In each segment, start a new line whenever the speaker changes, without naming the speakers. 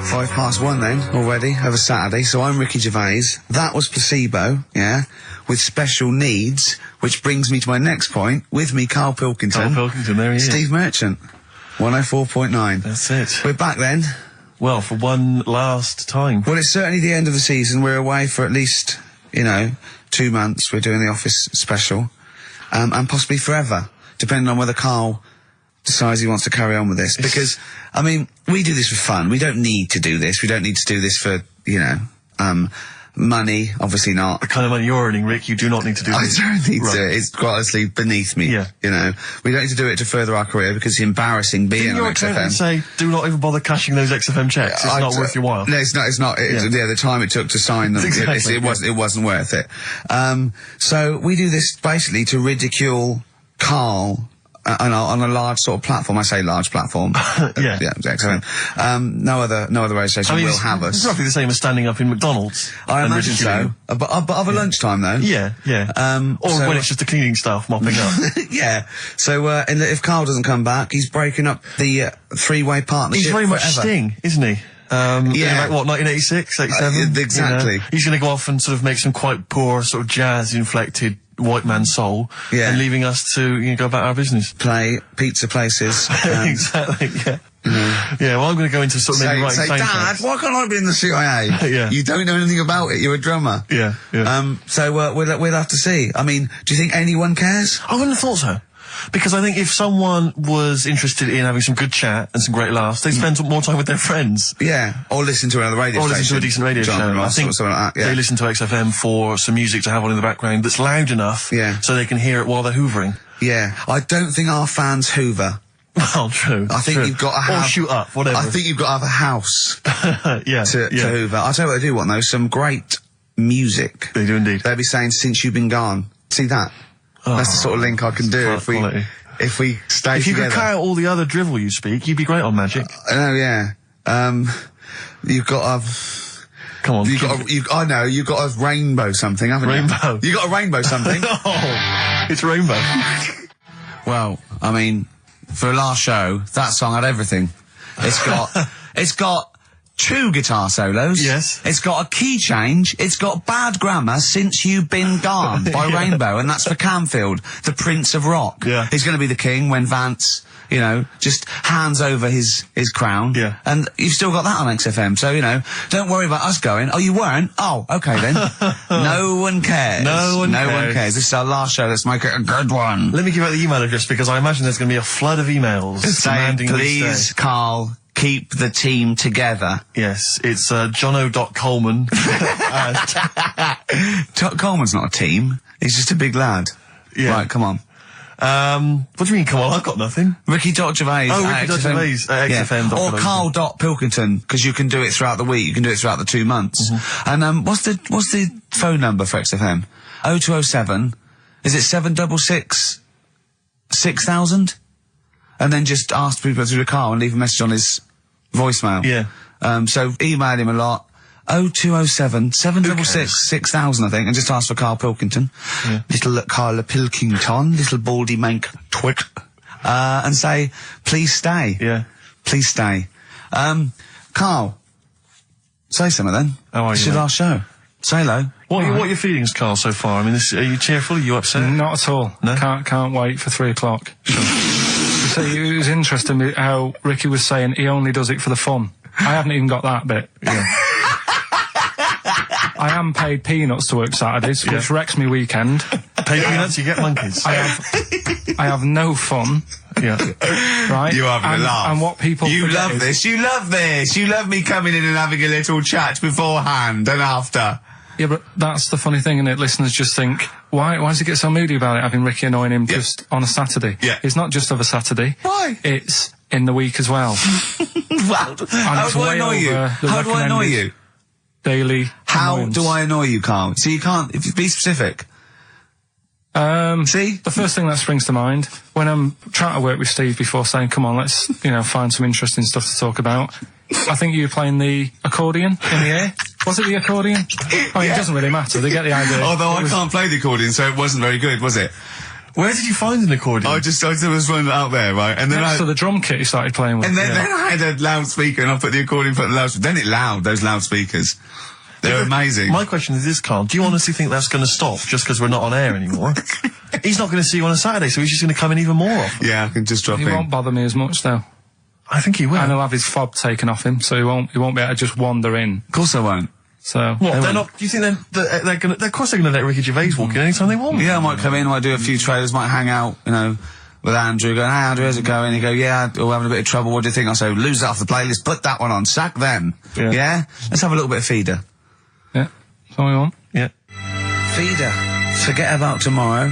1:05 then, already, of a Saturday, so I'm Ricky Gervais. That was Placebo, yeah, with Special Needs, which brings me to my next point. With me, Karl Pilkington.
Karl Pilkington, there he is.
Steve Merchant, 104.9.
That's it.
We're back then.
Well, for one last time.
Well, it's certainly the end of the season. We're away for at least, 2 months. We're doing the Office special, and possibly forever, depending on whether Karl decides he wants to carry on with this. Because, I mean, we do this for fun. We don't need to do this. We don't need to do this for, money. Obviously not.
The kind of money you're earning, Rick, you do not need to do this.
I don't need to. It's quite honestly beneath me.
Yeah.
We don't need to do it to further our career because it's embarrassing being on XFM.
Didn't your say, do not even bother cashing those XFM checks. It's not worth your while.
No, it's not. The time it took to sign them,
Exactly,
it wasn't worth it. So we do this basically to ridicule Karl on a large sort of platform. I say large platform.
Yeah.
XFM. No other radio station will have us.
It's roughly the same as standing up in McDonald's.
I imagine so. But of a lunchtime though.
Yeah. Or when it's just the cleaning staff mopping up.
Yeah. So, and if Karl doesn't come back, he's breaking up the three-way partnership.
He's very much Sting, isn't he?
Yeah.
Like, what, 1986, 87?
Exactly.
He's going to go off and sort of make some quite poor, sort of jazz-inflected white man soul, and leaving us to go about our business.
Play pizza places.
Exactly, yeah. Yeah, well, I'm going to go into sort of maybe writing
say, Dad, why can't I be in the CIA?
Yeah.
You don't know anything about it, you're a drummer.
Yeah.
So we'll have to see. I mean, do you think anyone cares?
I wouldn't have thought so. Because I think if someone was interested in having some good chat and some great laughs, they'd spend more time with their friends.
Yeah, or listen to another radio station.
Or listen to a decent radio show. I think
like that, yeah.
They listen to XFM for some music to have on in the background that's loud enough so they can hear it while they're hoovering.
Yeah, I don't think our fans hoover.
Well, true.
I think you've got to have...
Or shoot up, whatever.
I think you've got to have a house to hoover. I'll tell you what they do want, though, some great music.
They do indeed.
They'll be saying, since you've been gone. See that? That's the sort of link I can do if we stay
If you
together.
could cut out all the other drivel you speak, you'd be great on Magic.
I know, yeah. You've got to...
Come on.
I know, you've got a rainbow something, haven't you?
Rainbow.
You got a rainbow something.
Oh, it's rainbow.
Well, I mean, for a last show, that song had everything. It's got 2 guitar solos.
Yes.
It's got a key change. It's got bad grammar, Since You've Been Gone by Rainbow, and that's for Camfield, the Prince of Rock.
Yeah.
He's going to be the king when Vance, just hands over his crown.
Yeah.
And you've still got that on XFM, so, don't worry about us going, oh, you weren't? Oh, okay then. No one cares.
No one cares.
This is our last show, let's make it a good one.
Let me give out the email address because I imagine there's going to be a flood of emails demanding
please, Karl, keep the team together.
Yes, it's jono.coleman.
Coleman's not a team. He's just a big lad.
Yeah.
Right, come on.
What do you mean, come on? I've got nothing.
Ricky.Gervais.
Oh, Ricky.Gervais at XFM.
Or Karl.Pilkington, because you can do it throughout the week. You can do it throughout the 2 months. And what's the phone number for XFM? 0207. Is it 766 6000? And then just ask people through the car and leave a message on his voicemail.
Yeah.
So email him a lot. 0207 766 6000, I think, and just ask for Karl Pilkington.
Yeah.
Little Karl Pilkington, little baldy mank twit. And say, please stay.
Yeah.
Please stay. Karl, say something then.
How are you,
This is our show. Say hello.
What are your feelings, Karl, so far? I mean, are you cheerful? Are you upset?
Not at all.
No?
Can't wait for 3 o'clock. So it was interesting how Ricky was saying he only does it for the fun. I haven't even got that bit.
Yeah.
I am paid peanuts to work Saturdays, which wrecks me weekend.
Paid peanuts, you get monkeys.
I have no fun.
Yeah.
Right?
You're having a laugh.
And what people
You
forget
love this. You love this. You love me coming in and having a little chat beforehand and after.
Yeah, but that's the funny thing, isn't it? Listeners just think, why does he get so moody about it, having Ricky annoying him just on a Saturday?
Yeah.
It's not just of a Saturday.
Why?
It's in the week as well.
Wow. How do I annoy you? How do I annoy you?
Daily
How
annoyance.
do I annoy you, Karl? So you can't, if you be specific. See?
The first thing that springs to mind, when I'm trying to work with Steve before saying, come on, let's, find some interesting stuff to talk about, I think you were playing the accordion in the air. Was it the accordion? I mean, it doesn't really matter. They get the idea.
Although I can't play the accordion, so it wasn't very good, was it?
Where did you find an accordion?
I was running out there, right? And then
Next to the drum kit he started playing with.
then I had a loudspeaker, and I put the accordion for the loudspeaker. Then it loud, those loudspeakers. They're amazing.
My question is this, Carl. Do you honestly think that's going to stop just because we're not on air anymore? He's not going to see you on a Saturday, so he's just going to come in even more often.
Yeah, I can just drop
He
in.
won't bother me as much, though.
I think he will.
And he'll have his fob taken off him, so he won't be able to just wander in.
Of course I won't.
So
What? They're not. Do you think they're going to? Of course, they're going to let Ricky Gervais walk in anytime they want.
Yeah, I might come in, I might do a few trailers, might hang out, you know, with Andrew, going, "Hey Andrew, how's it going?" He'd go, "Yeah, we're having a bit of trouble, what do you think?" I say, "Lose that off the playlist, put that one on, sack them." Yeah? Let's have a little bit of feeder.
yeah, that's what we want.
Yeah.
Feeder. Forget about tomorrow.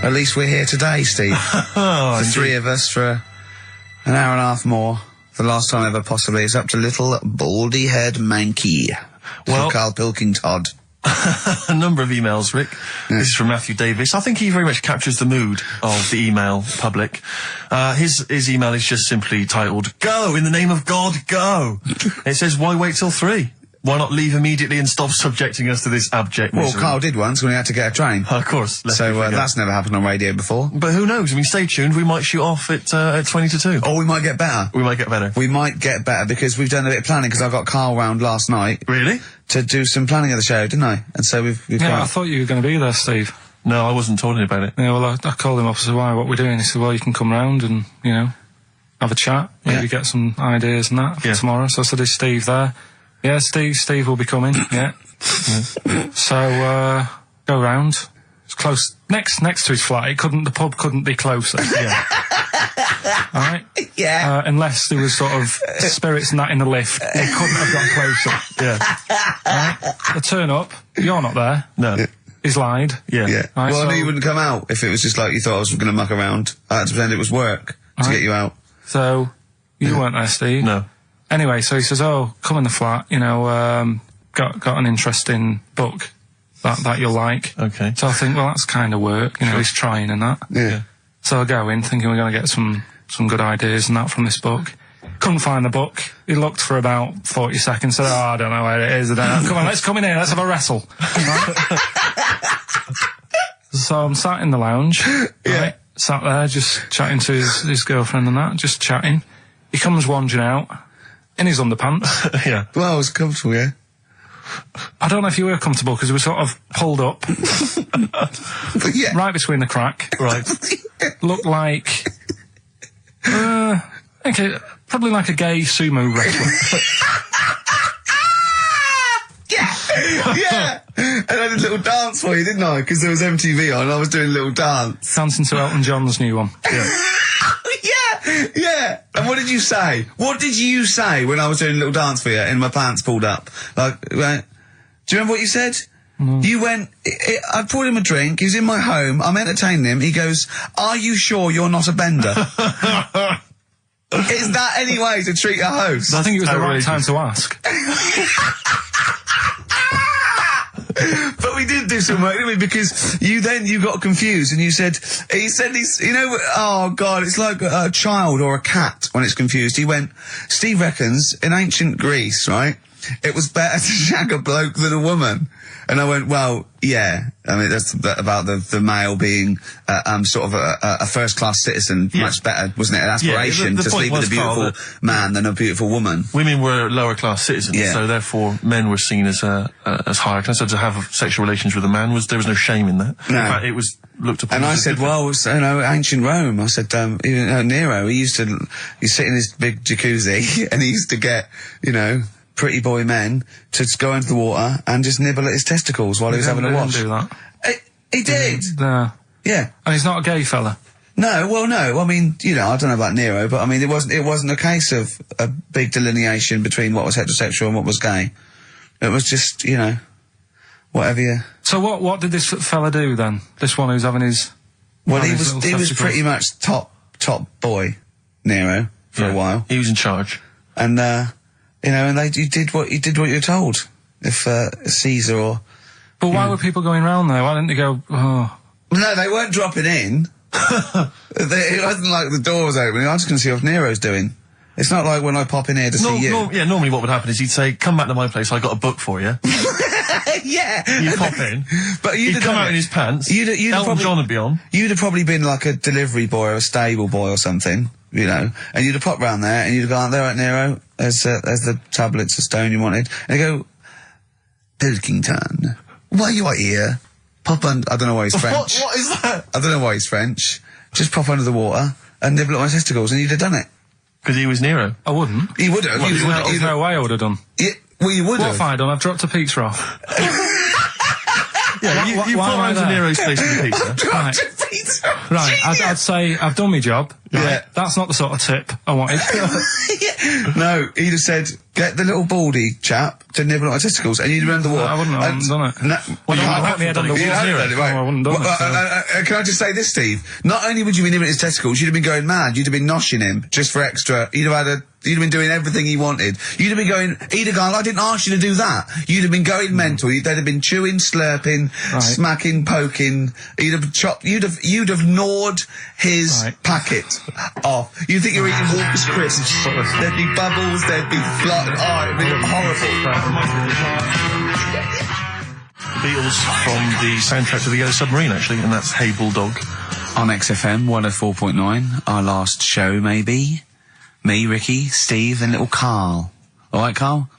At least we're here today, Steve. The three of us for an hour and a half more. The last time ever, possibly. It's up to little baldy head Mankey.
Well-
For Karl Pilkington.
A number of emails, Rick. This is from Matthew Davis. I think he very much captures the mood of the email public. His email is just simply titled, "Go! In the name of God, go!" It says, "Why wait till 3? Why not leave immediately and stop subjecting us to this abject
Well,
misery?"
Carl did once when he had to get a train.
Of course.
So that's never happened on radio before.
But who knows? I mean, stay tuned. We might shoot off at 20 to 2.
Or we might get better.
We might get better.
We might get better because we've done a bit of planning, because I got Carl round last night
Really?
to do some planning of the show, didn't I? And so we've
Yeah, I
got...
thought you were going to be there, Steve.
No, I wasn't talking about it.
Yeah, well, I called him up and said, "Why, what we're doing?" He said, "Well, you can come round and, you know, have a chat, maybe get some ideas and that for tomorrow." So I said, "Is Steve there?" "Yeah, Steve will be coming." Yeah. So, go round. It's close, next to his flat. The pub couldn't be closer. Yeah. Alright?
Yeah.
Unless there was sort of spirits and that in the lift, they couldn't have got closer.
Yeah.
Alright? I turn up, you're not there.
No.
He's lied.
Yeah.
Yeah.
Right,
Well, I
so-
knew you wouldn't come out if it was just like you thought I was going to muck around. I had to pretend it was work to
Right.
get you out.
So, you weren't there, Steve.
No.
Anyway, so he says, "Oh, come in the flat, you know, got an interesting book that you'll like."
Okay.
So I think, well, that's kind of work, you know, he's trying and that.
Yeah.
So I go in thinking we're going to get some good ideas and that from this book. Couldn't find the book. He looked for about 40 seconds, said, "Oh, I don't know where it is." I don't know. "Come on, let's come in here, let's have a wrestle." Right? So I'm sat in the lounge, right? Sat there just chatting to his girlfriend and that, just chatting. He comes wandering out in his underpants.
Yeah.
Well, I was comfortable, yeah.
I don't know if you were comfortable because we were sort of pulled up
But yeah.
right between the crack.
Right.
Looked like, okay, probably like a gay sumo wrestler.
Yeah. And I did a little dance for you, didn't I? Because there was MTV on and I was doing a little dance.
Dancing to Elton John's new one.
Yeah. And what did you say? What did you say when I was doing a little dance for you and my pants pulled up? Like, right? Do you remember what you said? You went, I poured him a drink, he was in my home, I'm entertaining him, he goes, "Are you sure you're not a bender?" Is that any way to treat a host?
I think it was the right
outrageous.
time to ask.
But we did do some work, didn't we? Because you got confused and you said, he's, you know, oh God, it's like a child or a cat when it's confused. He went, "Steve reckons in ancient Greece, right, it was better to shag a bloke than a woman." And I went, "Well, yeah. I mean, that's about the male being sort of a first-class citizen.
Yeah.
Much better, wasn't it? An aspiration
the
to
point
sleep with
was,
a beautiful
Carl,
man than a beautiful woman."
Women were lower class citizens,
Yeah.
so therefore men were seen as higher class. So to have sexual relations with a man there was no shame in that.
No.
In fact, it was looked upon.
And I
as a
said,
good
"Well, so, you know, ancient Rome." I said, even Nero, he sit in his big jacuzzi and he used to get, you know, pretty boy men to just go into the water and just nibble at his testicles while he was having a
They
wash.
didn't do that.
He did.
No.
Yeah.
And he's not a gay fella.
No, well, no. I mean, you know, I don't know about Nero, but I mean, it wasn't a case of a big delineation between what was heterosexual and what was gay. It was just, you know, whatever you...
So what did this fella do then? This one who's having his...
Well,
having
he
his
was
little testicles?
pretty much top boy, Nero, for a while.
He was in charge.
And, you know, and you did what you were told. If, Caesar or...
But why were people going round there? Why didn't they go, "Oh,
No, they weren't dropping in. It wasn't like the door was opening. I was going to see what Nero's doing. It's not like when I pop in here to see you.
Normally what would happen is he'd say, "Come back to my place, I got a book for you."
Yeah.
You pop in.
But
He'd come out in his pants. Elton John would be on.
You'd have probably been like a delivery boy or a stable boy or something, you know, and you'd have popped round there and you'd have gone, there, right, Nero, there's the tablets of stone you wanted. And they go, Pilkington, why you are here? Pop under, I don't know why he's French.
What is that?
I don't know why he's French. Just pop under the water and nibble at my testicles and you'd have done it.
Because he was Nero.
I wouldn't.
You would have.
There's no way I would have done.
Yeah, well, you would
What
have.
have I done? I've dropped a pizza off.
Yeah, you
why
pop
am I
round to
there?
Nero's place with a pizza.
Right. Right, I'd say I've done my job. Right?
Yeah.
That's not the sort of tip I wanted.
No, he'd have said, get the little baldy chap to nibble at my testicles, and you'd have run the water.
I wouldn't have done it.
No,
Well,
you
I
haven't
haven't had
done
the
it. You
water.
haven't done it, right.
No, I wouldn't have done it,
Can I just say this, Steve? Not only would you be nibbling at his testicles, you'd have been going mad. You'd have been noshing him just for extra. You'd have been doing everything he wanted. You'd have been going, he'd have gone, I didn't ask you to do that. You'd have been going mental. They'd have been chewing, slurping, smacking, poking. You'd have chopped, you'd have gnawed his packet off. You'd think you were eating Walker's crisps. There'd be bubbles, there'd be blood. Oh, it'd be horrible.
The Beatles from the soundtrack to The Yellow Submarine, actually, and that's Hey Bulldog.
On XFM 104.9, our last show, maybe. Me, Ricky, Steve, and little Karl. Alright, Karl?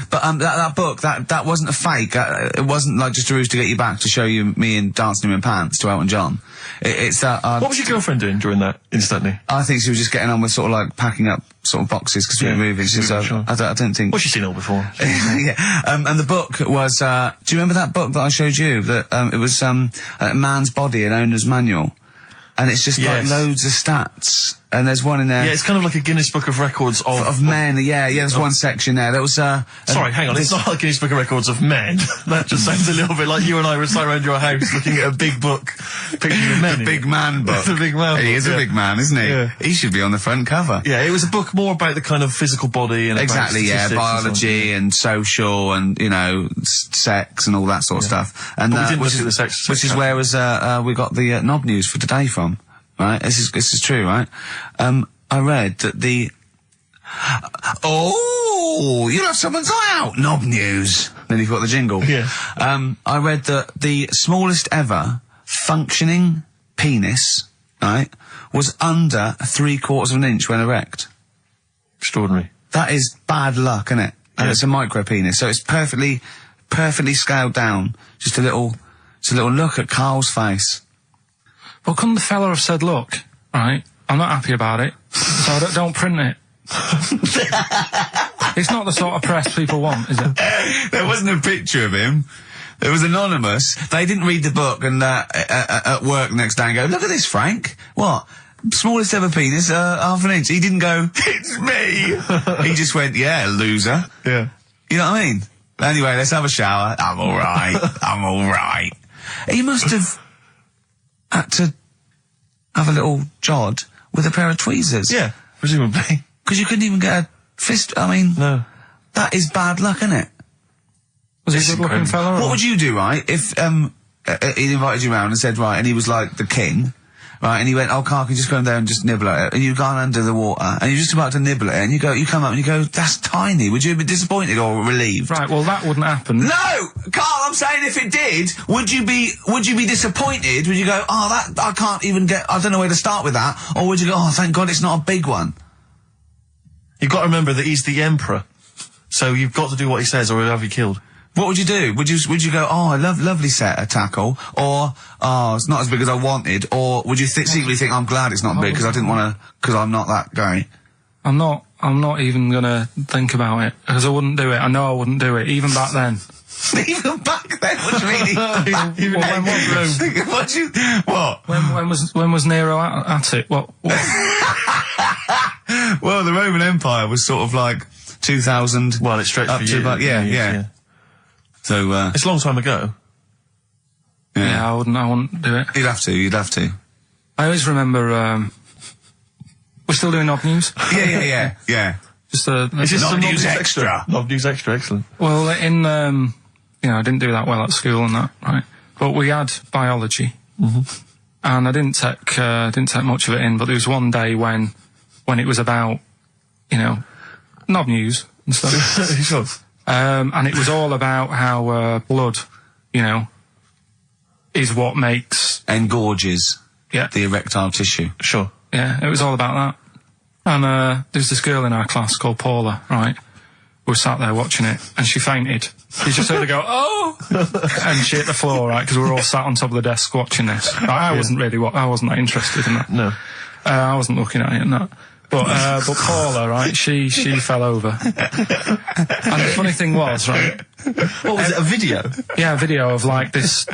But that book, that wasn't a fake. It wasn't like just a ruse to get you back to show you me and dancing in my pants to Elton John. It's that.
What was your girlfriend doing during that, instantly?
I think she was just getting on with sort of like packing up sort of boxes because we were moving. So
sure.
I don't think.
Well, she's seen it all before.
Yeah. And the book was. Do you remember that book that I showed you? That it was A Man's Body, an Owner's Manual, and it's just like loads of stats. And there's one in there.
Yeah, it's kind of like a Guinness Book of Records of
men. Yeah, there's one section there. That was.
Sorry, hang on. It's not like Guinness Book of Records of men. That just sounds a little bit like you and I were sat around your house looking at a big book, pictures of men.
The big man book.
The big man book.
He is a big man, isn't he?
Yeah.
He should be on the front cover.
Yeah, it was a book more about the kind of physical body and
exactly,
about
biology and social and sex and all that sort of stuff. And
but we didn't look at the sex.
Which is where we got the knob news for today from. Right, this is true, right? I read that you'll have someone's eye out, knob news. Then you've got the jingle.
Yeah.
I read that the smallest ever functioning penis, right, was under 3/4 of an inch when erect.
Extraordinary.
That is bad luck, isn't it? And it's a micro penis, so it's perfectly scaled down. Just a little look at Karl's face.
Well, couldn't the fella have said, look, right, I'm not happy about it, so don't print it. It's not the sort of press people want, is it?
There wasn't a picture of him. It was anonymous. They didn't read the book and at work the next day and go, look at this, Frank. What? Smallest ever penis, half an inch. He didn't go, it's me. He just went, yeah, loser.
Yeah.
You know what I mean? Anyway, let's have a shower. I'm alright. I'm alright. He must have had to have a little jod with a pair of tweezers.
Yeah, presumably.
Because you couldn't even get a fist. I mean,
no.
That is bad luck, isn't it?
Was he a good-looking fella?
What would you do, right, if he'd invited you round and said, right, and he was like the king, right, and he went, oh, Karl, can you just go in there and just nibble at it? And you've gone under the water, and you're just about to nibble at it, and you come up and you go, that's tiny. Would you be disappointed or relieved?
Right, well, that wouldn't happen.
No! Karl, I'm saying if it did, would you be disappointed? Would you go, oh, I can't even I don't know where to start with that? Or would you go, oh, thank God it's not a big one?
You've got to remember that he's the emperor. So you've got to do what he says or he'll have you killed.
What would you do? Would you go, oh, I lovely set of tackle, or, oh, it's not as big as I wanted, or would you secretly think, I'm glad it's not big because I didn't want to, because I'm not that guy?
I'm not even gonna think about it, because I wouldn't do it. I know I wouldn't do it, even back then.
Even back then? What do you mean?
Even
when was Nero at it? What?
Well, the Roman Empire was sort of like 2000.
Well, it stretched for years.
Yeah. So,
it's a long time ago.
Yeah, I wouldn't do it.
You'd have to.
I always remember, we're still doing knob news?
Yeah.
Just
Is this
Knob
some
News Extra?
Knob News Extra, excellent.
Well, I didn't do that well at school and that, right? But we had biology. Mm-hmm. And I didn't take much of it in, but there was one day when it was about, knob news and stuff.
Sure.
And it was all about how blood, is what makes...
Engorges the erectile tissue.
Sure.
Yeah, it was all about that. And there's this girl in our class called Paula, right? We were sat there watching it, and she fainted. You just heard her go, oh! And she hit the floor, right? Because we were all sat on top of the desk watching this. I wasn't that interested in that.
No.
I wasn't looking at it and that. But Paula, right, she fell over. And the funny thing was, right...
What was it, a video?
Yeah, a video of, like, this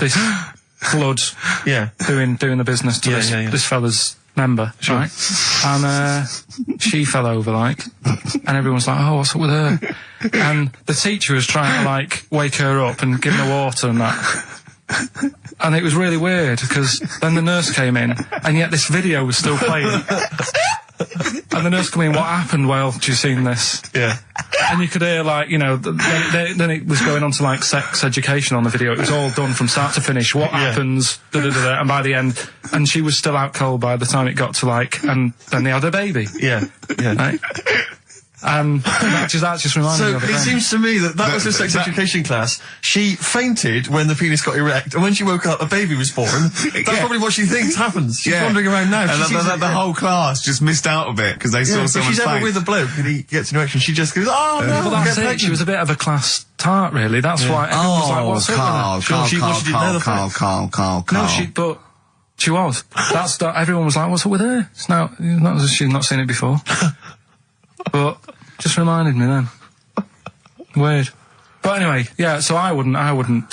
blood doing the business to this fella's member, right? And she fell over, like, and everyone's like, oh, what's up with her? And the teacher was trying to, like, wake her up and give her water and that. And it was really weird, because then the nurse came in, and yet this video was still playing. And the nurse came in, what happened? Well, do you seen this?
Yeah.
And you could hear, like, then it was going on to, like, sex education on the video. It was all done from start to finish. What happens? And by the end, and she was still out cold by the time it got to, like, and then they had a baby.
Yeah.
Right? And that just reminded me of it.
So it seems to me that was her sex education class. She fainted when the penis got erect, and when she woke up, a baby was born. That's probably what she thinks happens. She's wandering around now.
And the whole class just missed out a bit because they saw someone.
If she's ever with a bloke and he gets an erection, she just goes, oh no,
well, that's it. She was a bit of a class tart, really. That's why everyone was like, what's up with her?
Carl.
No, but she was. Everyone was like, what's up with her? She's not seen it before. But just reminded me then. Weird. But anyway, yeah. So I wouldn't.
Anyway,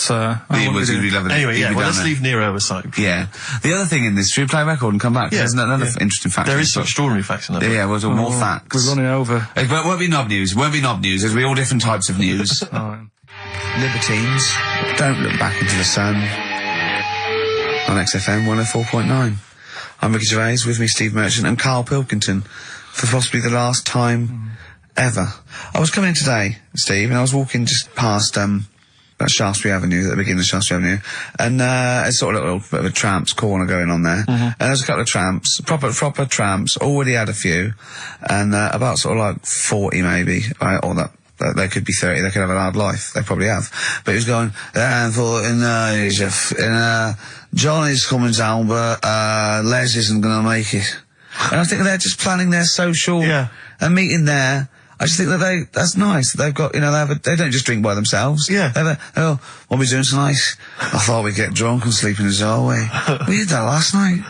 let's leave Nero aside.
Yeah. The other thing in this, should we play a record and come back?
Yeah.
There's another interesting fact.
There is some extraordinary facts in that.
Yeah, well, more facts.
We're running over.
But it won't be knob news. There'll be all different types of news. Libertines, don't look back into the sun. On XFM 104.9. I'm Ricky Gervais, with me Steve Merchant and Karl Pilkington, for possibly the last time ever. I was coming in today, Steve, and I was walking just past that Shaftesbury Avenue, at the beginning of Shaftesbury Avenue, and it's sort of a little bit of a tramps corner going on there. And there's a couple of tramps, proper tramps, already had a few, and about sort of like 40 maybe, right, or that. They could be 30, they could have a hard life, they probably have. But he was going, Johnny's coming down, but Les isn't going to make it. And I think they're just planning their social and meeting there. I just think that that's nice. They've got, they don't just drink by themselves.
Yeah.
What are we doing tonight? I thought we'd get drunk and sleep in the hallway. We did that last night.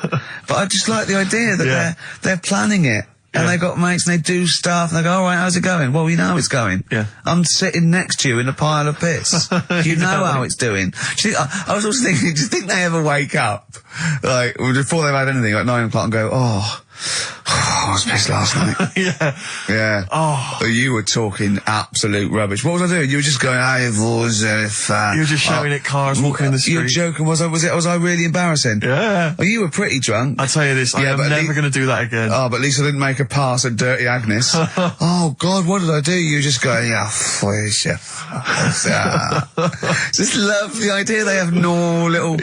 But I just like the idea that they're planning it. And they've got mates and they do stuff and they go, all right, how's it going? Well, we know it's going. Yeah. I'm sitting next to you in a pile of piss. You know how it's doing. I was also thinking, do you think they ever wake up, like, before they've had anything, like 9 o'clock and go, I was pissed last night. Yeah. Oh. You were talking absolute rubbish. What was I doing? You were just going, hey, boys, you
were just shouting at cars walking in the street.
You were joking. Was I really embarrassing?
Yeah.
Oh, you were pretty drunk.
I tell you this, I am never going to do that again.
Oh, but at least I didn't make a pass at Dirty Agnes. Oh, God, what did I do? You were just going, please, Just love the idea they have no little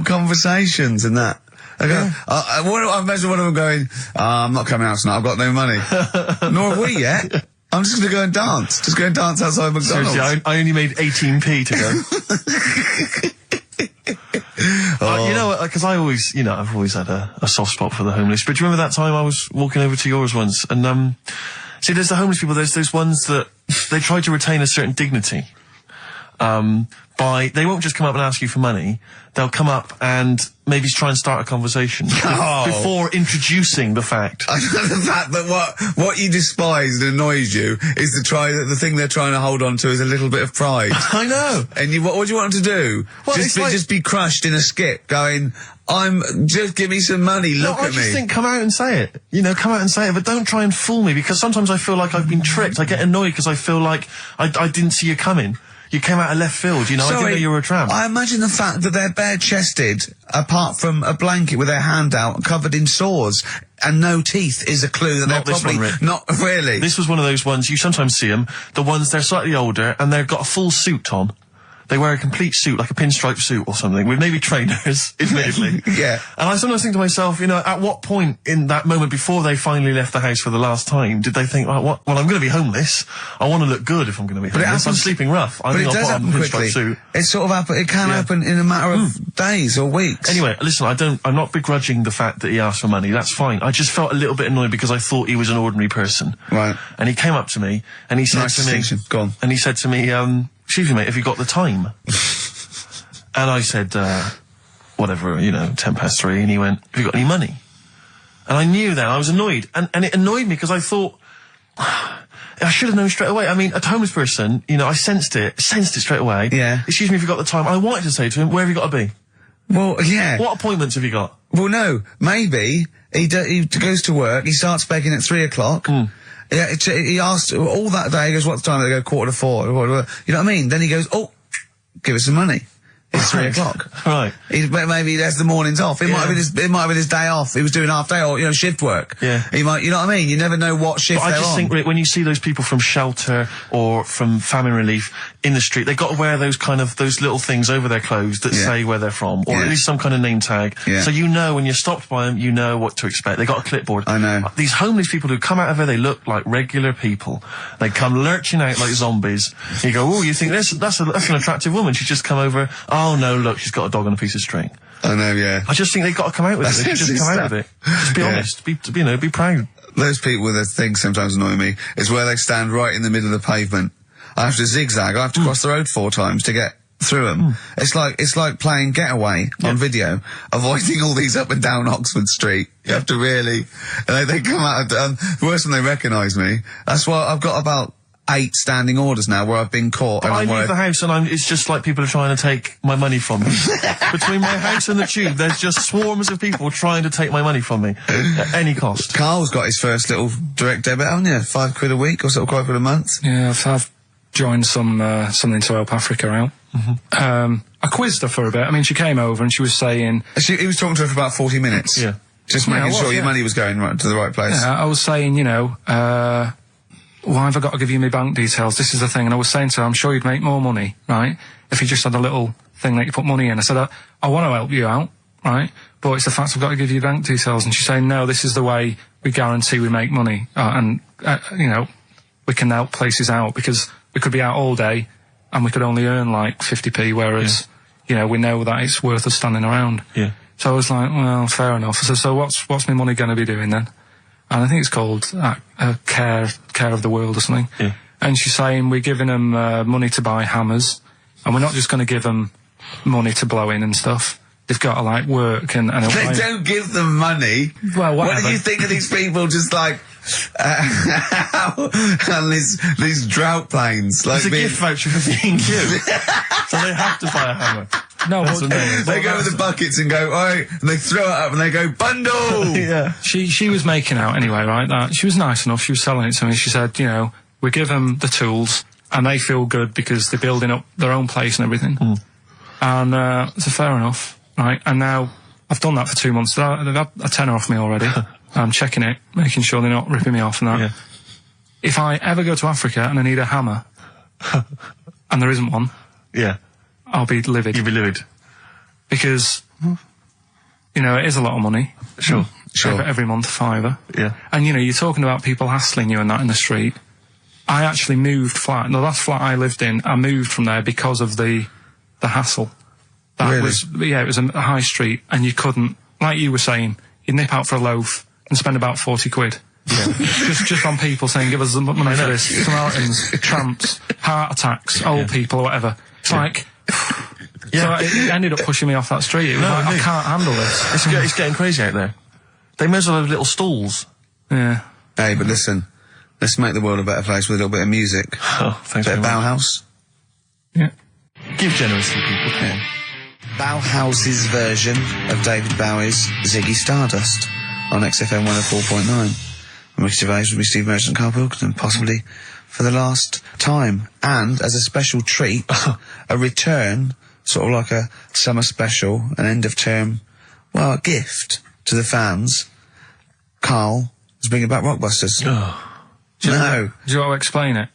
conversations and that. I imagine one of them going, I'm not coming out tonight, I've got no money. Nor have we yet. I'm just going to go and dance. Just go and dance outside McDonald's.
Seriously, I only made 18p to go. Because I always, I've always had a soft spot for the homeless. But do you remember that time I was walking over to yours once? And, see, there's the homeless people, there's those ones that they try to retain a certain dignity. They won't just come up and ask you for money. They'll come up and maybe try and start a conversation before introducing the fact.
The fact that what you despise and annoys you is the thing they're trying to hold on to is a little bit of pride.
I know.
And what do you want them to do?
Well,
just be crushed in a skip going, just give me some money, look at me.
I just think, come out and say it. Come out and say it, but don't try and fool me, because sometimes I feel like I've been tricked. I get annoyed because I feel like I didn't see you coming. You came out of left field, I didn't know you were a tramp. I imagine the fact that they're bare-chested, apart from a blanket with their hand out, covered in sores, and no teeth is a clue that they're probably... Not really. This was one of those ones, you sometimes see them, the ones, they're slightly older, and they've got a full suit on. They wear a complete suit, like a pinstripe suit or something, with maybe trainers, admittedly.
Yeah.
And I sometimes think to myself, you know, at what point in that moment before they finally left the house for the last time did they think, well, I'm going to be homeless. I want to look good if I'm going to be homeless. I'm sleeping rough. I think I'll put on a pinstripe suit.
It sort of happen. It can happen in a matter of days or weeks.
Anyway, listen, I'm not begrudging the fact that he asked for money. That's fine. I just felt a little bit annoyed because I thought he was an ordinary person.
Right.
And he came up to me and he said to me,
Go on.
And he said to me, excuse me, mate, have you got the time? And I said, whatever, you know, 3:10. And he went, have you got any money? And I knew that. I was annoyed. And it annoyed me because I thought, I should have known straight away. I mean, a homeless person, you know, I sensed it straight away.
Yeah.
Excuse me if you got the time. I wanted to say to him, where have you got to be?
Well, yeah.
What appointments have you got?
Well, no. Maybe he goes to work, he starts begging at 3:00. Yeah, he asked all that day, he goes, what's the time? They go 3:45. You know what I mean? Then he goes, oh, give us some money. It's 3:00.
Right.
Maybe he has the mornings off. It might have been his day off. He was doing half day or, you know, shift work.
Yeah.
He might, you know what I mean? You never know what shift they're on.
I just think, Rick, when you see those people from shelter or from famine relief in the street, they've got to wear those little things over their clothes that say where they're from, or at least some kind of name tag. Yeah. So you know when you're stopped by them, you know what to expect. They got a clipboard.
I know.
These homeless people who come out of there, they look like regular people. They come lurching out like zombies. You go, oh, you think that's an attractive woman? She's just come over. Oh no, look, she's got a dog on a piece of string.
I know, yeah.
I just think they've got to come out with it. They should just come out with it. Just be honest. Be proud.
Those people with their things sometimes annoy me, is where they stand right in the middle of the pavement. I have to zigzag. I have to cross the road 4 times to get through them. It's like playing Getaway on video, avoiding all these up and down Oxford Street. You have to really, they come out, worse when they recognise me. That's why I've got about 8 standing orders now where I've been caught.
I leave the house and it's just like people are trying to take my money from me. Between my house and the tube, there's just swarms of people trying to take my money from me at any cost.
Carl's got his first little direct debit, haven't you? £5 a week or sort of £5 a month?
Yeah, I've joined something to help Africa out. I quizzed her for a bit. I mean, she came over and she was saying...
He was talking to her for about 40 minutes.
Yeah.
Just making sure your money was going right to the right place.
Yeah, I was saying, you know, why have I got to give you my bank details? This is the thing. And I was saying to her, I'm sure you'd make more money, right, if you just had a little thing that you put money in. I said, I want to help you out, right, but it's the fact I've got to give you bank details. And she's saying, no, this is the way we guarantee we make money. You know, we can help places out because we could be out all day and we could only earn like 50p, whereas, you know, we know that it's worth us standing around.
Yeah.
So I was like, well, fair enough. I said, so what's my money going to be doing then? And I think it's called Care of the World or something.
Yeah.
And she's saying we're giving them money to buy hammers, and we're not just going to give them money to blow in and stuff. They've got to, like, work and
they don't give them money.
Well, whatever.
What do you think of these people just, like, on these drought planes? Like
it's a gift voucher for being cute. So they have to buy a hammer.
No,
they go with the buckets and go, alright, and they throw it up and they go, bundle!
Yeah.
She was making out anyway, right? That she was nice enough, she was selling it to me. She said, you know, we give them the tools and they feel good because they're building up their own place and everything. And so fair enough, right? And now I've done that for 2 months. They've had a tenner off me already. I'm checking it, making sure they're not ripping me off and that. Yeah. If I ever go to Africa and I need a hammer, and there isn't one, I'll be livid.
You'll be livid.
Because, you know, it is a lot of money.
Sure.
Every month, £5.
Yeah.
And, you know, you're talking about people hassling you and that in the street. I actually moved flat. The last flat I lived in, I moved from there because of the hassle. That
really?
It was a high street, and you couldn't, like you were saying, you'd nip out for a loaf and spend about 40 quid. Yeah. just on people saying, give us the money for this. Samaritans, tramps, heart attacks, old people or whatever. It's like... So it ended up pushing me off that street. It was like, I can't handle this.
It's getting crazy out there. They may as well have little stalls.
Yeah.
Hey, but listen, let's make the world a better place with a little bit of music.
Oh, thanks
a bit
very
of
much.
Bauhaus.
Yeah. Give generously, people. Come on.
Bauhaus's version of David Bowie's Ziggy Stardust on XFM 104.9. I'm Ricky Gervais with me, Steve Merchant and Karl Pilkington, possibly for the last time. And as a special treat, a return, sort of like a summer special, an end of term, well, a gift to the fans. Karl is bringing back Rockbusters.
Do you want to explain it?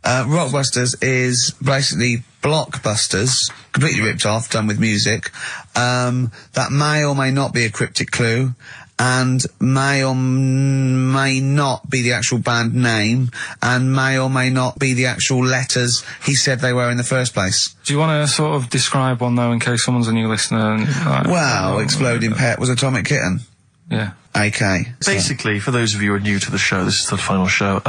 Rockbusters is basically Blockbusters, completely ripped off, done with music. That may or may not be a cryptic clue, and may or may not be the actual band name, and may or may not be the actual letters he said they were in the first place.
Do you want to sort of describe one, though, in case someone's a new listener?
Well, Exploding Pet was Atomic Kitten.
Yeah.
AK.
Basically, for those of you who are new to the show, this is the final show,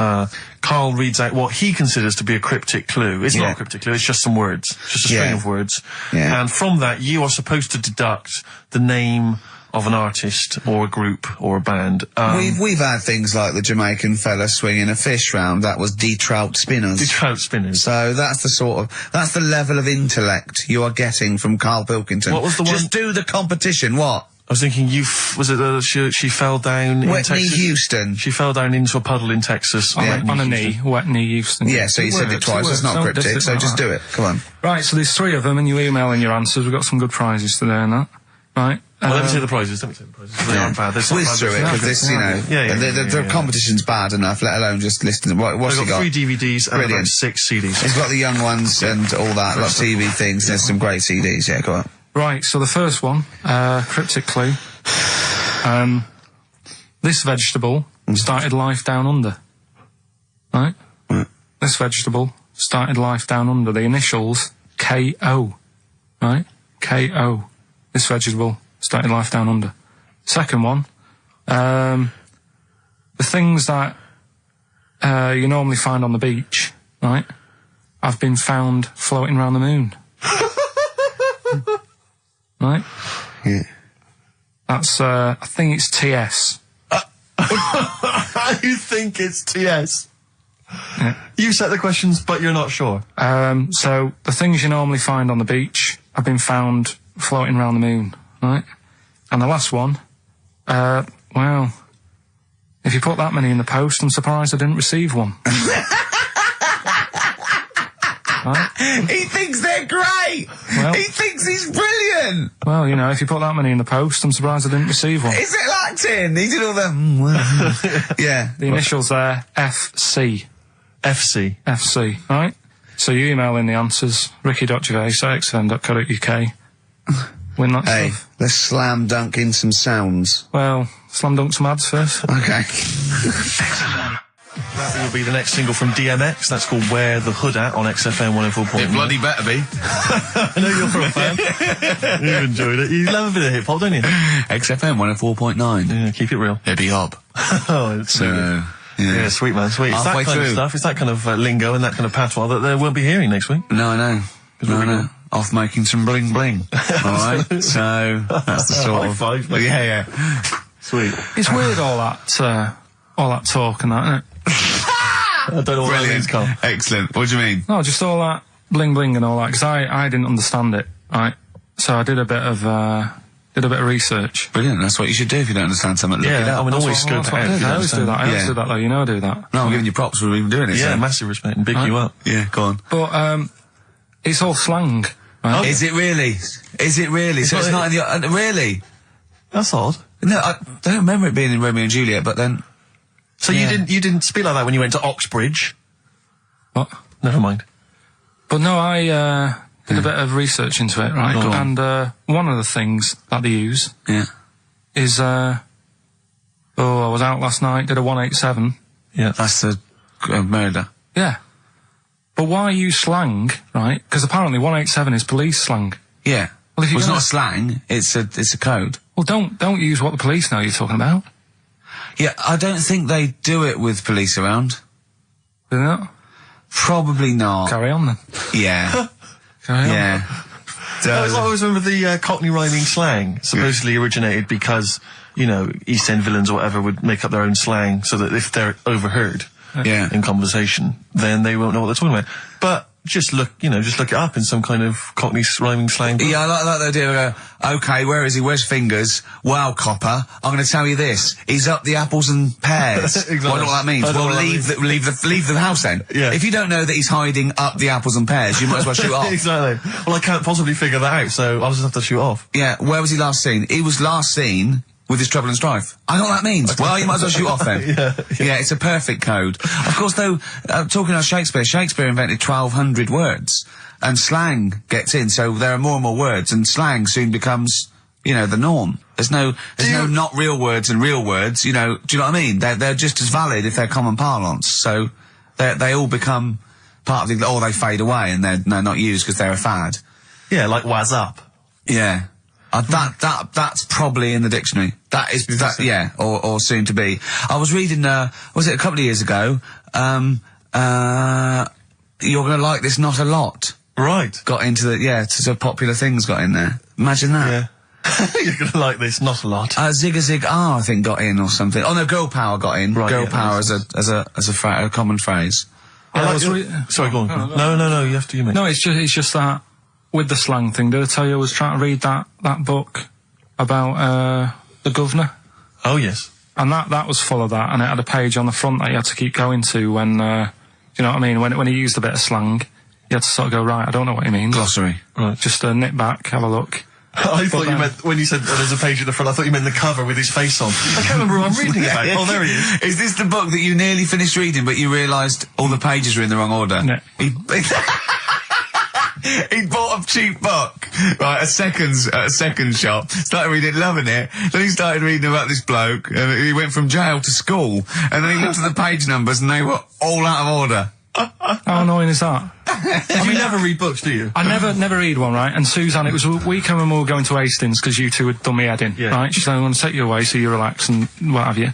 Karl reads out what he considers to be a cryptic clue. It's not a cryptic clue, it's just some words. Just a string of words.
Yeah.
And from that, you are supposed to deduct the name of an artist or a group or a band.
We've had things like the Jamaican fella swinging a fish round. That was De-Trout Spinners.
De-Trout Spinners.
So that's the level of intellect you are getting from Karl Pilkington.
What was the one?
Just do the competition. What?
I was thinking, she fell down in
Whitney
Texas?
Houston.
She fell down into a puddle in Texas.
On a knee, Whitney Houston.
Yeah, so you said it twice. It's not cryptic, so just do it. Come on.
Right, so there's 3 of them, and you email in your answers. We've got some good prizes today and that. Right.
Well, let me say the prizes. They aren't bad.
Whiz through it, because this, you know, the competition's bad enough, let alone just listening. What's he got?
3 DVDs and about 6 CDs.
He's got the young ones and all that, lot of TV things. There's some great CDs, yeah, go on.
Right, so the first one, cryptic clue. This vegetable started life down under. Right? This vegetable started life down under. The initials K-O. Right? K-O. This vegetable started life down under. Second one, the things that you normally find on the beach, right, have been found floating around the moon. Right?
Yeah.
That's, I think it's TS.
You think it's TS?
Yeah.
You set the questions, but you're not sure.
So the things you normally find on the beach have been found floating around the moon, right? And the last one, well, if you put that many in the post, I'm surprised I didn't receive one. Right?
He thinks they're great!
Well,
he thinks he's brilliant!
Well, you know, if you put that many in the post, I'm surprised I didn't receive one.
Is it acting? He did all the... yeah.
The initials there, FC.
FC.
FC, right? So you email in the answers, ricky.gervais@xfm.co.uk. Win that stuff.
Let's slam dunk in some sounds.
Well, slam dunk some ads first.
Okay.
That will be the next single from DMX. That's called Wear the Hood At on XFM 104.9.
It bloody better be.
I know you're a fan. You've enjoyed it. You love a bit of hip-hop, don't you?
XFM 104.9.
Yeah, keep it real.
It'd be hop.
Oh, it's
so...
Yeah, sweet man, sweet. It's that kind of stuff, it's that kind of lingo and that kind of patois that they won't be hearing next week.
No, I know. No, I know. Off making some bling bling. Alright, so that's the sort of...
High five,
yeah.
Sweet.
It's weird all that talk and that, isn't it?
I don't know what that means, Carl.
Excellent. What do you mean?
No, just all that bling bling and all that, because I didn't understand it, right? So I did a bit of research.
Brilliant, that's what you should do if you don't understand something. Look it up.
I mean, always scope it out.
I always do that. I always do that, though. You know I do that.
No, I'm giving you props for even doing it.
Yeah,
so.
massive respect and big you up.
Yeah, go on.
But, it's all slang. Right?
Is it really? Is it really? So it's not in the... really?
That's odd.
No, I don't remember it being in Romeo and Juliet, but then...
So you didn't speak like that when you went to Oxbridge?
What?
Never mind.
But no, I did a bit of research into it, right? And one of the things that they use is I was out last night, did a 187.
Yeah.
That's the murder.
Yeah. But why use slang, right? Because apparently 187 is police slang.
Yeah.
Well, if
it's not slang, it's a code.
Well, don't use what the police know you're talking about.
Yeah, I don't think they do it with police around.
Do they not?
Probably not.
Carry on then.
Yeah.
Carry on.
Yeah.
I always remember the Cockney rhyming slang supposedly originated because, you know, East End villains or whatever would make up their own slang so that if they're overheard in conversation, then they won't know what they're talking about. But just look it up in some kind of Cockney rhyming slang.
Yeah, I like the idea of okay, where is he? Where's Fingers? Wow, copper, I'm going to tell you this. He's up the apples and pears.
Exactly.
Well, I don't know what that means. Well, leave the house then.
Yeah.
If you don't know that he's hiding up the apples and pears, you might as well shoot off.
Exactly. Well, I can't possibly figure that out, so I'll just have to shoot off.
Yeah, where was he last seen? He was last seen with his trouble and strife. I know what that means. Well, you might as well shoot off then. Yeah, it's a perfect code. Of course, though, talking about Shakespeare invented 1,200 words, and slang gets in, so there are more and more words, and slang soon becomes, you know, the norm. There's no not real words and real words, you know, do you know what I mean? They're just as valid if they're common parlance, so they all become part of the, or they fade away and they're not used because they're a fad.
Yeah, like waz up.
Yeah. That's probably in the dictionary. That is, yeah, or soon to be. I was reading, was it a couple of years ago, You're Gonna Like This Not a Lot.
Right.
Got into so popular things got in there. Imagine that.
Yeah. You're gonna like this, not a lot.
Zig a Zig I think got in or something. Oh no, Girl Power got in.
Right,
Girl Power as a common phrase.
Sorry, go on. No, you have to, you mean.
No, it's just that, with the slang thing, did I tell you I was trying to read that book about, the governor?
Oh, yes.
And that was full of that, and it had a page on the front that you had to keep going to when, you know what I mean, when he used a bit of slang, you had to sort of go, right, I don't know what he means.
Glossary.
Right. Just nip back, have a look.
I thought you meant, when you said there's a page at the front, I thought you meant the cover with his face on. I can't remember who I'm reading about. Oh, there he is.
Is this the book that you nearly finished reading, but you realised all the pages were in the wrong order?
No.
He bought a cheap book, right, at a second shop, started reading it, loving it, then he started reading about this bloke, and he went from jail to school, and then he looked at the page numbers, and they were all out of order.
How annoying is that?
You never read books, do you?
I never read one, right? And Suzanne, it was a weekend when we were going to Hastings because you two had done me head in, right? She said, I'm going to take you away so you relax and what have you.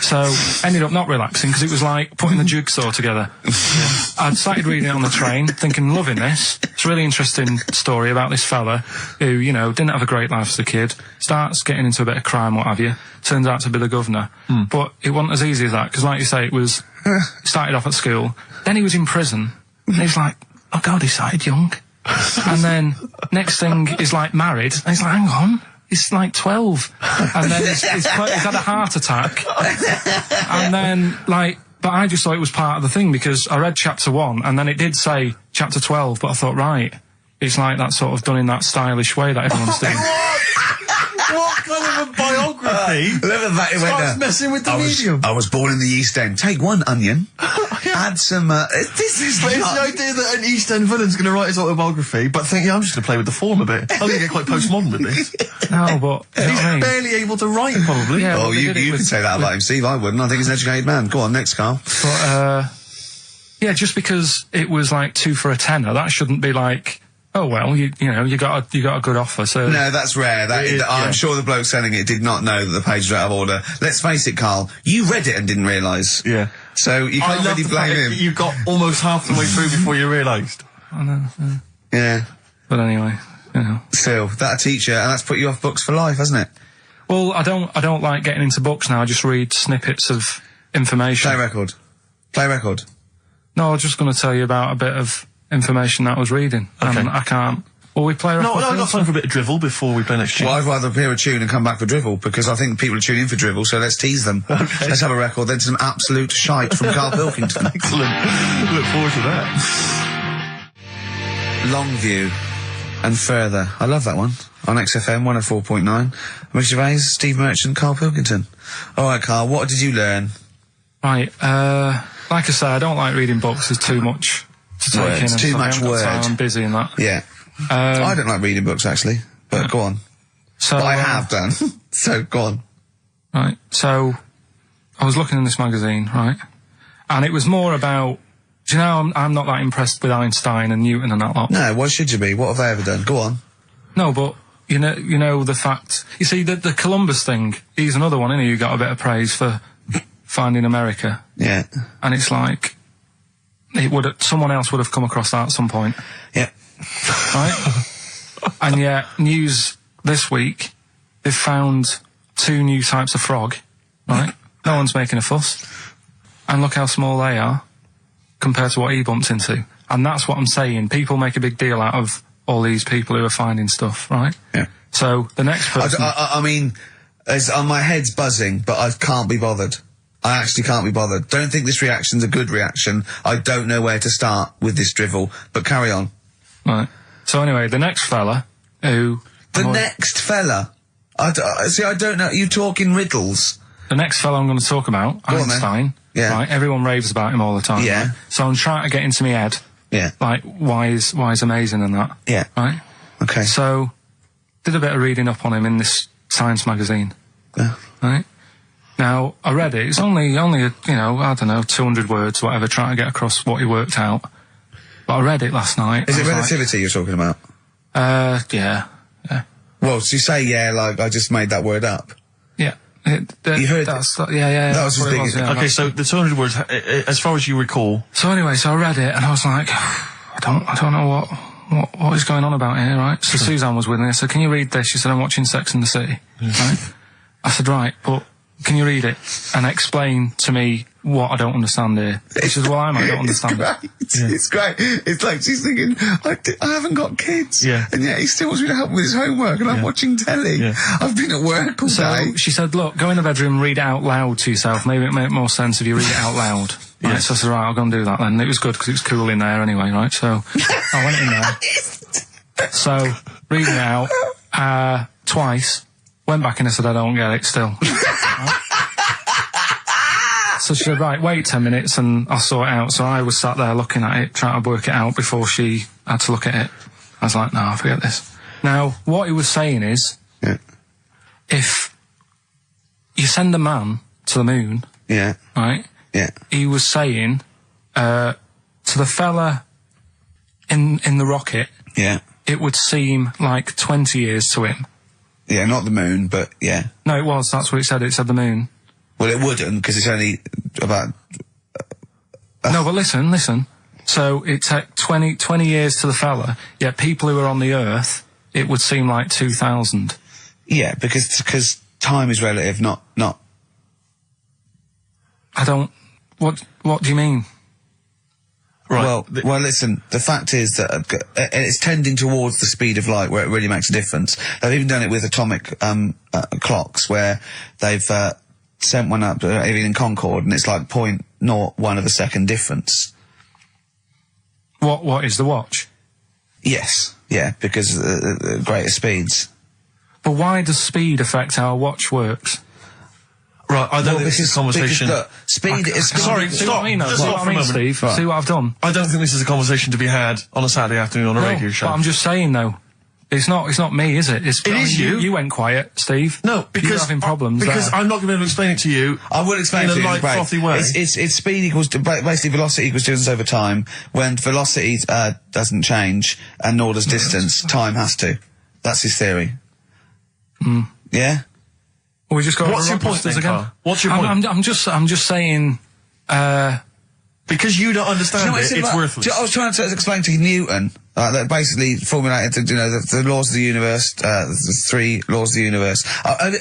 So, ended up not relaxing because it was like putting the jigsaw together. I'd started reading it on the train, thinking, loving this. It's a really interesting story about this fella who, you know, didn't have a great life as a kid, starts getting into a bit of crime, what have you, turns out to be the governor. But it wasn't as easy as that, because like you say, it started off at school, then he was in prison, and he's like, oh God, he started young. And then, next thing, he's like married, and he's like, hang on. He's like 12. And then he's had a heart attack. And then, like, but I just thought it was part of the thing because I read chapter 1 and then it did say chapter 12, but I thought, right, it's like that sort of done in that stylish way that everyone's doing.
What kind of a biography?
Starts
messing with the medium.
I was born in the East End. Take one onion, add some, this is
But it's the idea that an East End villain's going to write his autobiography, but think, I'm just going to play with the form a bit. I'm going to get quite postmodern with this.
No, but...
He's barely able to write, probably.
Yeah,
oh, you can say that about him, Steve. I wouldn't. I think he's an educated man. Go on, next, Carl.
But, yeah, just because it was like 2 for a tenner, that shouldn't be like... Oh well, you know, you got a good offer, so...
No, that's rare. I'm sure the bloke selling it did not know that the pages were out of order. Let's face it, Carl, you read it and didn't realise.
Yeah.
So you can't really blame him.
You got almost half the way through before you realised.
I know.
Yeah.
But anyway, you know.
Still, that'll teach you, and that's put you off books for life, hasn't it?
Well, I don't like getting into books now. I just read snippets of information.
Play record.
No, I was just going to tell you about a bit of information that I was reading.
Okay.
I can't... Well, we play...
No, I've got time for a bit of drivel before we play next tune.
Well, I'd rather hear a tune and come back for drivel, because I think people are tuning in for drivel, so let's tease them.
Okay.
Let's have a record, then some absolute shite from Karl Pilkington.
Excellent. Look forward to that.
Longview and Further. I love that one. On XFM 104.9. Rick Gervais, Steve Merchant, Karl Pilkington. Alright, Karl, what did you learn?
Right, like I say, I don't like reading books. There's too much to take in.
It's too much word.
I'm busy in that.
Yeah. I don't like reading books, actually, but go on.
So,
but I have done. So, go on.
Right, so, I was looking in this magazine, right, and it was more about, do you know, I'm not that impressed with Einstein and Newton and that lot.
No, why should you be? What have they ever done? Go on.
No, but, you know the fact, you see, the Columbus thing, he's another one, isn't he, who got a bit of praise for finding America.
Yeah.
And it's like, someone else would have come across that at some point.
Yeah.
Right? And yet, news this week, they've found 2 new types of frog, right? No one's making a fuss. And look how small they are compared to what he bumped into. And that's what I'm saying. People make a big deal out of all these people who are finding stuff, right?
Yeah.
So, the next person...
I mean, my head's buzzing, but I can't be bothered. I actually can't be bothered. Don't think this reaction's a good reaction. I don't know where to start with this drivel, but carry on.
Right. So anyway, the next fella who...
The next fella? See, I don't know. You talk in riddles.
The next fellow I'm going to talk about, Einstein.
Yeah.
Right, everyone raves about him all the time.
Yeah.
Right? So I'm trying to get into my head.
Yeah.
Like, why is amazing and that.
Yeah.
Right?
Okay.
So, did a bit of reading up on him in this science magazine.
Yeah.
Right? Now, I read it. It's only, you know, I don't know, 200 words, whatever, trying to get across what he worked out. But I read it last night.
Is it relativity you're talking about?
Yeah.
Well, so you say like I just made that word up.
Yeah.
You heard
Yeah.
That was his big...
Okay, so the 200 words, as far as you recall...
So anyway, so I read it, and I was like, I don't know what is going on about here, right? So Suzanne was with me. I said, can you read this? She said, I'm watching Sex and the City. Right? I said, right, but can you read it and explain to me what I don't understand here? She says, well, I don't understand it.
It's great. It's like she's thinking, I haven't got kids.
Yeah.
And yet he still wants me to help with his homework, and I'm watching telly. Yeah. I've been at work all day.
So she said, look, go in the bedroom and read it out loud to yourself. Maybe it'll make more sense if you read it out loud. Right? So I said, right, I'll go and do that then. It was good because it was cool in there anyway, right? So I went in there. So, reading it out, twice, went back and I said, I don't get it still. Right? So she said, right, wait 10 minutes and I'll sort it out. So I was sat there looking at it, trying to work it out before she had to look at it. I was like, no, forget this. Now, what he was saying is, if you send a man to the moon, right?
Yeah.
He was saying, to the fella in the rocket, it would seem like 20 years to him.
Yeah, not the moon, but yeah.
No, it was. That's what it said. It said the moon.
Well, it wouldn't, because it's only about...
No, but listen. So it took 20 years to the fella, yet people who are on the Earth, it would seem like 2,000.
Yeah, because time is relative, not...
I don't... What do you mean?
Right. Well, listen, the fact is that it's tending towards the speed of light where it really makes a difference. They've even done it with atomic clocks, where they've sent one up, even in Concorde, and it's like 0.01 of a second difference.
What is the watch?
Yes, yeah, because greater speeds.
But why does speed affect how a watch works?
Right, I don't think this is a conversation...
Look, speed is...
Sorry,
see
stop.
What I mean,
Just stop for a moment.
Steve.
Right.
See what I've done?
I don't think this is a conversation to be had on a Saturday afternoon on a radio show.
But I'm just saying, though. It's not me, is it?
It is you.
You went quiet, Steve.
No, because...
You're having problems
Because I'm not going to be able to explain it to you.
I will explain it to you
in a light, frothy way.
It's speed equals... Basically, velocity equals distance over time. When velocity doesn't change, and nor does distance, time has to. That's his theory. Yeah?
We just got...
What's your point then, Carl? What's your point?
I'm just saying...
Because you don't understand it's worthless.
I was trying to explain to Newton that basically formulated, the laws of the universe, the 3 laws of the universe.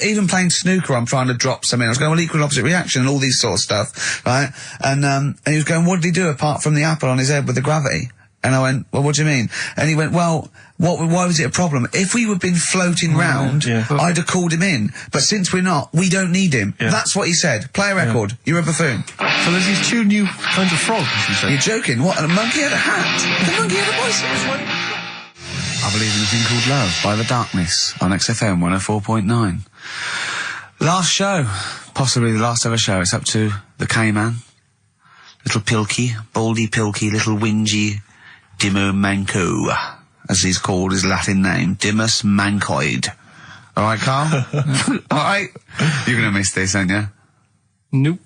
Even playing snooker, I'm trying to drop something. I was going, well, equal and opposite reaction and all these sort of stuff, right? And he was going, what did he do apart from the apple on his head with the gravity? And I went, well, what do you mean? And he went, well, why was it a problem? If we had been floating round, I'd have called him in. But since we're not, we don't need him. Yeah. That's what he said. Play a record. Yeah. You're a buffoon.
So there's these 2 new kinds of frogs, you said?
You're joking. What? And a monkey had a hat. The monkey had a voice. I Believe in a Thing Called Love by The Darkness on XFM 104.9. Last show. Possibly the last ever show. It's up to the K-Man. Little Pilky. Baldy Pilky. Little Whingy. Dimmer Manco, as he's called, his Latin name, Dimmus Mancoid. All right, Carl? All right? You're going to miss this, aren't you?
Nope.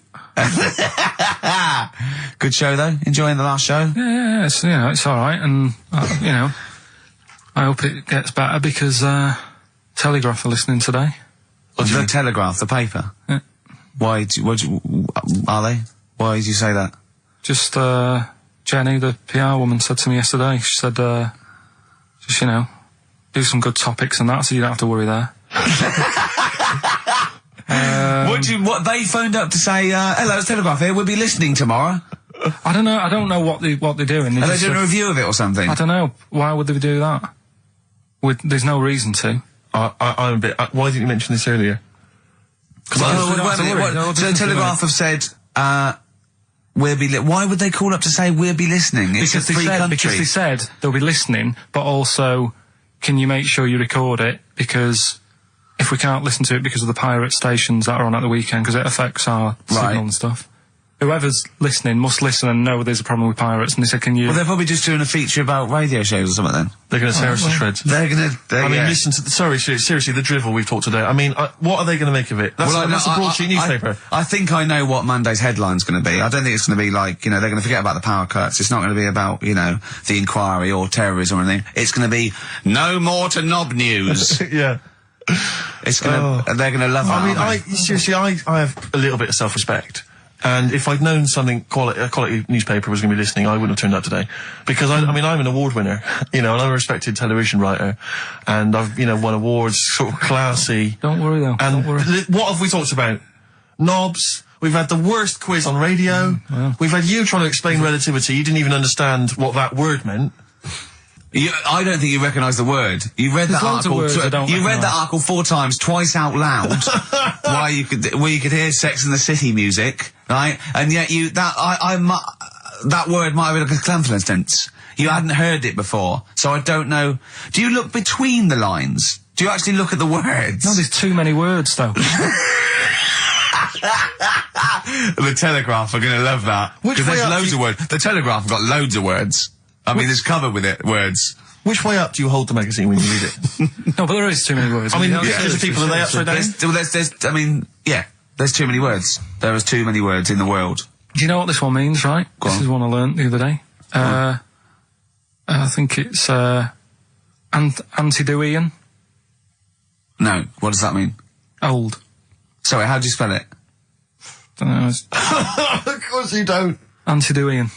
Good show, though? Enjoying the last show?
Yeah, it's all right, and, I hope it gets better because, Telegraph are listening today.
The Telegraph, the paper?
Yeah.
Why, are they? Why did you say that?
Just, Jenny, the PR woman, said to me yesterday, she said, just, do some good topics and that, so you don't have to worry there.
What they phoned up to say, hello, it's Telegraph here, we'll be listening tomorrow.
I don't know what they're doing.
Are they doing a review of it or something?
I don't know. Why would they do that? There's no reason to.
I'm a bit, why didn't you mention this earlier?
So Telegraph have said, why would they call up to say we'll be listening? It's a free country.
Because they said they'll be listening, but also, can you make sure you record it? Because if we can't listen to it because of the pirate stations that are on at the weekend, because it affects our signal and stuff. Whoever's listening must listen and know there's a problem with pirates, and they said, can you...
Well, they're probably just doing a feature about radio shows or something then.
They're going to tear us to shreds.
They're going to...
I mean, listen to... Sorry, seriously, the drivel we've talked today. I mean, what are they going to make of it? That's a broadsheet newspaper.
I think I know what Monday's headline's going to be. I don't think it's going to be like, they're going to forget about the power cuts. It's not going to be about, the inquiry or terrorism or anything. It's going to be, no more to knob news.
Yeah.
It's going to... They're going to love that.
I mean, seriously, I have a little bit of self-respect. And if I'd known a quality newspaper was going to be listening, I wouldn't have turned up today. Because I'm an award winner, and I'm a respected television writer, and I've, won awards, sort of classy.
Don't worry though.
And
don't worry.
What have we talked about? Knobs. We've had the worst quiz on radio.
Yeah.
We've had you trying to explain relativity. You didn't even understand what that word meant.
I don't think you recognise the word. You read that article. You read that article 4 times, twice out loud, where you could hear Sex and the City music, right? And yet that word might have been like a clump, for instance. You hadn't heard it before, so I don't know. Do you look between the lines? Do you actually look at the words?
No, there's too many words, though.
The Telegraph are going to love that. Because there's loads of words. The Telegraph have got loads of words. I mean, there's covered with it, words.
Which way up do you hold the magazine when you read it?
No, but there is too many words.
I mean, because the people, are they upside down?
There's too many words. There is too many words in the world.
Do you know what this one means, right?
Go on.
This is one I learnt the other day. I think it's, Antediluvian.
No, what does that mean?
Old.
Sorry, how do you spell it?
Don't know.
Of course you don't.
Antediluvian.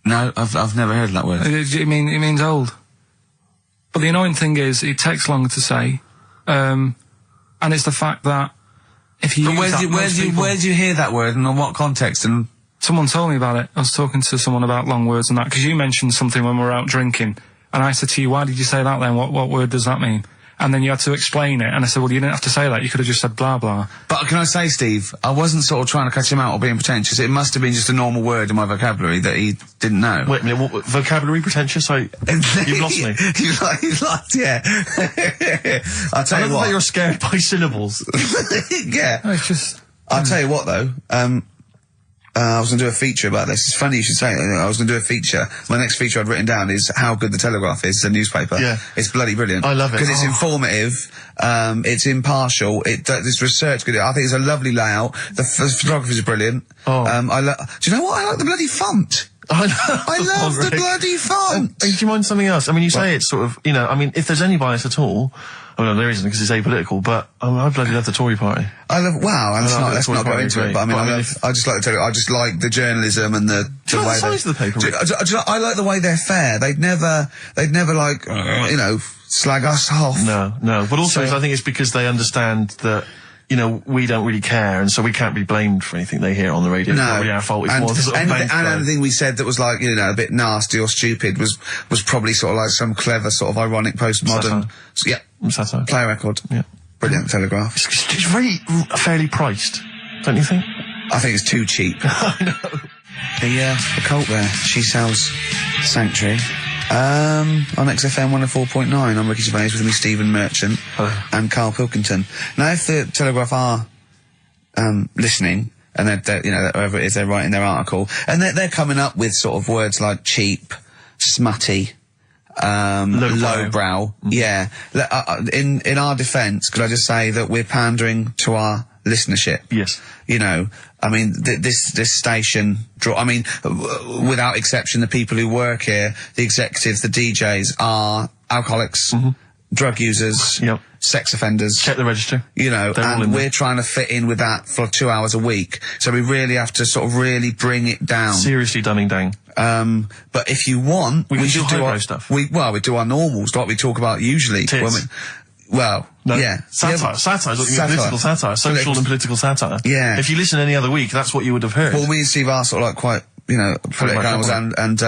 No, I've never heard that word.
It means old. But the annoying thing is, it takes longer to say, and it's the fact that if you.
But where do you hear that word, and in what context? And
someone told me about it. I was talking to someone about long words and that, because you mentioned something when we were out drinking, and I said to you, "Why did you say that then? What word does that mean?" And then you had to explain it, and I said, well, you didn't have to say that, you could have just said blah blah.
But can I say, Steve, I wasn't sort of trying to catch him out or being pretentious. It must have been just a normal word in my vocabulary that he didn't know.
Wait a minute, what, vocabulary pretentious? You've lost me.
You've lost, yeah. I'll tell you what.
You're scared by syllables.
Yeah.
No, it's just...
I'll tell you what, though, I was going to do a feature about this. It's funny you should say it. I was going to do a feature. My next feature I'd written down is how good the Telegraph is as a newspaper.
Yeah.
It's bloody brilliant.
I love it.
Because it's informative, it's impartial, it's research good. I think it's a lovely layout. The photography is brilliant.
Oh.
Do you know what? I like the bloody font.
I love
the bloody font.
Do you mind something else? I mean, you say it's sort of, if there's any bias at all, well, no, there isn't because it's apolitical, but I bloody love the Tory party.
Let's not go into it, but I just like the Telegraph. I just like the journalism and the way
the size of the paper.
I like the way they're fair. They'd never like, slag us off.
No. But also, I think it's because they understand that, we don't really care, and so we can't be blamed for anything they hear on the radio.
No.
It's not really our fault.
And anything we said that was like, a bit nasty or stupid was probably sort of like some clever sort of ironic postmodern.
Satire.
Play a record.
Yeah.
Brilliant Telegraph.
It's very fairly priced, don't you think?
I think it's too cheap.
I know.
The cult there. She sells Sanctuary. On XFM 104.9, I'm Ricky Gervais with me, Stephen Merchant and Karl Pilkington. Now, if the Telegraph are listening, and they're whoever it is, they're writing their article, and they're coming up with sort of words like cheap, smutty, lowbrow. Yeah. In our defence, could I just say that we're pandering to our listenership?
Yes.
I mean, this station without exception, the people who work here, the executives, the DJs are alcoholics, drug users, sex offenders.
Check the register.
And we're trying to fit in with that for 2 hours a week. So we really have to sort of really bring it down.
Seriously dumbing down.
But if you want, we should do our
stuff.
We do our normals, like we talk about usually.
Tits.
Satire.
Satire is political satire. Social and political satire.
Yeah.
If you listen any other week, that's what you would have heard.
Well, me and Steve are sort of like quite, political and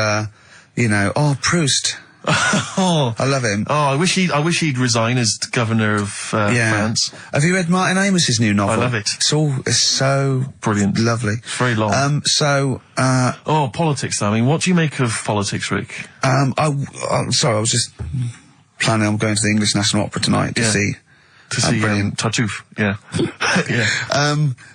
Proust.
Oh,
I love him.
Oh, I wish he'd resign as governor of France.
Have you read Martin Amos's new novel?
I love it.
It's so
brilliant,
lovely.
It's very long. Politics. Though. I mean, what do you make of politics, Rick?
I was just planning on going to the English National Opera tonight to see
to see Tartuffe. Yeah. Yeah.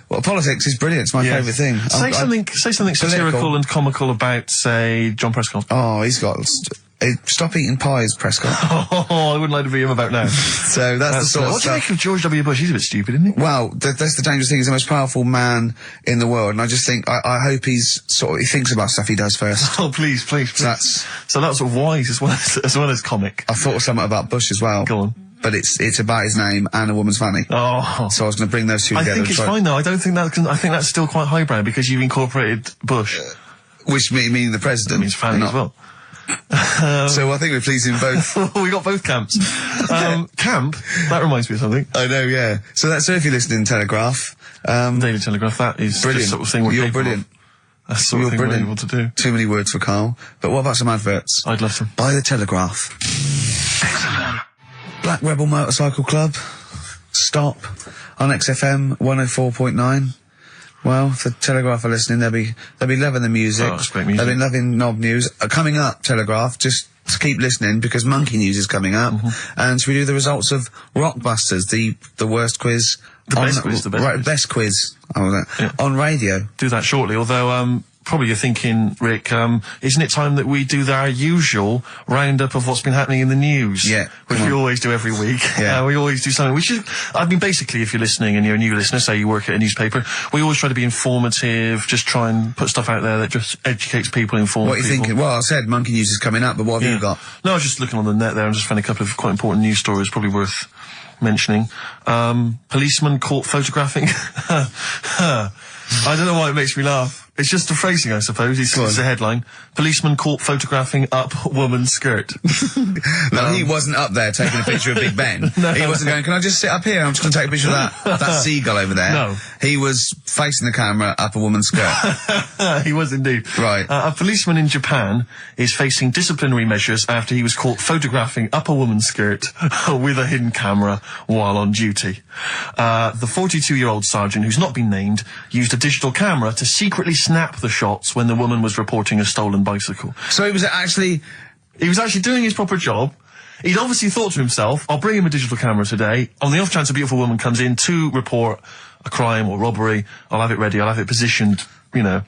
Well, politics is brilliant. It's my favourite thing.
Say something satirical and comical about, say, John Prescott.
Oh, he's got... Stop eating pies, Prescott.
Oh, I wouldn't like to be him about now.
So that's the sort of
what do you
stuff.
make of George W. Bush? He's a bit stupid, isn't he?
Well, that's the dangerous thing. He's the most powerful man in the world, and I just think, I hope he thinks about stuff he does first.
Oh, please. So that's sort of wise as well as comic.
I thought of something about Bush as well.
Go on.
But it's about his name and a woman's fanny.
Oh.
So I was going to bring those two together.
I think it's fine, though. I think that's still quite highbrow, because you've incorporated Bush.
Which meaning the president.
That means fanny as well.
So I think we're pleasing both.
We got both camps. Camp? That reminds me of something.
I know, yeah. So if you're listening to Telegraph...
Daily Telegraph, that is
brilliant.
the sort of thing we're
You're
capable
brilliant.
of. That's the sort of thing we're able to do.
Too many words for Carl. But what about some adverts?
I'd love some.
Buy the Telegraph. XFM. Black Rebel Motorcycle Club. Stop. On XFM 104.9. Well, if the Telegraph are listening, they'll be loving the music.
Oh, that's great music.
They'll be loving Knob News. Coming up, Telegraph, just keep listening, because Monkey News is coming up. And we do the results of Rockbusters, the worst quiz. Best quiz. On radio.
Do that shortly, although, probably you're thinking, Rick, isn't it time that we do our usual roundup of what's been happening in the news?
Yeah.
Which we always do every week.
Yeah.
We always do something. Basically, if you're listening and you're a new listener, say you work at a newspaper, we always try to be informative, just try and put stuff out there that just educates people, informs people.
What are you thinking? Well, I said Monkey News is coming up, but what have you got?
No, I was just looking on the net there and just found a couple of quite important news stories, probably worth mentioning. Policeman caught photographing. I don't know why it makes me laugh. It's just the phrasing, I suppose. It's a headline. Policeman caught photographing up woman's skirt.
No, he wasn't up there taking a picture of Big Ben.
No.
He wasn't going, can I just sit up here? I'm just going to take a picture of that seagull over there.
No.
He was facing the camera up a woman's skirt.
He was indeed.
Right.
A policeman in Japan is facing disciplinary measures after he was caught photographing up a woman's skirt with a hidden camera while on duty. The 42-year-old sergeant, who's not been named, used a digital camera to secretly snap the shots when the woman was reporting a stolen bicycle.
So he was actually
doing his proper job. He'd obviously thought to himself, I'll bring him a digital camera today. On the off chance a beautiful woman comes in to report a crime or robbery, I'll have it ready, I'll have it positioned, in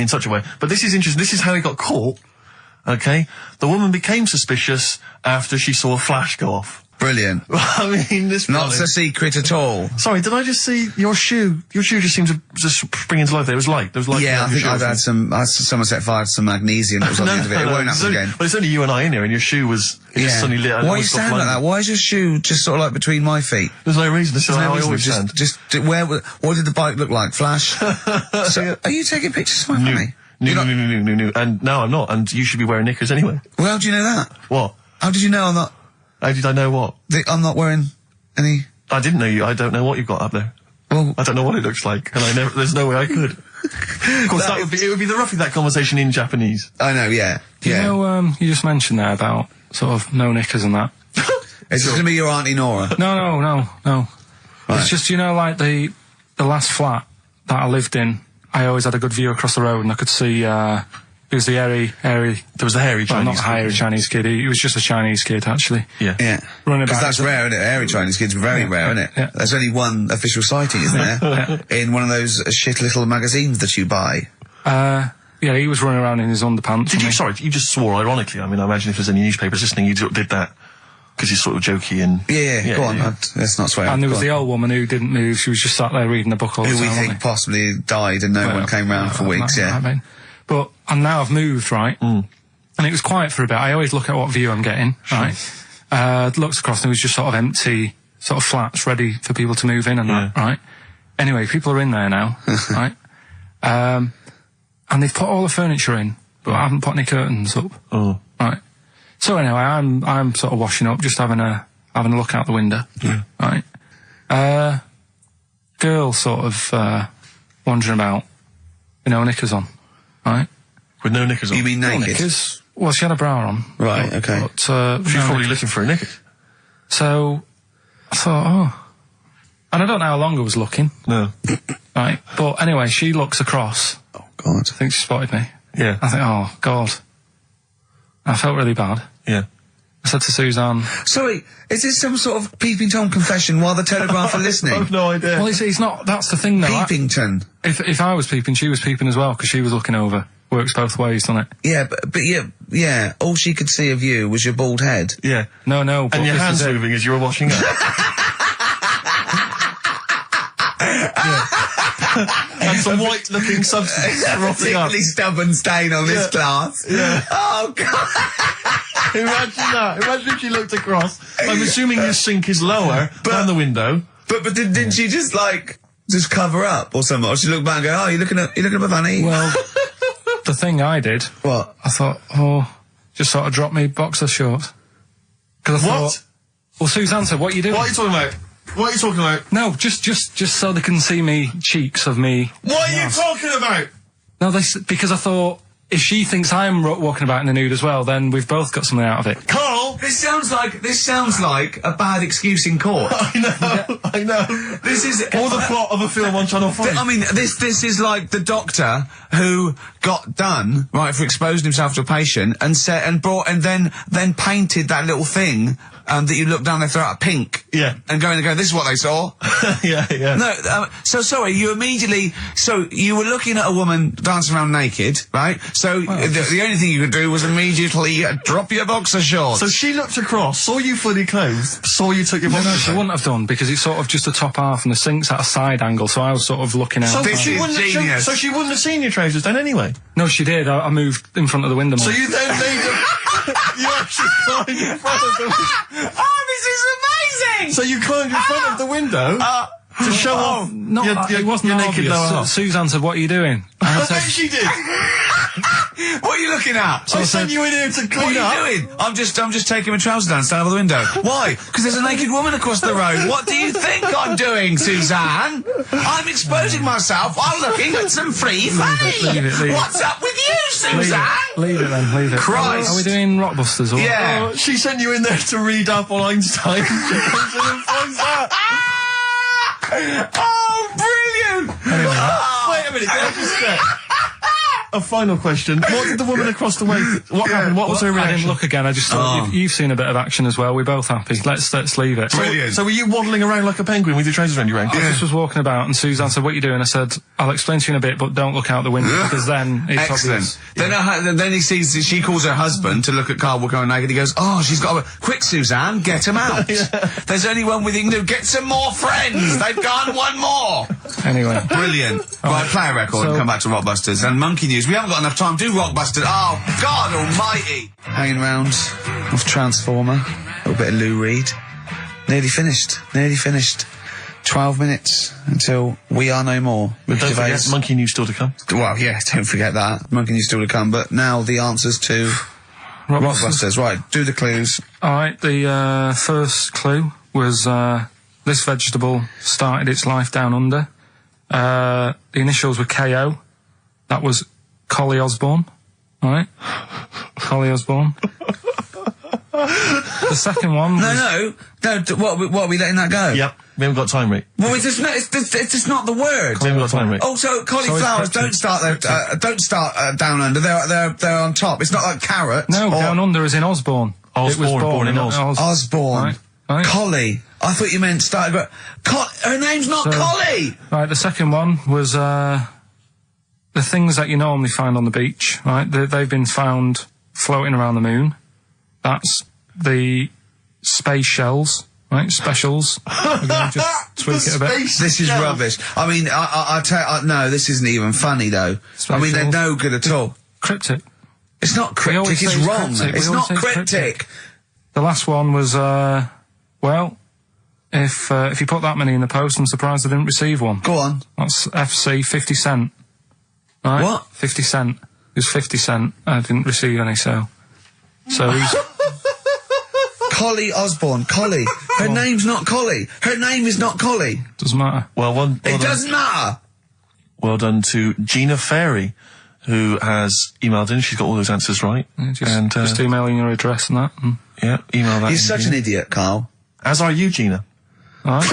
such a way. But this is interesting. This is how he got caught. Okay? The woman became suspicious after she saw a flash go off.
brilliant.
I mean, this
not a secret at all.
Sorry, did I just see your shoe? Your shoe just seemed to just spring into life there. It was light. There was light.
Yeah, I think I've had someone set fire to some magnesium that was on the end of it. It won't happen again.
Well, it's only you and I in here, and your shoe was just suddenly lit.
Why are you standing like that? Why is your shoe just sort of like between my feet?
There's no reason. This is how I always stand.
What did the bike look like? Flash? So, are you taking pictures of my family?
No. And no, I'm not. And you should be wearing knickers anyway.
Well, how do you know that?
What?
How did you know I'm not?
How did I know what?
I'm not wearing any...
I didn't know you. I don't know what you've got up there.
Well...
I don't know what it looks like, and there's no way I could. Of course, it would be roughly that conversation in Japanese.
I know, yeah.
You know, you just mentioned there about sort of no knickers and that.
Is this going to be your Auntie Nora?
No.
Right.
It's just, the last flat that I lived in, I always had a good view across the road, and I could see, it was the hairy... There
was the hairy Chinese
not hairy Chinese kid. He was just a Chinese kid, actually.
Yeah.
Running about.
Because that's rare, isn't it? Hairy Chinese kids are very rare, isn't it?
Yeah.
There's only one official sighting, isn't there? In one of those shit little magazines that you buy.
Yeah, he was running around in his underpants.
Sorry, you just swore ironically. I mean, I imagine if there's any newspapers listening, you did that because you're sort of jokey and...
Yeah, go on. Let's not swear.
And there was the old woman who didn't move. She was just sat there reading the book all the time.
Who we think possibly died and no one came round for weeks,
And now I've moved, right? And it was quiet for a bit. I always look at what view I'm getting, right? Looks across and it was just sort of empty, sort of flats ready for people to move in and that, right? Anyway, people are in there now, right? And they've put all the furniture in, but I haven't put any curtains up.
Oh.
Right. So anyway, I'm sort of washing up, just having a look out the window.
Yeah.
Right. Girl sort of, wandering about, knickers on. Right?
With no knickers on?
You mean naked?
No knickers. Well, she had a bra on.
Right, okay.
But,
she's probably looking for a knickers.
So, I thought, And I don't know how long I was looking.
No.
Right? But anyway, she looks across.
Oh, God.
I think she spotted me.
Yeah.
I think, oh, God. I felt really bad.
Yeah.
I said to Suzanne...
Sorry, is this some sort of Peeping Tom confession while the Telegraph are listening?
I've no idea.
Well, it's not, that's the thing though.
Peepington.
If I was peeping, she was peeping as well, because she was looking over. Works both ways, doesn't it?
Yeah, but yeah, all she could see of you was your bald head.
Yeah.
No, but
and your hands moving as you were washing up. And some white-looking substance frothing up.
Particularly stubborn stain on this glass.
Yeah.
Oh, God.
Imagine that. Imagine if she looked across. I'm assuming your sink is lower than the window.
But didn't she just, like, just cover up or something? Or she looked back and go, oh, you're looking at my fanny?
Well, the thing I did...
What?
I thought, just sort of drop me boxer shorts. Because I thought... Well, Suzanne said, what are you doing?
What are you talking about? What are you talking about?
No, just so they can see me cheeks of me.
What are you talking about?
No, because I thought, if she thinks I'm walking about in the nude as well, then we've both got something out of it.
Carl!
This sounds like a bad excuse in court.
I know.
This is...
Or the plot of a film on Channel 5.
I mean, this is like the doctor who got done, right, for exposing himself to a patient and then painted that little thing that you look down their throat pink.
Yeah.
And going, this is what they saw.
Yeah.
No, so sorry, you were looking at a woman dancing around naked, right? So the only thing you could do was immediately drop your boxer shorts.
So she looked across, saw you fully clothed, saw you took your boxer
No, she wouldn't have done, because it's sort of just the top half and the sink's at a side angle, so I was sort of looking out.
So she wouldn't have seen your trousers then anyway?
No, she did. I moved in front of the window more.
So you then made you actually climbed in front of the window.
Oh, this is amazing!
So you climbed in front of the window to show off
it wasn't
your naked lower half.
Suzanne said, what are you doing?
I bet she did.
What are you looking at?
So I sent you in here to clean up.
What are you doing? I'm just taking my trousers down, standing over the window. Why? Because there's a naked woman across the road. What do you think I'm doing, Suzanne? I'm exposing myself while looking at some free fanny.
Leave it.
What's up with you, Suzanne?
Leave it.
Christ.
Are we doing Rockbusters or?
Yeah.
Oh, she sent you in there to read up on Einstein. She comes in and finds that.
Oh, brilliant!
Anyway,
Wait a minute, can I just check? A final question. What did the woman across the way... What happened? What was her reaction?
I didn't look again. I just thought, you've seen a bit of action as well. We're both happy. Let's leave it.
Brilliant.
So were you waddling around like a penguin with your trousers around your ankles?
I just was walking about, and Suzanne said, what are you doing? I said, I'll explain to you in a bit, but don't look out the window, because then it's
excellent.
obvious.
Then he sees, she calls her husband to look at Carl walking around naked. He goes, oh, she's got a... Quick, Suzanne, get him out. There's only one with you can do. Get some more friends. They've gone one more.
Anyway.
Brilliant. Right, play a record and come back to Rockbusters. And Monkey News. We haven't got enough time to do Rockbusters. Oh, God almighty. Hanging around with Transformer. A little bit of Lou Reed. Nearly finished. 12 minutes until We Are No More.
But don't forget, Monkey News still to come.
Well, yeah, don't forget that. Monkey News still to come. But now the answers to Rockbusters. Right, do the clues.
Alright, the first clue was this vegetable started its life down under. The initials were KO. That was Collie Osborne. Alright? Collie Osborne. The second one was...
No, what are we letting that go?
Yep, we haven't got time, Rick.
Well, it's just not the word.
We haven't got time, Rick.
Oh, so cauliflowers don't start down under. They're on top. It's not like carrots.
No, down under is in Osborne.
Osborne, born in Oz.
Osborne.
Right.
Collie. I thought you meant started. Her name's not Collie.
Right. The second one was the things that you normally find on the beach. Right. They've been found floating around the moon. That's the space shells. Right, specials. We're going to just tweak it a bit.
This is rubbish. I mean, no, this isn't even funny though. I mean, they're no good at all.
Cryptic.
It's not cryptic. It's wrong. It's not cryptic.
The last one was, well, if you put that many in the post, I'm surprised I didn't receive one.
Go on.
That's FC 50 cent. Right?
What?
50 cent. It was 50 cent. I didn't receive any, so he's...
Collie Osborne. Collie. Her name's not Collie. Her name is not Collie.
Doesn't matter.
It doesn't matter.
Well done to Gina Ferry, who has emailed in. She's got all those answers right.
Yeah, just emailing your address and that.
Yeah, email that.
You're such an idiot, Carl.
As are you, Gina.
All right.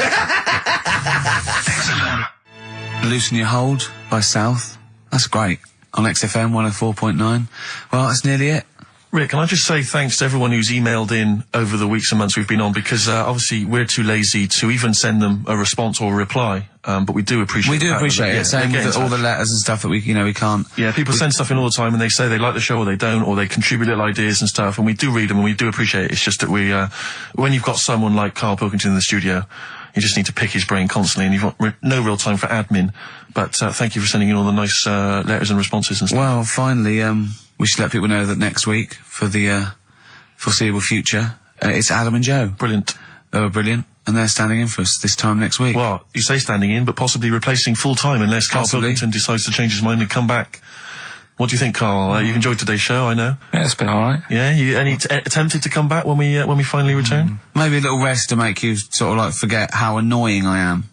Loosen Your Hold by South. That's great. On XFM 104.9. Well, that's nearly it.
Rick, can I just say thanks to everyone who's emailed in over the weeks and months we've been on, because obviously we're too lazy to even send them a response or a reply, but we do appreciate it.
We do appreciate it, same with all the letters and stuff that we can't...
Yeah, people send stuff in all the time and they say they like the show or they don't, or they contribute little ideas and stuff, and we do read them and we do appreciate it. It's just that we, when you've got someone like Karl Pilkington in the studio, you just need to pick his brain constantly, and you've got no real time for admin. But thank you for sending in all the nice letters and responses and stuff.
Well, finally, we should let people know that next week, for the foreseeable future, it's Adam and Joe.
Brilliant.
They were brilliant, and they're standing in for us this time next week.
Well, you say standing in, but possibly replacing full-time unless Karl Pilkington decides to change his mind and come back. What do you think, Karl? You've enjoyed today's show, I know.
Yeah, it's been alright.
Yeah, you tempted to come back when we finally return?
Maybe a little rest to make you sort of like forget how annoying I am.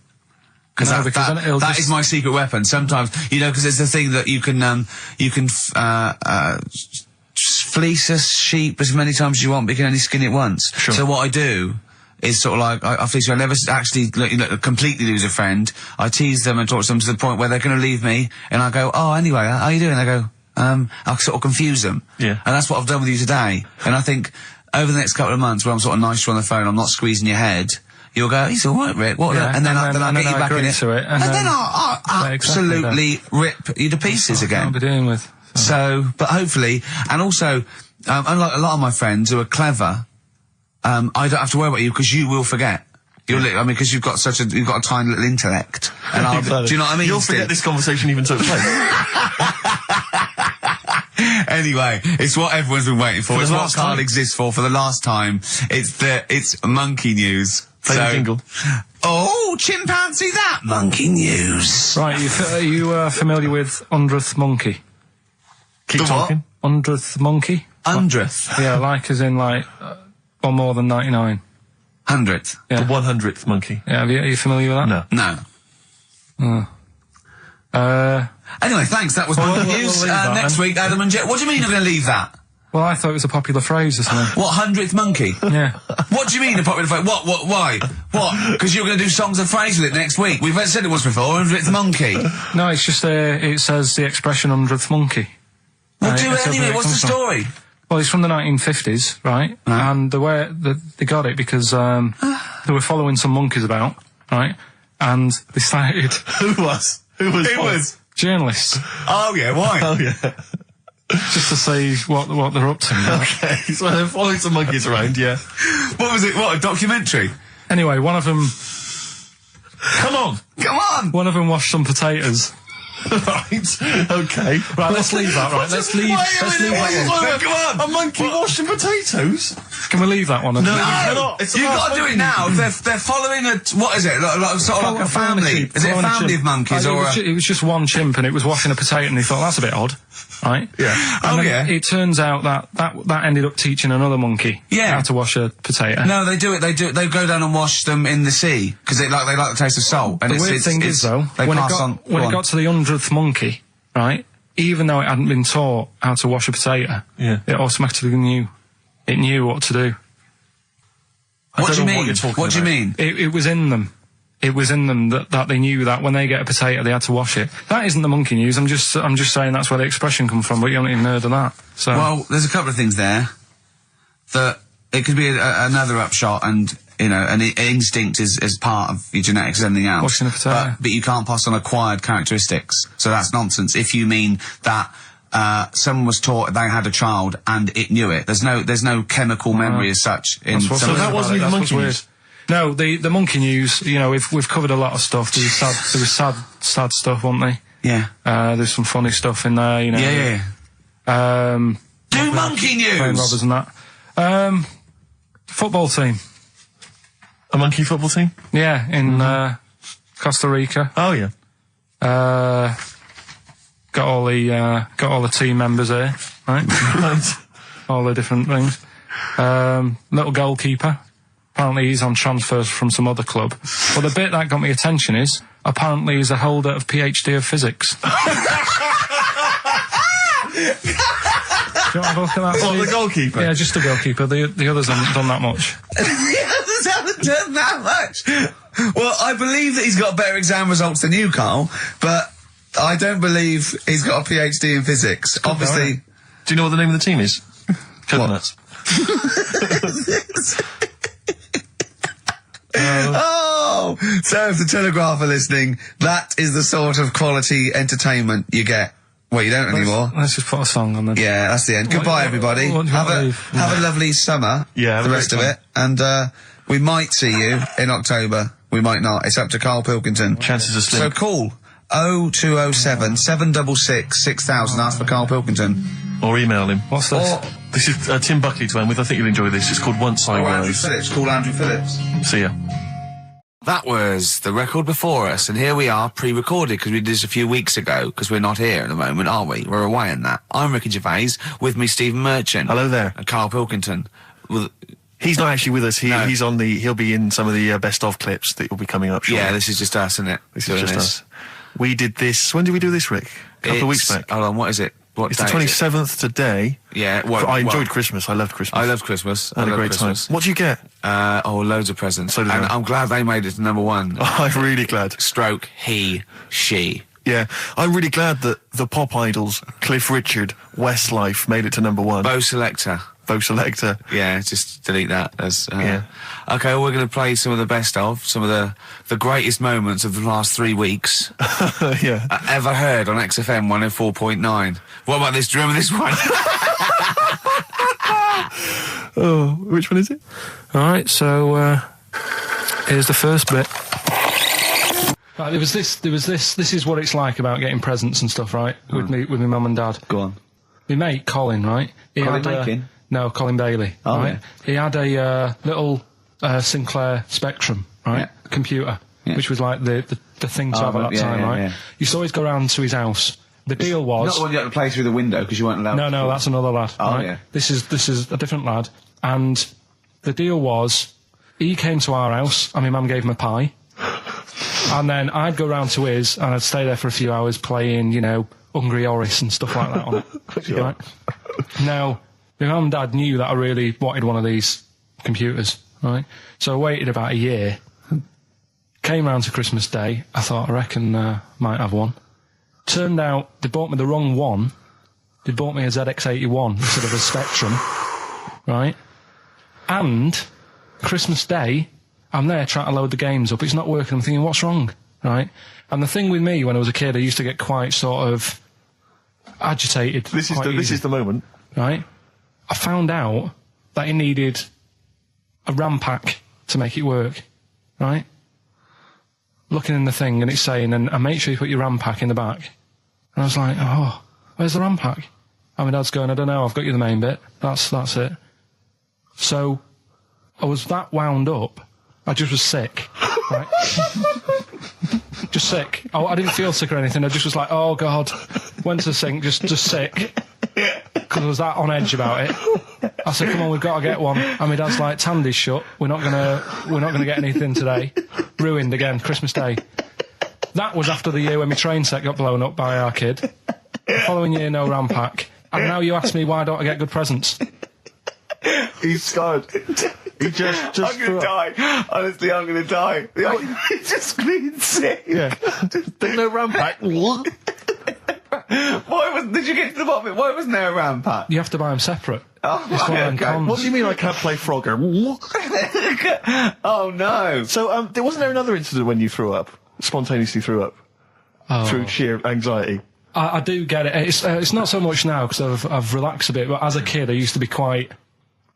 Because that is my secret weapon. Sometimes, you know, because it's the thing that you can fleece a sheep as many times as you want, but you can only skin it once.
Sure.
So what I do is sort of like, I fleece. I never actually completely lose a friend. I tease them and talk to them to the point where they're going to leave me, and I go, oh, anyway, how are you doing? They go, I'll sort of confuse them.
Yeah.
And that's what I've done with you today. And I think over the next couple of months, where I'm sort of nicer on the phone, I'm not squeezing your head, you'll go, he's all right, Rick. What?
Yeah,
and then I'll get you back in it.
And then
I'll absolutely rip you to pieces again.
I'll be dealing with.
So, but hopefully, and also, unlike a lot of my friends who are clever, I don't have to worry about you because you will forget. Because you've got you've got a tiny little intellect. And do you know what I mean?
You'll forget this conversation even took place.
Anyway, it's what everyone's been waiting for. It's what Karl exists for the last time. It's monkey news.
Play the jingle.
Oh, chimpanzee that monkey news.
Right, are you familiar with 100th monkey?
Keep talking.
100th monkey?
100th?
Yeah, like as in like, or more than 99.
100th?
Yeah.
The 100th monkey.
Yeah, are you familiar with that?
No. Anyway, thanks, that was monkey news. Next week, Adam and Joe. What do you mean you're going to leave that?
Well, I thought it was a popular phrase or something.
What, 100th monkey?
Yeah.
What do you mean a popular phrase? What, why? What? Because you're going to do songs and phrases with it next week. We've said it once before, 100th monkey.
No, it's just, it says the expression 100th monkey.
Well, do it anyway, what's the story?
Well, it's from the 1950s, right? And the way they got it because they were following some monkeys about, right? And they started...
Who was?
Journalists.
Oh, yeah, why?
Oh, yeah.
Just to see what they're up to. Right?
Okay, so they're following some monkeys around, yeah.
What was it? What, a documentary?
Anyway, one of them...
Come on!
One of them washed some potatoes.
Right, okay.
Right, let's leave that, right? Let's leave that one.
Come on! A monkey washing potatoes?
Can we leave that one?
No, you cannot.
You've got to do it now. They're following what is it? Sort of like a family. Is it a family of monkeys or
it was just one chimp and it was washing a potato and they thought, that's a bit odd. Right?
Yeah.
And then it turns out that ended up teaching another monkey how to wash a potato.
No, they do it. They go down and wash them in the sea because they like the taste of salt. And
the weird thing is though, when it got to the 100th monkey, right? Even though it hadn't been taught how to wash a potato, it automatically knew. It knew what to do.
What do you mean? What do you mean?
It was in them. It was in them that they knew that when they get a potato, they had to wash it. That isn't the monkey news. I'm just saying that's where the expression comes from, but you haven't even heard of that. So.
Well, there's a couple of things there. That it could be another upshot, and you know, an instinct is part of your genetics as anything else.
Washing a potato.
But you can't pass on acquired characteristics. So that's nonsense. If you mean that someone was taught they had a child and it knew it, there's no chemical memory as such.
So that wasn't even monkey news.
No, the monkey news, you know, we've covered a lot of stuff. There was sad stuff, wasn't there?
Yeah.
There's some funny stuff in there, you know.
Yeah. Do monkey news!
Playing robbers and that. Football team.
A monkey football team?
Yeah, in Costa Rica.
Oh, yeah.
Got all the team members here, right?
Right.
All the different things. Little goalkeeper. Apparently he's on transfers from some other club. But the bit that got me attention is, apparently he's a holder of PhD of physics. Do you want to have a look at that?
What, the goalkeeper?
Yeah, just the goalkeeper. The others haven't done that much.
The others haven't done that much? Well, I believe that he's got better exam results than you, Karl, but I don't believe he's got a PhD in physics. Obviously...
Do you know what the name of the team is? Coconuts.
Oh! So if the Telegraph are listening, that is the sort of quality entertainment you get. Well, you don't anymore.
Let's just put a song on then.
Yeah, that's the end. Goodbye, everybody. Have a lovely summer.
Yeah,
the rest of it. And, we might see you in October. We might not. It's up to Karl Pilkington.
Chances are slim.
So call 0207 766 6000. Ask for Karl Pilkington.
Or email him.
What's this?
This is Tim Buckley to end with. I think you'll enjoy this. It's called Once I
Andrew
Was.
Phillips. Call Andrew Phillips.
See ya.
That was the record before us, and here we are, pre-recorded, because we did this a few weeks ago, because we're not here at the moment, are we? We're away in that. I'm Ricky Gervais, with me Stephen Merchant.
Hello there.
And Karl Pilkington.
He's not actually with us.
No.
He'll be in some of the best of clips that will be coming up shortly.
Yeah, this is just us, isn't it?
This is just us. We did this, when did we do this, Rick? A couple of weeks back.
Hold on, what is it?
It's the 27th today.
Yeah,
I enjoyed Christmas. I loved Christmas.
I love Christmas.
I had a great time. What do you get?
Loads of presents.
So did I.
I'm glad they made it to number one.
Oh, I'm really glad.
Stroke, he, she.
Yeah, I'm really glad that the pop idols, Cliff Richard, Westlife, made it to number one.
Bo Selector. Yeah, just delete that.
Yeah.
Okay, well, we're going to play some of the best of, some of the greatest moments of the last 3 weeks.
Yeah.
Ever heard on XFM 104.9. What about this? Do you remember this one?
Oh, which one is it?
Alright, so, here's the first bit. Right, there was this is what it's like about getting presents and stuff, right? With my mum and dad.
Go on.
My mate, Colin, right?
Colin Mackin?
No, Colin Bailey.
Oh,
right?
yeah.
He had a little Sinclair Spectrum, right?
Yeah.
Computer,
Yeah.
which was like the thing to have at that
yeah,
time,
yeah,
right?
yeah.
You used to always go round to his house. The deal was...
Not the one you had to play through the window because you weren't allowed to.
No, that's another lad.
Oh,
right?
yeah.
This is a different lad. And the deal was, he came to our house, and my mum gave him a pie. And then I'd go round to his, and I'd stay there for a few hours playing, Hungry Horace and stuff like that on it.
Sure.
Right? Now, my mum and dad knew that I really wanted one of these computers, right? So I waited about a year, came round to Christmas Day, I thought, I reckon might have one. Turned out, they bought me the wrong one. They bought me a ZX81 instead of a Spectrum, right? And, Christmas Day, I'm there trying to load the games up, it's not working, I'm thinking, what's wrong, right? And the thing with me, when I was a kid, I used to get quite sort of agitated.
This is the moment.
Right? I found out that it needed a RAM pack to make it work, right? Looking in the thing and it's saying, and make sure you put your RAM pack in the back. And I was like, oh, where's the RAM pack? And my dad's going, I don't know, I've got you the main bit. That's it. So, I was that wound up, I just was sick, right? Just sick. I didn't feel sick or anything, I just was like, oh God, went to the sink, just sick. Because I was that on edge about it. I said, come on, we've got to get one. And my dad's like, Tandy's shut, we're not gonna get anything today. Ruined again, Christmas Day. That was after the year when my train set got blown up by our kid. The following year, no RAM pack. And now you ask me, why don't I get good presents?
He's scarred. He just
I'm gonna die. Honestly, I'm gonna die. He's just clean sick.
Yeah. There's no RAM pack. What?
Did you get to the bottom of it? Why wasn't there a RAM pack?
You have to buy them separate.
Oh,
It's one of them
okay.
cons.
What do you mean I can't play Frogger?
Oh no.
So, wasn't there another incident when you threw up? Spontaneously threw up? Through sheer anxiety?
I do get it. It's not so much now because I've relaxed a bit, but as a kid I used to be quite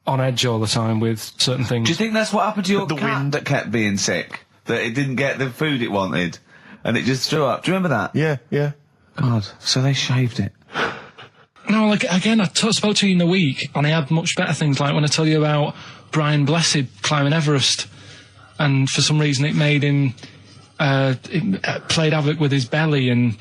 on edge all the time with certain things.
Do you think that's what happened to your
The
cat
wind.
that kept being sick? That it didn't get the food it wanted, and it just threw up? Do you remember that?
Yeah.
God, so they shaved it.
No, like, again, I spoke to you in the week, and I had much better things, like when I tell you about Brian Blessed climbing Everest, and for some reason it made him, it played havoc with his belly, and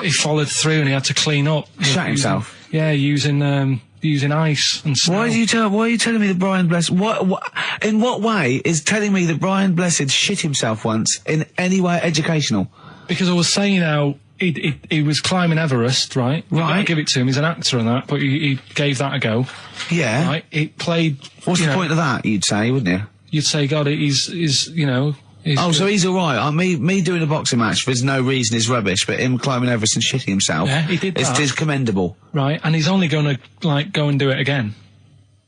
he followed through, and he had to clean up.
Shut himself?
Yeah, using ice and snow.
Why are you telling me that Brian Blessed... in what way is telling me that Brian Blessed shit himself once in any way educational?
Because I was saying how he was climbing Everest, right?
Right.
I give it to him, he's an actor and that, but he gave that a go.
Yeah.
Right? It played...
What's the point of that, you'd say, wouldn't you?
You'd say, God, he's he's
so he's alright. Me doing a boxing match for no reason is rubbish, but him climbing Everest and shitting himself...
Yeah, he did that.
Is commendable.
Right, and he's only going to, go and do it again.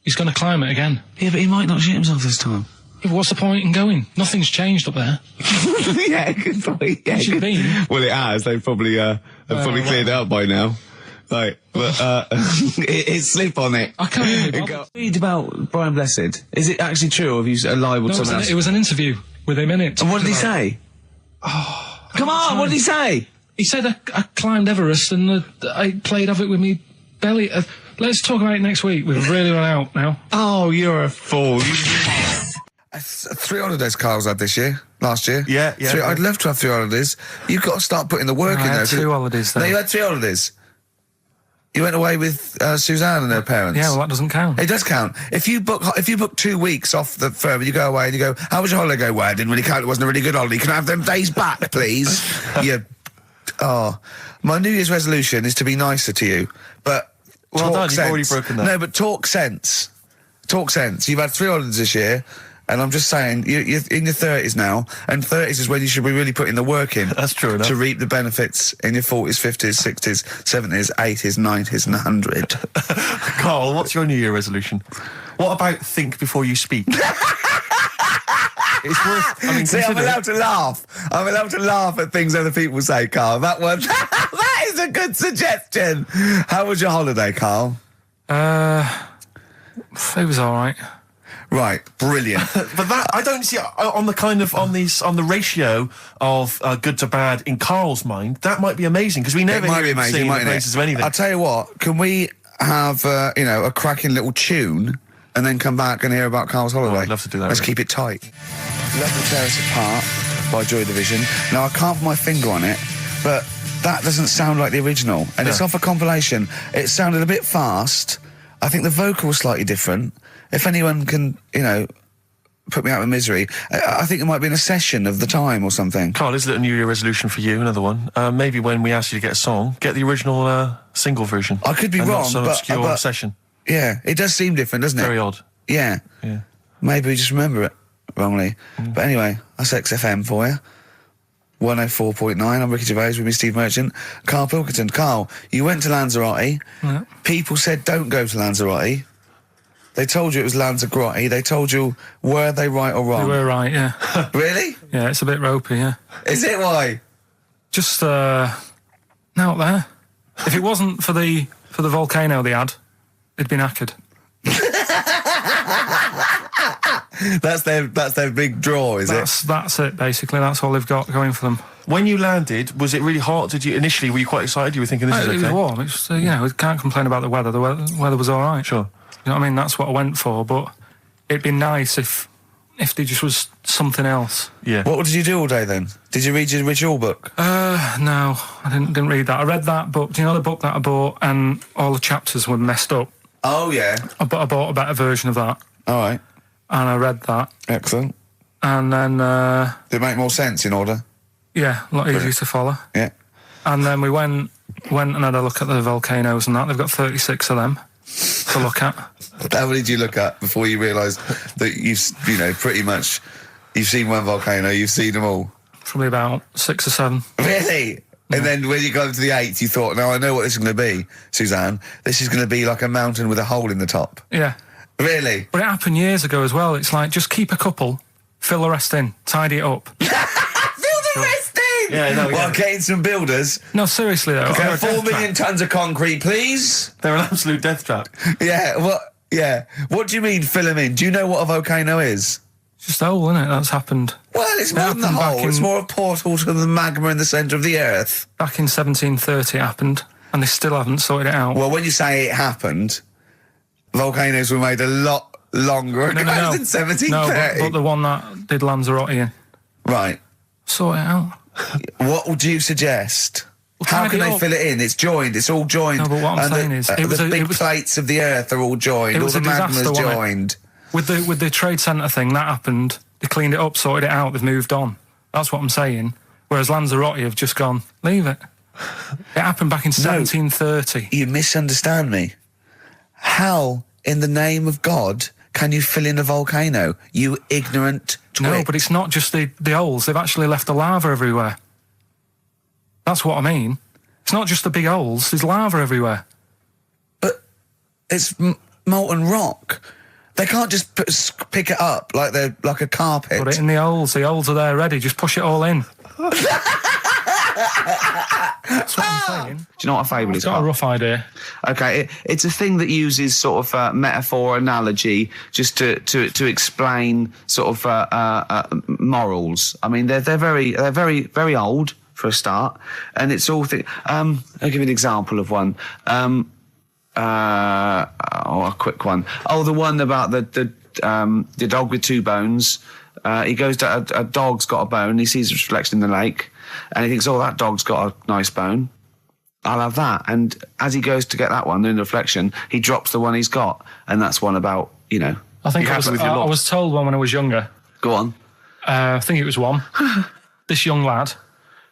He's going to climb it again.
Yeah, but he might not shit himself this time.
Yeah, what's the point in going? Nothing's changed up there.
Yeah, good point. Yeah,
What's it been?
Well, it has. They've probably cleared it up by now. Like, but it's slip on it.
I can't even bother.
Read about Brian Blessed. Is it actually true, or have you lied to someone else?
It was an interview with him in it.
And what did he say?
Oh,
come on! What did he say?
He said I climbed Everest and I played havoc with me belly. Let's talk about it next week. We've really run out now.
Oh, you're a fool. 3 holidays Carl's had this year. Last year.
Yeah.
I'd love to have 3 holidays. You've got to start putting the work in there.
I had 2 holidays then.
No, you had 3 holidays. You went away with Suzanne and her parents.
Yeah, well, that doesn't count.
It does count. If you book 2 weeks off the firm, you go away and you go, how was your holiday? Go, well, I didn't really count. It wasn't a really good holiday. Can I have them days back, please? My New Year's resolution is to be nicer to you, but
well
talk
done,
sense.
you've already broken that.
No, but talk sense. Talk sense. You've had 3 holidays this year. And I'm just saying, you're in your 30s now, and 30s is when you should be really putting the work in.
That's true enough.
To reap the benefits in your 40s, 50s, 60s, 70s, 80s, 90s, and 100.
Carl, what's your New Year resolution? What about think before you speak? It's worth...
See, I'm allowed to laugh. I'm allowed to laugh at things other people say, Carl. That one... that is a good suggestion. How was your holiday, Carl?
It was all right.
Right, brilliant.
But that I don't see on the ratio of good to bad in Carl's mind. That might be amazing because we never hear him sing the praises of anything.
I'll tell you what. Can we have a cracking little tune and then come back and hear about Carl's holiday?
I'd love to do that.
Let's keep it tight. Let Me Tear Us Apart by Joy Division. Now I can't put my finger on it, but that doesn't sound like the original, and it's off a compilation. It sounded a bit fast. I think the vocal was slightly different. If anyone can, put me out of misery, I think it might be in a session of the time or something.
Carl, is it a New Year resolution for you? Another one. Maybe when we ask you to get a song, get the original single version.
I could be wrong,
not some
but
obscure session.
Yeah, it does seem different, doesn't it?
Very odd.
Yeah. Maybe we just remember it wrongly. But anyway, that's XFM for you. 104.9. I'm Ricky Gervais with me, Steve Merchant. Karl Pilkington. Carl, you went to Lanzarote.
Yeah.
People said don't go to Lanzarote. They told you it was Lanzarote. They told you, were they right or wrong?
They were right, yeah.
Really?
Yeah, it's a bit ropey, yeah.
Is it? Why?
Just, out there. If it wasn't for the volcano they had, it'd been knackered.
That's their big draw, is it?
That's it, basically. That's all they've got going for them.
When you landed, was it really hot? Were you quite excited? You were thinking this is okay?
It was warm. It's we can't complain about the weather. The weather was all right.
Sure.
You know what I mean? That's what I went for, but it'd be nice if there just was something else.
Yeah.
What did you do all day then? Did you read your ritual book?
No, I didn't read that. I read that book. Do you know the book that I bought and all the chapters were messed up?
Oh, yeah.
I bought a better version of that.
All right.
And I read that.
Excellent.
And then...
Did it make more sense in order?
Yeah, a lot easier to follow.
Yeah.
And then we went and had a look at the volcanoes and that. They've got 36 of them to look at.
How many did you look at before you realised that pretty much, you've seen one volcano, you've seen them all?
Probably about 6 or 7.
Really? Yeah. And then when you got to the 8th, you thought, now I know what this is going to be, Suzanne. This is going to be like a mountain with a hole in the top.
Yeah.
Really?
But it happened years ago as well. It's like, just keep a couple, fill the rest in, tidy it up.
Fill the rest in?
Yeah, no,
Well, getting some builders.
No, seriously though.
Okay, 4 million tonnes of concrete, please.
They're an absolute death trap.
Yeah, what do you mean fill them in? Do you know what a volcano is?
It's just a hole, isn't it? That's happened.
Well, it's more than the hole. It's more a portal to the magma in the centre of the earth.
Back in 1730 it happened, and they still haven't sorted it out.
Well, when you say it happened, volcanoes were made a lot longer ago than 1730.
No, but the one that did Lanzarote in.
Right.
Sort it out.
What would you suggest?
Well,
how can they fill it in? It's joined. It's all joined.
No, but what I'm saying is...
the big plates of the earth are all joined. All the magma's joined.
With the trade centre thing, that happened. They cleaned it up, sorted it out, they've moved on. That's what I'm saying. Whereas Lanzarote have just gone, leave it. It happened back in 1730.
You misunderstand me. How, in the name of God, can you fill in a volcano? You ignorant twit.
No, but it's not just the holes. They've actually left the lava everywhere. That's what I mean. It's not just the big holes. There's lava everywhere.
But it's molten rock. They can't just pick it up like they're like a carpet.
Put it in the holes. The holes are there ready. Just push it all in. That's what I'm saying.
Do you know what a fable is?
I've got a rough idea.
Okay, it's a thing that uses sort of metaphor, analogy, just to explain sort of morals. I mean, they're very old for a start, and it's all. I'll give you an example of one. A quick one. Oh, the one about the dog with two bones. He goes to a dog's got a bone. He sees a reflection in the lake, and he thinks, "Oh, that dog's got a nice bone. I'll have that." And as he goes to get that one in the reflection, he drops the one he's got, and that's one about
I think I was told one when I was younger.
Go on.
I think it was one. This young lad,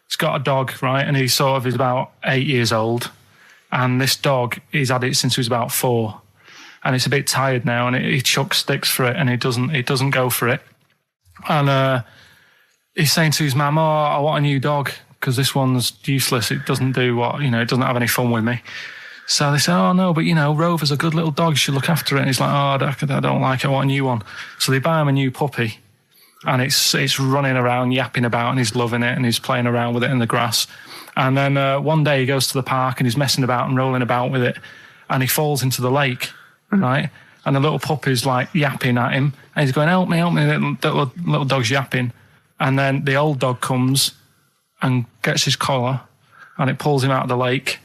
he's got a dog, right, and he's about 8 years old, and this dog, he's had it since he was about 4, and it's a bit tired now, and he chucks sticks for it, and it doesn't go for it. And he's saying to his mum, "Oh, I want a new dog because this one's useless. It doesn't do what, it doesn't have any fun with me." So they say, "Oh, no, but, Rover's a good little dog. You should look after it." And he's like, "Oh, I don't like it. I want a new one." So they buy him a new puppy, and it's running around, yapping about, and he's loving it, and he's playing around with it in the grass. And then one day he goes to the park, and he's messing about and rolling about with it, and he falls into the lake, right? And the little puppy's like yapping at him, and he's going, help me, the little dog's yapping. And then the old dog comes and gets his collar, and it pulls him out of the lake,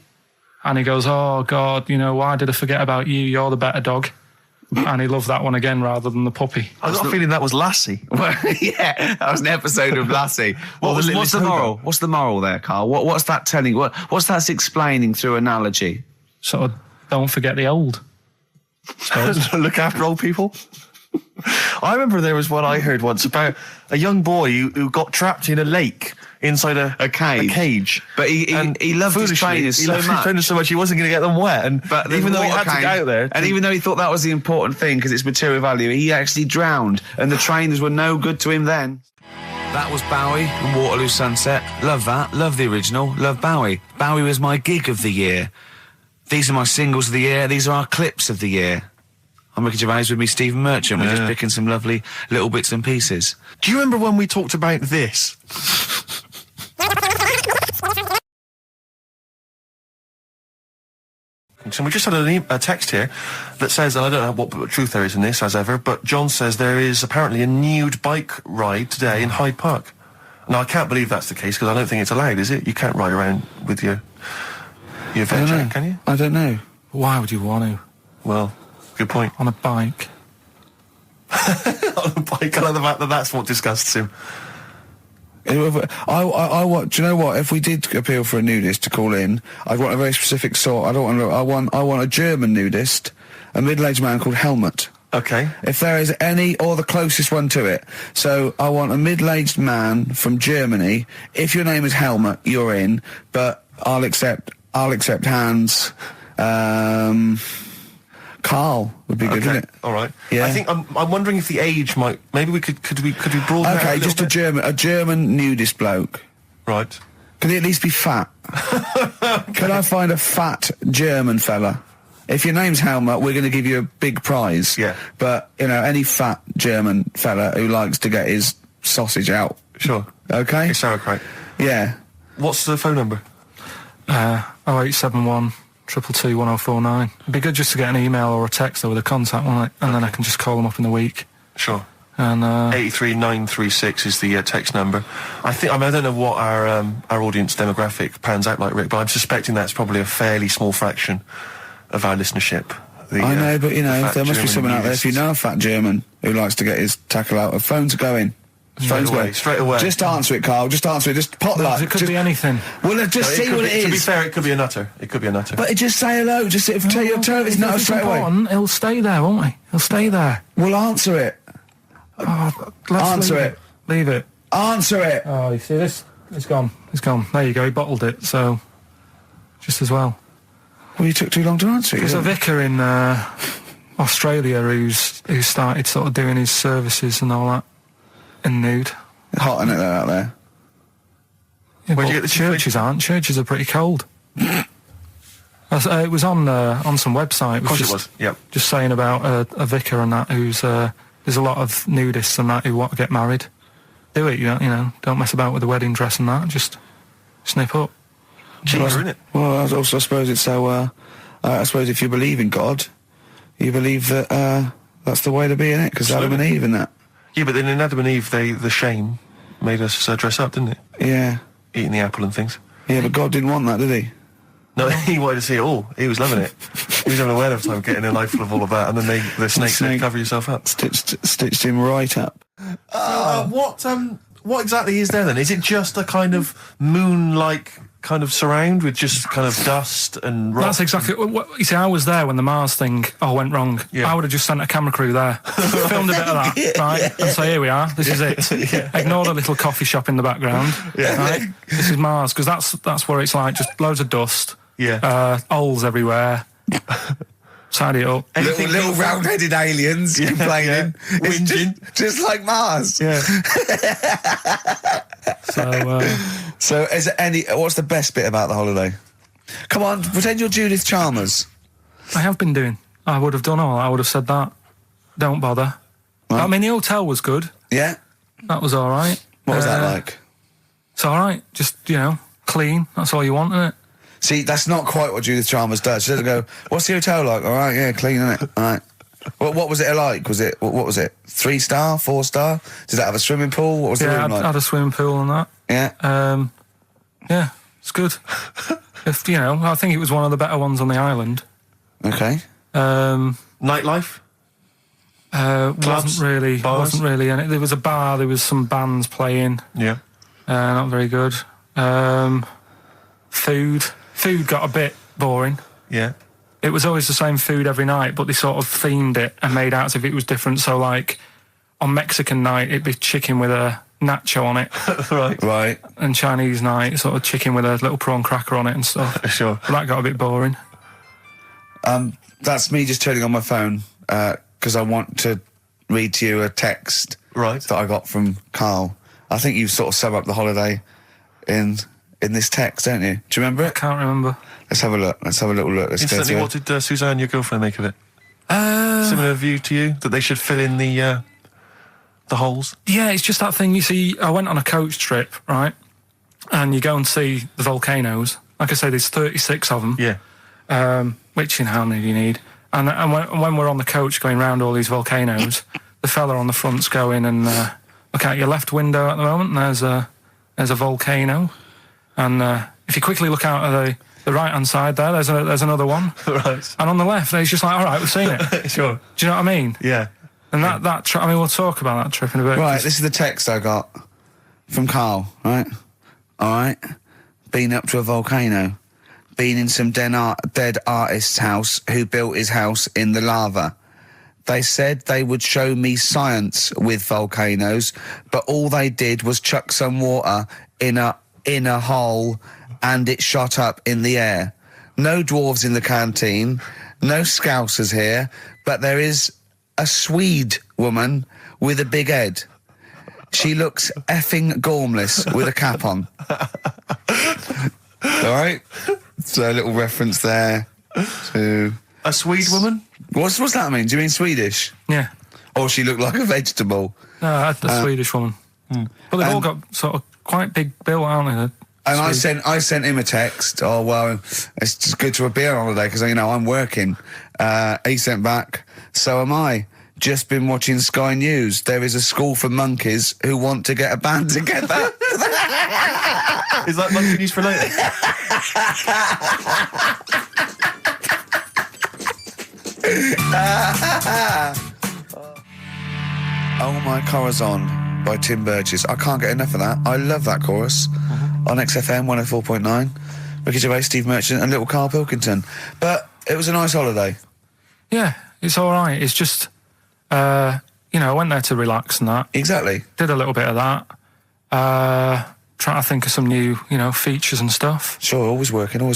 and he goes, "Oh, God, why did I forget about you? You're the better dog." And he loved that one again rather than the puppy.
I got a feeling that was Lassie.
Well, yeah, that was an episode of Lassie. What's the moral? What's the moral there, Carl? What's that telling? What's that explaining through analogy?
Sort of, don't forget the old.
Look after old people. I remember there was one I heard once about a young boy who got trapped in a lake inside a cage.
But he loved his trainers
so much he wasn't going to get them wet. But even though he had to get out there,
and even though he thought that was the important thing because it's material value, he actually drowned, and the trainers were no good to him then. That was Bowie and Waterloo Sunset. Love that. Love the original. Love Bowie. Bowie was my gig of the year. These are my singles of the year. These are our clips of the year. I'm Ricky Gervais, with me Stephen Merchant. We're just picking some lovely little bits and pieces.
Do you remember when we talked about this? So we just had a text here that says, and I don't know what truth there is in this, as ever, but John says there is apparently a nude bike ride today in Hyde Park. Now, I can't believe that's the case, because I don't think it's allowed, is it? You can't ride around with your veg, can you?
I don't know.
Why would you want to?
Well, good point.
On a bike.
On a bike, I like the fact that that's what disgusts him.
Do you know what? If we did appeal for a nudist to call in, I'd want a very specific sort. I want a German nudist, a middle-aged man called Helmut.
Okay.
If there is any, or the closest one to it. So I want a middle-aged man from Germany. If your name is Helmut, you're in. But I'll accept Hans. Carl would be good, wouldn't it?
All right.
Yeah.
I think I'm wondering if the age might. Maybe we could we broaden that
Okay,
out
just a German nudist bloke.
Right.
Can he at least be fat? Can I find a fat German fella? If your name's Helmut, we're going to give you a big prize.
Yeah.
But any fat German fella who likes to get his sausage out.
Sure.
Okay.
It's sauerkraut.
Yeah.
What's the phone number?
0871 222 1049. It'd be good just to get an email or a text with a contact, wouldn't it? And then I can just call them up in the week.
Sure.
And
83936 is the text number. I don't know what our audience demographic pans out like, Rick, but I'm suspecting that's probably a fairly small fraction of our listenership.
I know, but there must be someone out there. If you know a fat German who likes to get his tackle out, phones are going.
Straight away.
Just answer it, Carl. Just answer it. Just pot luck.
It could be anything.
Well, just see what it is.
To be fair, it could be a nutter. But
just say hello. Just tell your his nutter straight away.
He'll stay there, won't he? He'll stay there.
Well, answer it. Answer it.
Leave it.
Answer it.
Oh, you see this? It's gone. It's gone. There you go. He bottled it. So, just as well.
Well, you took too long to answer it.
There's a vicar in Australia who started sort of doing his services and all that. In nude.
Hot, isn't it, out there?
Yeah, where do you get the churches aren't? Churches are pretty cold. It was on some website.
Of course it was. Yep.
Just saying about a vicar and that who's there's a lot of nudists and that who want to get married. Do it, you know. Don't mess about with the wedding dress and that. Just snip up.
Cheaper, isn't it?
Well, I suppose it's so. I suppose if you believe in God, you believe that that's the way to be in it, because Adam and Eve and that.
Yeah, but then in Adam and Eve, the shame made us dress up, didn't it?
Yeah.
Eating the apple and things.
Yeah, but God didn't want that, did he?
No, he wanted to see it all. He was loving it. He was having a whale of time getting a life full of all of that, and then the snake said, cover yourself up.
Stitched him right up.
What exactly is there then? Is it just a kind of moon-like kind of surround with just kind of dust and rock?
That's exactly what you see. I was there when the Mars thing went wrong.
Yeah.
I would have just sent a camera crew there, filmed a bit of that, right, and say, here we are, this is it.
Yeah.
Ignore the little coffee shop in the background.
Yeah.
Right? This is Mars, because that's where it's like just loads of dust.
Yeah.
Holes everywhere. Tidy it up.
Little round-headed aliens complaining.
Yeah. Whinging.
Just like Mars.
Yeah.
So is there what's the best bit about the holiday? Come on, pretend you're Judith Chalmers.
I have been doing. I would have done all. I would have said that. Don't bother.
Right.
I mean, the hotel was good.
Yeah?
That was all right.
What was that like?
It's all right. Just, clean. That's all you want, isn't it?
See, that's not quite what Judith Chalmers does. She doesn't go, what's the hotel like? All right, yeah, clean, innit? All right. What was it like? What was it? 3-star, 4-star? Did it have a swimming pool? What was the room like?
Yeah, had a swimming pool and that.
Yeah?
Yeah, it's good. I think it was one of the better ones on the island.
Okay.
Nightlife?
Wasn't really in it. There was a bar, there was some bands playing.
Yeah.
Not very good. Food got a bit boring.
Yeah.
It was always the same food every night, but they sort of themed it and made out as if it was different. So, like, on Mexican night, it'd be chicken with a nacho on it.
Right.
And Chinese night, sort of chicken with a little prawn cracker on it and stuff.
Sure.
But that got a bit boring.
That's me just turning on my phone, because I want to read to you a text that I got from Karl. I think you sort of sum up the holiday in this text, don't you? Do you remember it?
I can't remember.
Let's have a look. Let's have a little look.
Instantly, what did Suzanne, your girlfriend, make of it? Similar view to you? That they should fill in the holes?
Yeah, it's just that thing. You see, I went on a coach trip, right? And you go and see the volcanoes. Like I say, there's 36 of them.
Yeah.
Which, how many do you need? And when we're on the coach going round all these volcanoes, the fella on the front's going and look out your left window at the moment, and there's a volcano. And if you quickly look out at the right-hand side there's another one.
Right.
And on the left, he's just like, all right, we've seen it.
Sure.
Do you know what I mean?
Yeah.
And that trip, we'll talk about that trip in a bit.
Right, this is the text I got from Karl, right? All right. Been up to a volcano. Been in some dead artist's house who built his house in the lava. They said they would show me science with volcanoes, but all they did was chuck some water in a hole and it shot up in the air. No dwarves in the canteen, no scousers here, but there is a Swede woman with a big head. She looks effing gormless with a cap on. All right? So a little reference there to...
A Swede woman?
What's that mean? Do you mean Swedish?
Yeah.
Or she looked like a vegetable?
No, the Swedish woman. But they've all got sort of quite big bill, aren't they?
And I sent him a text. Oh, well, it's just good to have been on holiday because, I'm working. He sent back, so am I. Just been watching Sky News. There is a school for monkeys who want to get a band together.
Is that monkey news for later?
Oh My Corazon by Tim Burgess. I can't get enough of that. I love that chorus. On XFM 104.9. Ricky Gervais, Steve Merchant and little Karl Pilkington. But it was a nice holiday.
Yeah, it's all right. It's just, I went there to relax and that.
Exactly.
Did a little bit of that. Trying to think of some new, features and stuff.
Sure, always working. 3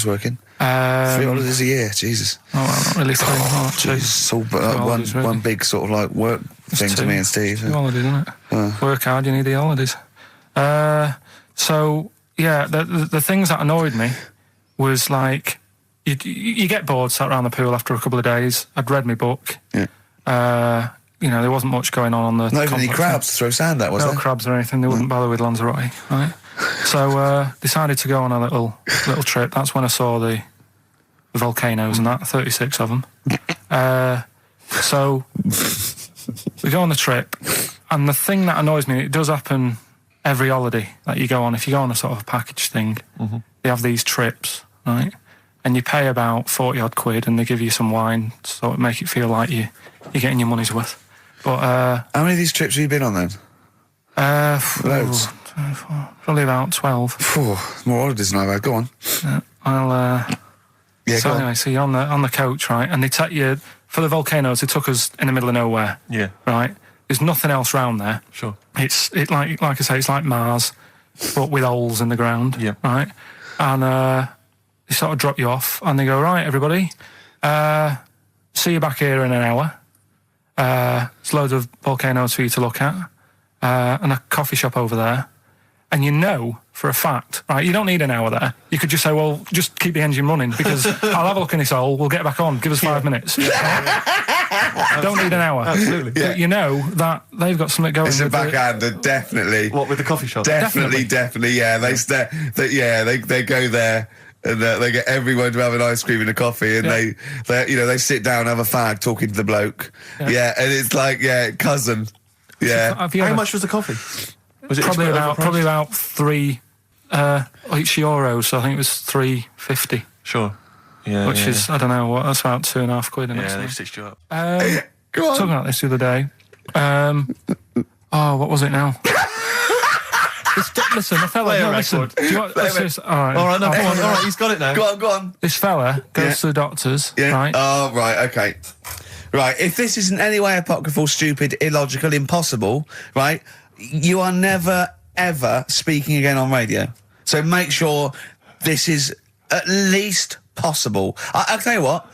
holidays a year, Jesus.
Oh, well, not really 3.
Jesus, it's all one big sort of like work thing to me and Steve.
2 holidays, isn't it? Work hard, you need the holidays. So, yeah, the things that annoyed me was like, you get bored sat around the pool after a couple of days. I'd read my book.
Yeah.
You know, there wasn't much going on the
Not even any crabs to throw sand at, was there?
No crabs or anything. They wouldn't bother with Lanzarote, right? So decided to go on a little trip. That's when I saw the volcanoes and that, 36 of them. So we go on the trip, and the thing that annoys me, it does happen every holiday that you go on. If you go on a sort of a package thing, they have these trips, right? And you pay about 40 odd quid, and they give you some wine, so it make it feel like you're getting your money's worth. But
how many of these trips have you been on then? Loads.
Probably about 12.
More holidays than I've had. Go on.
So anyway, so you're on the coach, right? And they take you for the volcanoes. They took us in the middle of nowhere.
Yeah.
Right. There's nothing else round there.
Sure.
It's like I say, it's like Mars, but with holes in the ground.
Yeah.
Right. And they sort of drop you off, and they go, right, everybody, see you back here in an hour. There's loads of volcanoes for you to look at, and a coffee shop over there. And you know for a fact, right, you don't need an hour there. You could just say, well, just keep the engine running, because I'll have a look in this hole, we'll get back on, give us 5 minutes. Don't need an hour.
Absolutely.
But you know that they've got something going.
It's a backhander, definitely.
What, with the coffee shop?
Definitely, yeah. They go there. And they get everyone to have an ice cream and a coffee, and they sit down, have a fag, talking to the bloke. Yeah, and it's like, cousin. Yeah.
How much was the coffee? Was it
probably about €3 euros? So I think it was $3.50.
Sure. Yeah.
Which is I don't know what, that's about £2.5 quid.
Yeah, they stitched you up.
Go on.
Talking about this the other day. What was it now? Listen, the fella. No, listen. Do you want, all right,
no, go on. All right, he's got it now.
Go on.
This fella goes to the doctors, right?
Oh, right, okay. Right, if this is in any way apocryphal, stupid, illogical, impossible, right, you are never, ever speaking again on radio. So make sure this is at least possible. I'll tell you what,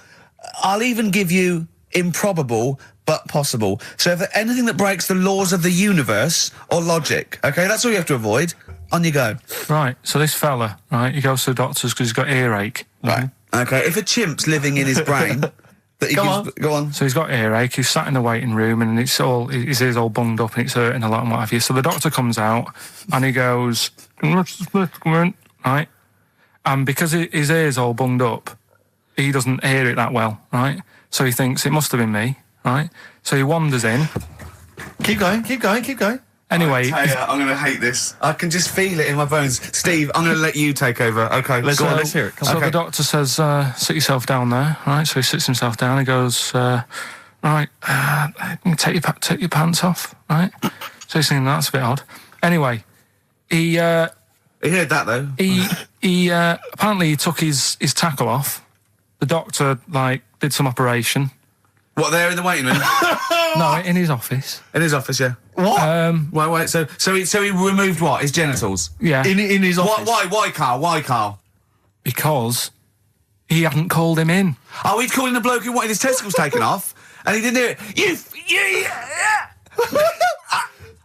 I'll even give you improbable but possible. So if anything that breaks the laws of the universe or logic, okay, that's all you have to avoid. On you go.
Right, so this fella, right, he goes to the doctors because he's got earache.
Right, okay, if a chimp's living in his brain... Go on.
So he's got earache, he's sat in the waiting room, and his ear's all bunged up and it's hurting a lot and what have you. So the doctor comes out and he goes, right? And because his ear's all bunged up, he doesn't hear it that well, right? So he thinks it must have been me, right? So he wanders in.
Keep going.
Anyway,
I'm going to hate this. I can just feel it in my bones. Steve, I'm going to let you take over. Okay,
let's hear it.
So the doctor says, sit yourself down there, right? So he sits himself down. He goes, right, take your pants off, right? So he's thinking that's a bit odd. Anyway, he heard
that though.
He apparently he took his tackle off. The doctor did some operation.
What, there in the waiting room?
No, in his office.
In his office, yeah. What? Wait. So he removed what? His genitals?
Yeah.
In his office.
Why, Carl?
Because he hadn't called him in.
Oh, he'd called in the bloke who wanted his testicles taken off, and he didn't do it.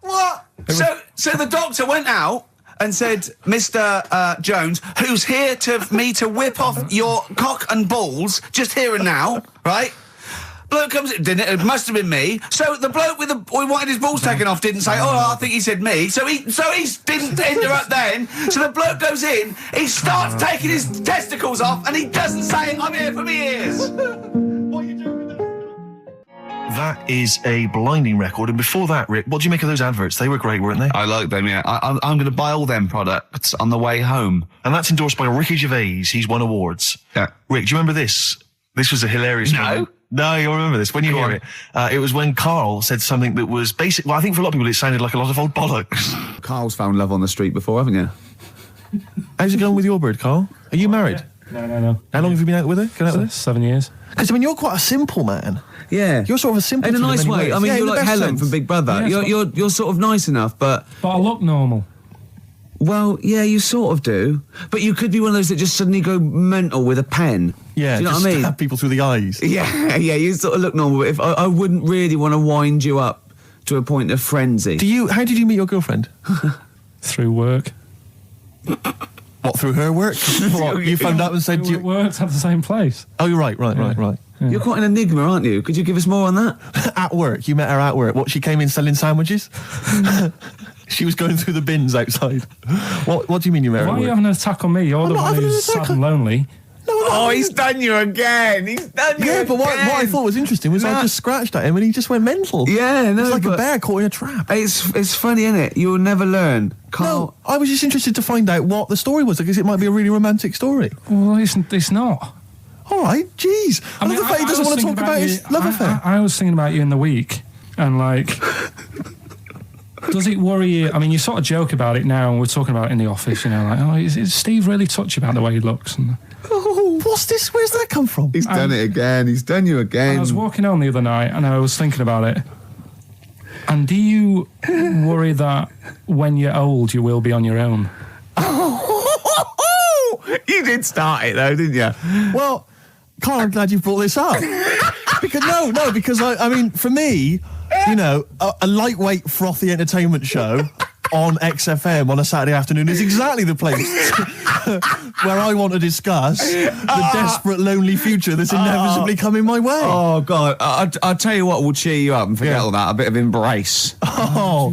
What? So the doctor went out and said, Mr. Jones, who's here to whip off your cock and balls just here and now, right? Bloke comes in, didn't it? It must have been me. So the bloke who wanted his balls taken off didn't say, I think he said me. So he didn't interrupt then. So the bloke goes in, he starts taking his testicles off, and he doesn't say, I'm here for me ears. What are you doing with that?
That is a blinding record. And before that, Rick, what do you make of those adverts? They were great, weren't they?
I like them, yeah. I'm going to buy all them products on the way home.
And that's endorsed by Ricky Gervais. He's won awards.
Yeah.
Rick, do you remember this? This was a hilarious moment. No, you'll remember this when you hear it. It was when Karl said something that was basic. Well, I think for a lot of people it sounded like a lot of old bollocks.
Karl's found love on the street before, haven't you?
How's it going with your bird, Karl? Are you married?
No.
How long have you been out with her?
7 years.
Because, you're quite a simple man.
Yeah.
You're sort of a simple
in a nice way.
Ways.
I mean, you're like Helen from Big Brother.
Yeah,
you're sort of nice enough, but
I look normal.
Well, yeah, you sort of do. But you could be one of those that just suddenly go mental with a pen.
Yeah,
do you know what I mean?
Stab people through the eyes.
Yeah, you sort of look normal. But if I wouldn't really want to wind you up to a point of frenzy.
How did you meet your girlfriend?
Through work.
What, through her work? What, you phoned up and said...
We worked at the same place.
Oh, you're right.
Yeah.
You're quite an enigma, aren't you? Could you give us more on that?
At work. You met her at work. What, she came in selling sandwiches? She was going through the bins outside. What do you mean you met her at work?
Why are you having an attack on me? You're the one who's sad and lonely.
No, he's done you again. He's done you again.
But what I thought was interesting was I just scratched at him and he just went mental.
Yeah, no,
it's like a bear caught in a trap.
It's funny, isn't it? You'll never learn.
No, I was just interested to find out what the story was, because it might be a really romantic story.
Well, it's not.
All right, jeez. I love the fact he doesn't want to talk about his love affair.
I was thinking about you in the week, and like, does it worry you? I mean, you sort of joke about it now, and we're talking about it in the office, you know, like, oh, is Steve really touchy about the way he looks? And,
oh, what's this? Where's that come from?
He's done it again. He's done you again.
I was walking home the other night, and I was thinking about it. And do you worry that when you're old, you will be on your own?
You did start it, though, didn't you?
Well, Carl, I'm glad you brought this up. because I mean, for me, you know, a lightweight, frothy entertainment show on XFM on a Saturday afternoon is exactly the place where I want to discuss the desperate, lonely future that's inevitably coming my way.
Oh, God. I'll tell you what will cheer you up and forget all that. A bit of Embrace.
Oh,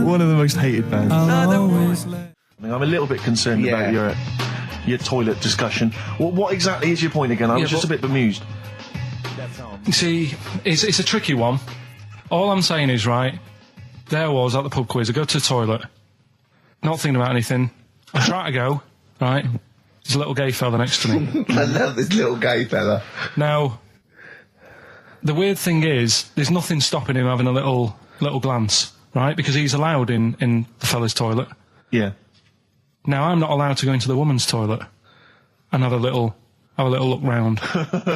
one of the most hated bands. I'm a little bit concerned about your toilet discussion. What exactly is your point again? I was just a bit bemused.
You see, it's a tricky one. All I'm saying is, right, there I was at the pub quiz. I go to the toilet, not thinking about anything. I try to go, right, there's a little gay fella next to me.
I love this little gay fella.
Now, the weird thing is, there's nothing stopping him having a little glance, right, because he's allowed in the fella's toilet.
Yeah.
Now, I'm not allowed to go into the woman's toilet and have a little look round.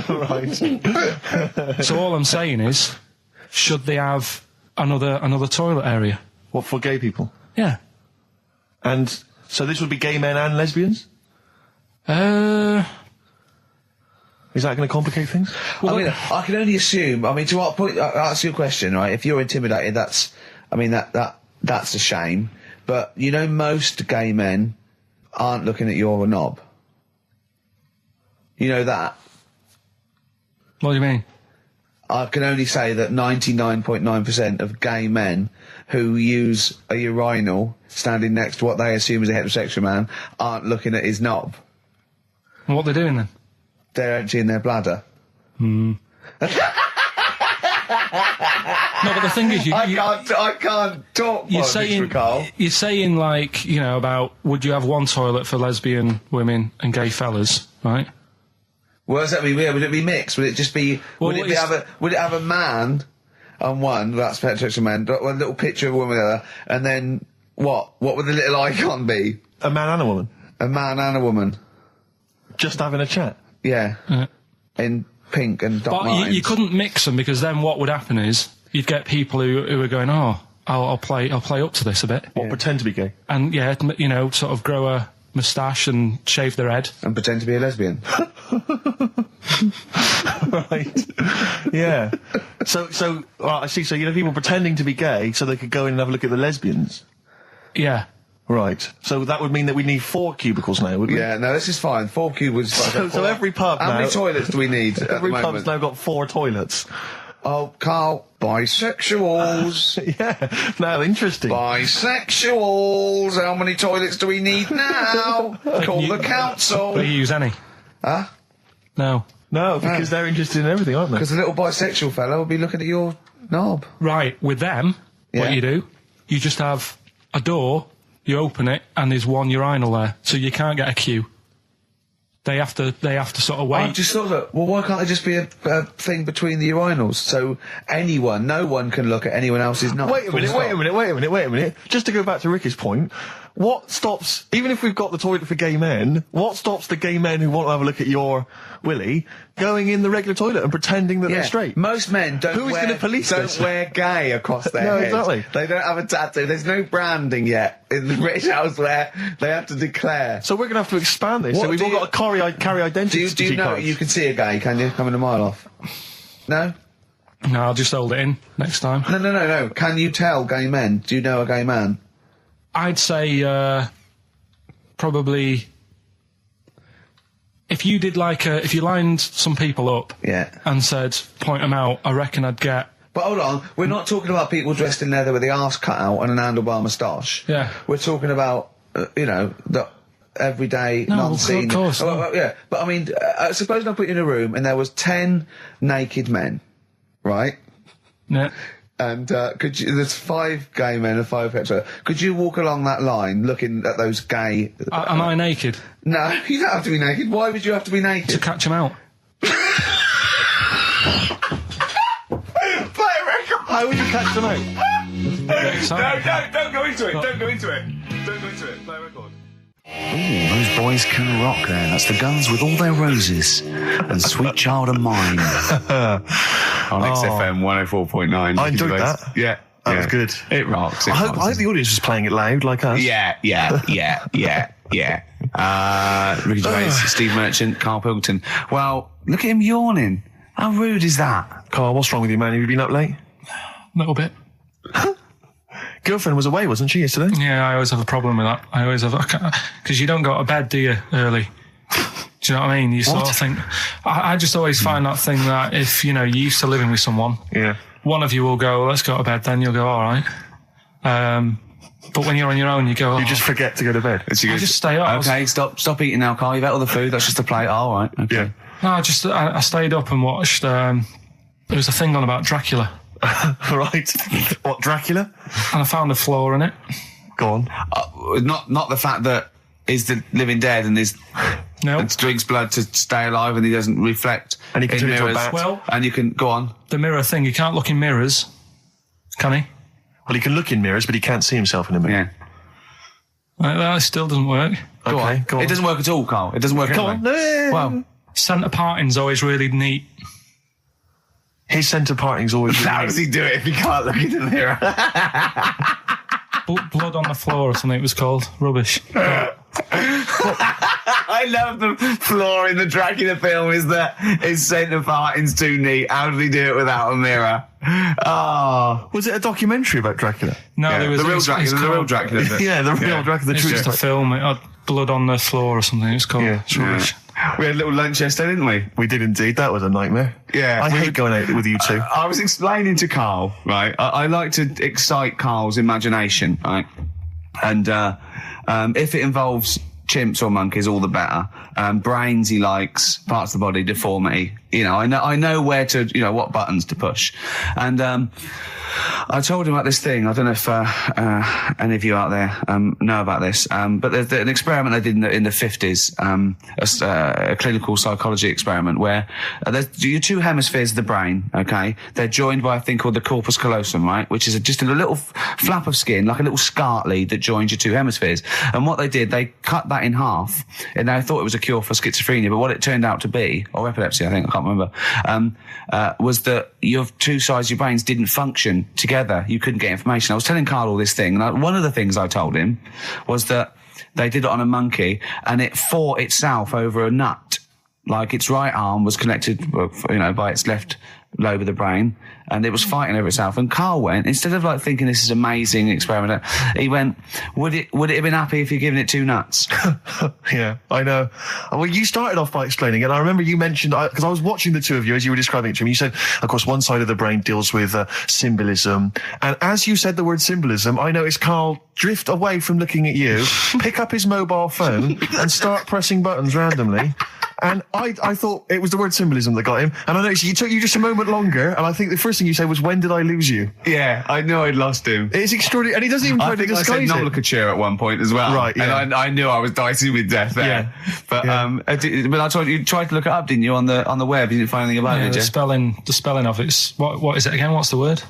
Right.
So all I'm saying is, should they have another toilet area?
What, for gay people?
Yeah.
And so this would be gay men and lesbians? Is that going to complicate things?
Well, I mean, I can only assume. I mean, to what point? I'll ask you a question, right? If you're intimidated, that's a shame. But you know, most gay men aren't looking at your knob. You know that?
What do you mean?
I can only say that 99.9% of gay men who use a urinal standing next to what they assume is a heterosexual man aren't looking at his knob.
And what are they doing then?
They're emptying their bladder.
No, but the thing is,
I can't talk. You're
saying like, you know, about would you have one toilet for lesbian women and gay fellas, right?
What does that mean? Would it be mixed? Would it just be? Would it have a man on one? That's heterosexual man. One little picture of a woman, there, and then what? What would the little icon be?
A man and a woman.
A man and a woman.
Just having a chat.
Yeah. In pink and dot lines.
But you couldn't mix them, because then what would happen is you'd get people who are going, oh, I'll play up to this a bit.
What, pretend to be gay?
And yeah, you know, sort of grow a moustache and shave their head.
And pretend to be a lesbian.
Right. Yeah. So I see. So you know, people pretending to be gay so they could go in and have a look at the lesbians.
Yeah.
Right. So that would mean that we need 4 cubicles now, would we?
Yeah. No, this is fine. 4 cubicles.
So every pub now.
How many toilets do we need?
Every pub's now got 4 toilets.
Oh, Carl, bisexuals.
Yeah. Now, interesting.
Bisexuals. How many toilets do we need now? Call the council.
Do you use any?
Huh?
No.
No, because they're interested in everything, aren't they?
Because the little bisexual fella will be looking at your knob.
Right. With them, what you do, you just have a door, you open it, and there's one urinal there, so you can't get a queue. They have to sort of wait.
I just thought that, well, why can't there just be a thing between the urinals so no one can look at anyone else's knob?
Wait a minute. Just to go back to Ricky's point, what stops, even if we've got the toilet for gay men, what stops the gay men who want to have a look at your willy going in the regular toilet and pretending that they're straight?
Most men don't wear gay across their heads.
Exactly.
They don't have a tattoo. There's no branding yet in the British house where they have to declare.
So we're going to have to expand this. So we've all got to carry identity.
Do you know you can see a gay, can you? Coming a mile off. No?
No, I'll just hold it in next time.
No. Can you tell gay men? Do you know a gay man?
I'd say probably if you did if you lined some people up, and said point them out, I reckon I'd get.
But hold on, we're not talking about people dressed in leather with the arse cut out and an handlebar moustache.
Yeah,
we're talking about the everyday, non-seen.
Of course.
Yeah, but I mean, suppose I put you in a room and there was 10 naked men, right?
Yeah.
And there's 5 gay men and 5 hetero. Could you walk along that line looking at those gay...
Am I naked?
No, you don't have to be naked. Why would you have to be naked?
To catch them out.
Play a record!
How would you catch them out?
No, don't go into it. Don't go into it. Don't go into it. Play a record.
Ooh, those boys can rock there. That's the Guns with All Their Roses and Sweet Child of Mine.
On XFM 104.9.
I enjoyed that.
Yeah.
That was good.
It rocks.
I hope the audience was playing it loud like us.
Yeah. Ricky Gervais, Steve Merchant, Karl Pilkington. Well, look at him yawning. How rude is that?
Carl, what's wrong with you, man? Have you been up late?
A little bit.
Girlfriend was away, wasn't she, yesterday?
Yeah, I always have a problem with that. I always have, because you don't go to bed, do you, early? Do you know what I mean? You sort of think, I just always find that thing that if, you're used to living with someone, one of you will go, let's go to bed, then you'll go, all right. But when you're on your own, you go,
you just forget to go to bed.
I just stay up.
Okay, stop eating now, Carl. You've ate all the food. That's just a plate. All right. Okay.
Yeah.
No, I stayed up and watched, there was a thing on about Dracula.
Right. What, Dracula?
And I found a flaw in it.
Go on.
Not the fact that he's the living dead and and drinks blood to stay alive and he doesn't reflect
and he can
in
turn into a
mirrors.
bat.
Well,
and you can go on.
The mirror thing, you can't look in mirrors, can he?
Well, he can look in mirrors, but he can't see himself in a mirror.
Yeah. That still doesn't work.
Go on.
It doesn't work at all, Carl. It doesn't work.
Go on. No.
Well,
centre parting's always really neat.
His centre parting's always really
how does he do it if he can't look in the mirror?
Blood on the floor or something it was called. Rubbish.
I love the flaw in the Dracula film is that his centre parting's too neat. How did he do it without a mirror? Oh.
Was it a documentary about Dracula?
No, there was
the real Dracula. The real Dracula.
Yeah, the real Dracula. The
It's
true
just a film. It had blood on the floor or something. It was called.
Yeah.
It's rubbish.
We had a little lunch yesterday, didn't we?
We did indeed. That was a nightmare.
Yeah.
I hate going out with you two.
I was explaining to Carl, right? I like to excite Carl's imagination, right? And if it involves chimps or monkeys, all the better. Brains he likes, parts of the body, deformity. I know where to, what buttons to push. And I told him about this thing. I don't know if any of you out there know about this, but there's an experiment they did in the 50s, a clinical psychology experiment where there's your 2 hemispheres of the brain, okay? They're joined by a thing called the corpus callosum, right? Which is just a little flap of skin, like a little scarlet lead that joins your 2 hemispheres. And what they did, they cut that in half, and they thought it was a cure for schizophrenia, but what it turned out to be, or epilepsy, I think, I can't remember, was that your 2 sides of your brains didn't function together. You couldn't get information. I was telling Carl all this thing, and one of the things I told him was that they did it on a monkey, and it fought itself over a nut. Like its right arm was connected, by its left lobe of the brain, and it was fighting over itself. And Carl went, instead of thinking this is amazing experiment, he went, would it have been happy if you'd given it 2 nuts?
Yeah, I know. Well, you started off by explaining it. I remember you mentioned, because I was watching the 2 of you as you were describing it to me, you said, of course, one side of the brain deals with symbolism. And as you said the word symbolism, I noticed Carl drift away from looking at you, pick up his mobile phone and start pressing buttons randomly. And I thought it was the word symbolism that got him. And I noticed you took you just a moment longer. And I think the first thing you said was, when did I lose you?
Yeah, I knew I'd lost him.
It's extraordinary. And he doesn't even try to disguise it.
I said nomenclature at one point as well.
Right, yeah.
And I knew I was dicing with death there.
Yeah.
But, but I told you tried to look it up, didn't you, on the web? You didn't find anything about it, did you?
The spelling of it. What is it again? What's the word?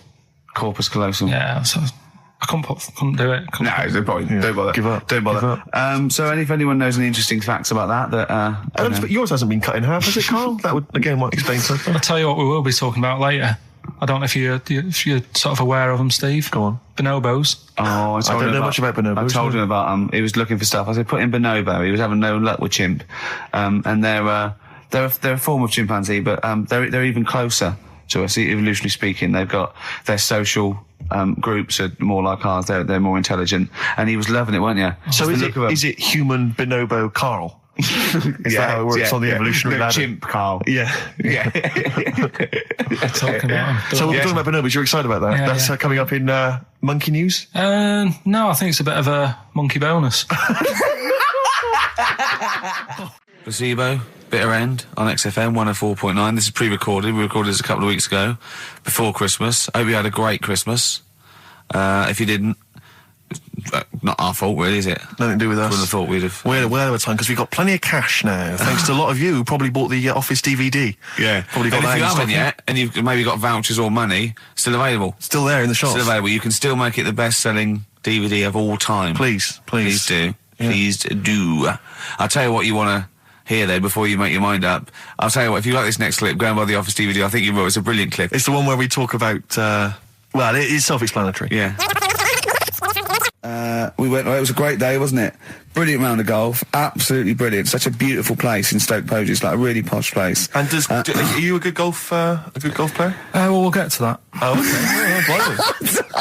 Corpus callosum.
Yeah, so I couldn't do it.
No, don't bother.
Give up.
Don't bother.
Give up.
So if anyone knows any interesting facts about that,
but yours hasn't been cut in half, has it, Carl? That would, again, might explain something.
I'll tell you what we will be talking about later. I don't know if you're sort of aware of them, Steve.
Go on.
Bonobos.
Oh, I
don't know much about bonobos.
I told him about he was looking for stuff. I said, put in bonobo. He was having no luck with chimp. And they're a form of chimpanzee, but they're even closer to us, evolutionarily speaking. They've got their social groups are more like ours. They're more intelligent, and he was loving it, weren't you?
So is it human bonobo Carl? Is that how it works on the evolutionary ladder?
Chimp, Carl.
Yeah.
Yeah.
Talking about
So we're talking about bonobos. You're excited about that?
Yeah,
That's coming up in Monkey News?
No, I think it's a bit of a monkey bonus.
Placebo, Bitter End on XFM 104.9. This is pre-recorded. We recorded this a couple of weeks ago, before Christmas. Hope you had a great Christmas. If you didn't, not our fault, really, is it?
Nothing to do with us.
Wouldn't have thought we'd have.
We're well over time because we've got plenty of cash now, thanks to a lot of you who probably bought the Office DVD.
Yeah.
Probably got
And
that
if you
in
haven't
stock.
yet, and you've maybe got vouchers or money, still available.
Still there in the shops.
Still available. You can still make it the best-selling DVD of all time.
Please.
Please do.
Yeah.
Please do. I'll tell you what you want to hear, though, before you make your mind up. I'll tell you what, if you like this next clip, go and buy the Office DVD. I think you will. It's a brilliant clip.
It's the one where we talk about, well, it is self-explanatory.
Yeah. We went, it was a great day, wasn't it? Brilliant round of golf. Absolutely brilliant. Such a beautiful place in Stoke Poges. It's like a really posh place.
And are you a good golf player?
Well, we'll get to that.
Oh, okay.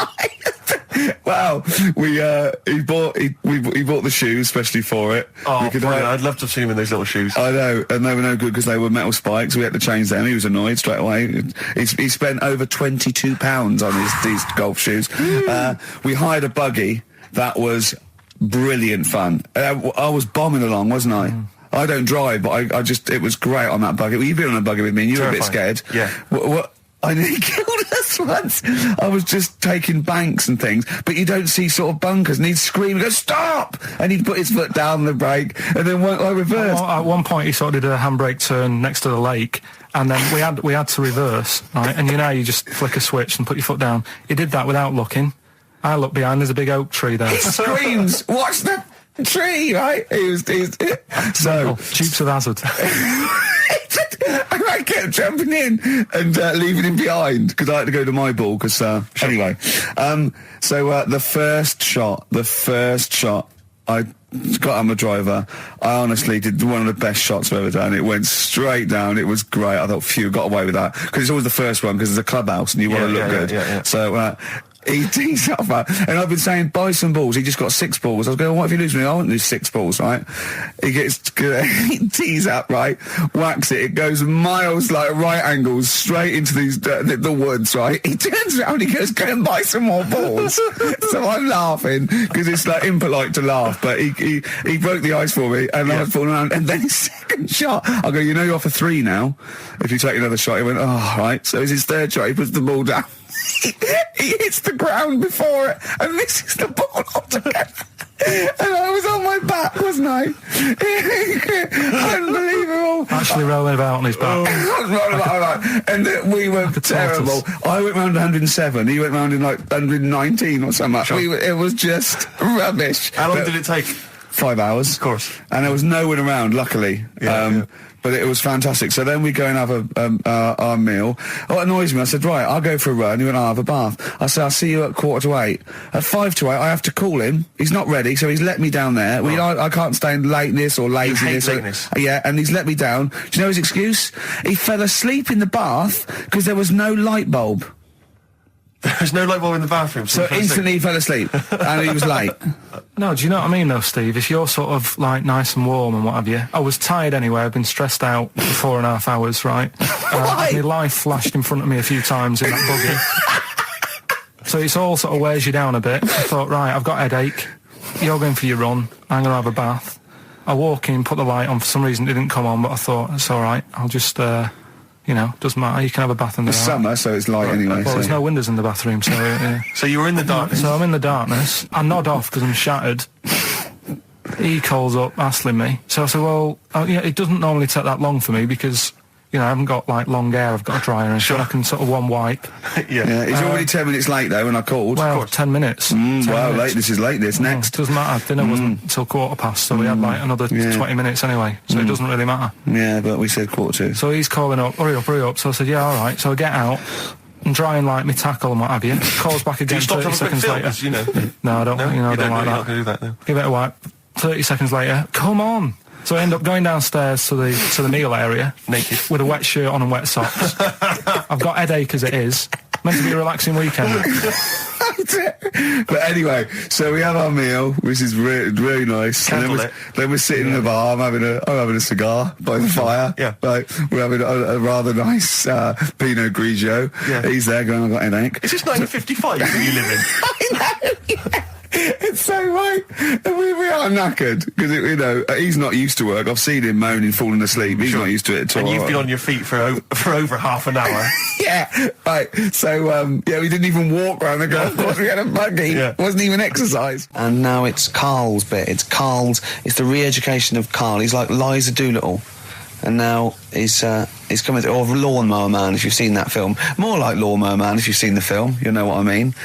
Wow, he bought the shoes especially for it.
Oh, brilliant. I'd love to have seen him in those little shoes.
I know, and they were no good because they were metal spikes. We had to change them. He was annoyed straight away. He spent over £22 on these golf shoes. We hired a buggy that was brilliant fun. I was bombing along, wasn't I? I don't drive, but I just, it was great on that buggy. Well, you've been on a buggy with me and you were a bit scared.
Yeah.
What I nearly killed us once. I was just taking banks and things, but you don't see sort of bunkers, and he'd scream and go, stop! And he'd put his foot down the brake, and then I reversed.
At one point, he sort of did a handbrake turn next to the lake, and then we had to reverse, right? And you just flick a switch and put your foot down. He did that without looking. I looked behind, there's a big oak tree there.
He screams, watch the tree, right? He's so...
Dukes of Hazzard.
I kept jumping in and leaving him behind because I had to go to my ball. Because anyway, so the first shot, I got on the driver. I honestly did one of the best shots I've ever done. It went straight down. It was great. I thought, phew, got away with that because it's always the first one because it's a clubhouse and you want to look good.
Yeah.
So. He tees up, and I've been saying, buy some balls. He just got 6 balls. I was going, what if you lose me? I won't lose 6 balls, right? He tees up, right? Whacks it. It goes miles, like right angles, straight into these the woods, right? He turns around, he goes, go and buy some more balls. So I'm laughing, because it's like impolite to laugh, but he broke the ice for me, and I was falling around. And then his second shot, I go, you're off a 3 now. If you take another shot, he went, oh, right. So it's his third shot, he puts the ball down. He hits the ground before it and misses the ball altogether. And I was on my back, wasn't I? Unbelievable.
Actually rolling about on his back.
And we were terrible. I went round 107. He went round in like 119 or something. Sure. It was just rubbish.
How long did it take?
5 hours.
Of course.
And there was no one around, luckily.
Yeah.
But it was fantastic. So then we go and have our meal. Oh, it annoys me. I said, right, I'll go for a run. He went, I'll have a bath. I said, I'll see you at 7:45. At 7:55, I have to call him. He's not ready, so he's let me down there. I can't stand lateness or laziness.
You hate lateness.
Yeah, and he's let me down. Do you know his excuse? He fell asleep in the bath because there was no light bulb.
There's no light bulb in the bathroom.
So instantly he fell asleep, and he was late.
No, do you know what I mean, though, Steve? If you're sort of, like, nice and warm and what have you. I was tired anyway. I've been stressed out for 4.5 hours, right? My life flashed in front of me a few times in that buggy. So it's all sort of wears you down a bit. I thought, right, I've got a headache. You're going for your run. I'm going to have a bath. I walk in, put the light on. For some reason, it didn't come on, but I thought, it's all right. I'll just... doesn't matter. You can have a bath in the
It's summer, so it's light anyway.
Well, there's no windows in the bathroom, so... Yeah.
So you were in the darkness?
So I'm in the darkness. I nod off because I'm shattered. He calls up, hassling me. So I said, well, it doesn't normally take that long for me because, I haven't got, like, long hair. I've got a dryer and I can sort of one wipe.
Yeah. He's already 10 minutes late, though, when I called.
Well, 10 minutes. 10 minutes.
This is late, this. Next.
Doesn't matter. Dinner wasn't until 7:15, so we had, like, another 20 minutes anyway. So it doesn't really matter.
Yeah, but we said 7:45. So
he's calling up, hurry up. So I said, yeah, all right. So I get out and dry and like my tackle and what have you. Calls back again 30 seconds later. No, I don't. I don't like that.
Not gonna do that, no.
Give it a wipe. 30 seconds later, come on. So I end up going downstairs to the meal area.
Naked.
With a wet shirt on and wet socks. I've got headache as it is. Meant to be a relaxing weekend.
But anyway, so we have our meal, which is really nice. And then we're sitting in the bar. I'm having a cigar by the fire.
Yeah.
Like, we're having a rather nice Pinot Grigio. Yeah. He's there going, I've got an headache.
Is this 1955 that you live in?
I know, yeah. It's so right. And we are knackered because, he's not used to work. I've seen him moaning, falling asleep. He's not used to it at all.
And you've been on your feet for over half an hour.
Yeah, right. So, we didn't even walk round the golf course. We had a buggy. Yeah. It wasn't even exercise. And now it's Karl's bit. It's the re-education of Karl. He's like Liza Doolittle. And now he's coming to, or Lawnmower Man, if you've seen that film. More like Lawnmower Man, if you've seen the film. You'll know what I mean.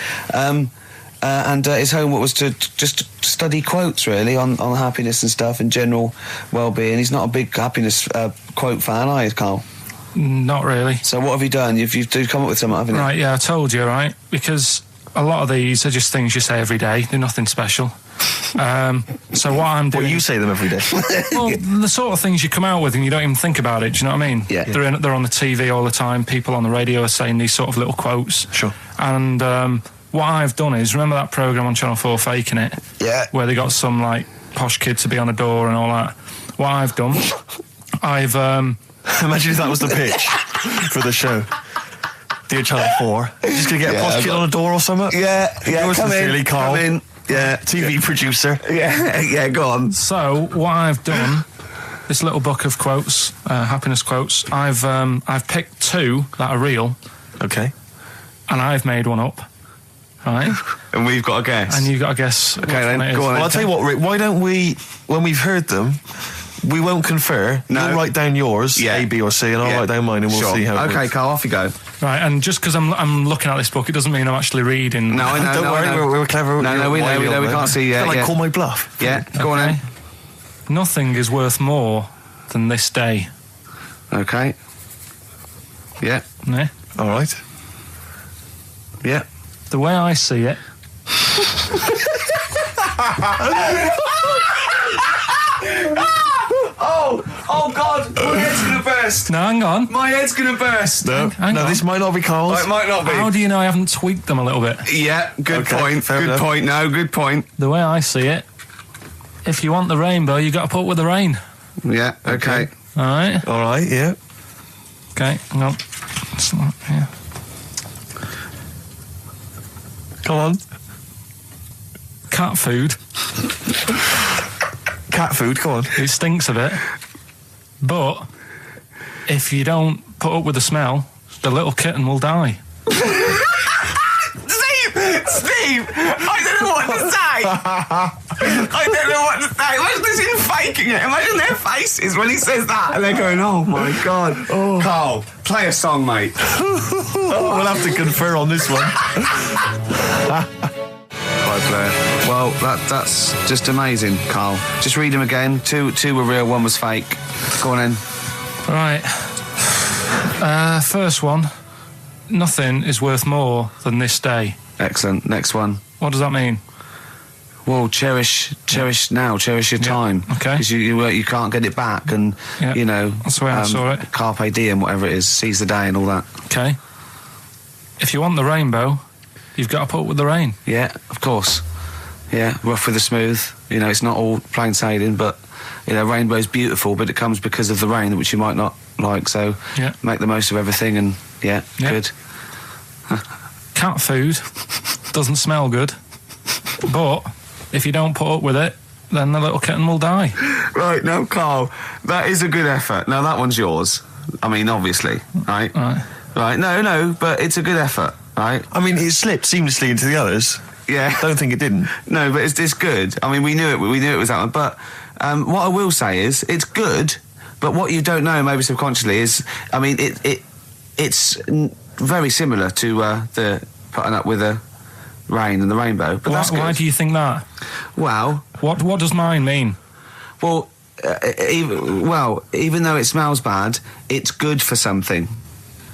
And his homework was to just study quotes, really, on happiness and stuff and general well-being. He's not a big happiness quote fan, are you, Karl?
Not really.
So what have you done? You've come up with something, haven't you?
Right, yeah, I told you, right? Because a lot of these are just things you say every day. They're nothing special. So what I'm doing...
Well, you say them every day.
Well, the sort of things you come out with and you don't even think about it, do you know what I mean?
Yeah.
They're on the TV all the time. People on the radio are saying these sort of little quotes.
Sure.
And what I've done is, remember that programme on Channel 4, Faking It?
Yeah.
Where they got some, like, posh kid to be on the door and all that. What I've done, I've...
Imagine if that was the pitch for the show. Dear Channel 4, just going to get a posh kid on a door or something?
Yeah,
Yours sincerely, Karl.
Come in. Yeah.
TV producer.
Yeah, go on.
So, what I've done, this little book of quotes, happiness quotes, I've picked two that are real.
Okay.
And I've made one up. Right?
And we've got a guess.
And you've got to guess.
Okay, then, go on.
Well, I'll tell you what, Rick, why don't we, when we've heard them, we won't confer.
No.
You'll write down yours, A, B, or C, and I'll write down mine, and we'll see how it
Okay,
works.
Karl, off you go.
Right, and just because I'm looking at this book, it doesn't mean I'm actually reading.
No, I know.
Don't worry, we're clever.
No, we know, we can't see yet.
Can I call my bluff?
Yeah, go on then.
Nothing is worth more than this day.
Okay. Yeah.
Yeah.
All right.
Yeah.
The way I see it.
Oh God, my head's gonna burst.
No, hang on.
My head's gonna burst.
No,
Hang on.
this might not be Karl's.
It might not be.
How do you know I haven't tweaked them a little bit?
Yeah, good
Okay,
point.
fair
Good
enough.
point. No, good point.
The way I see it, if you want the rainbow, you got to put up with the rain.
Yeah. Okay.
All right.
All right, yeah.
Okay. Hang on. Yeah.
Come on.
Cat food.
Cat food, come on.
It stinks a bit, but if you don't put up with the smell, the little kitten will die.
Steve, I don't know what to say. I don't know what to say. Imagine this in faking it. Imagine their faces when he says that, and they're going, "Oh my God." Oh. Karl, play a song, mate.
We'll have to confer on this one.
Right, player. Well, that's just amazing, Karl. Just read them again. Two were real, one was fake. Go on in.
Right. First one. Nothing is worth more than this day.
Excellent. Next one.
What does that mean?
Well, cherish now, cherish your time.
Okay.
Because you can't get it back, and
that's the way I saw it.
Carpe diem, whatever it is, seize the day and all that.
Okay. If you want the rainbow, you've got to put up with the rain.
Yeah, of course. Yeah, rough with the smooth. It's not all plain sailing, but rainbow's beautiful, but it comes because of the rain, which you might not like. So make the most of everything, and good.
Cat food doesn't smell good, but if you don't put up with it, then the little kitten will die.
Right, now, Karl, that is a good effort. Now, that one's yours. I mean, obviously, right? Right, no, but it's a good effort, right?
I mean, it slipped seamlessly into the others.
Yeah.
Don't think it didn't.
No, but it's good. I mean, we knew it was that one. But what I will say is, it's good, but what you don't know, maybe subconsciously, is, I mean, it's very similar to the putting up with the rain and the rainbow. But that's good.
Why do you think that?
Well...
What does mine mean?
Well, even though it smells bad, it's good for something.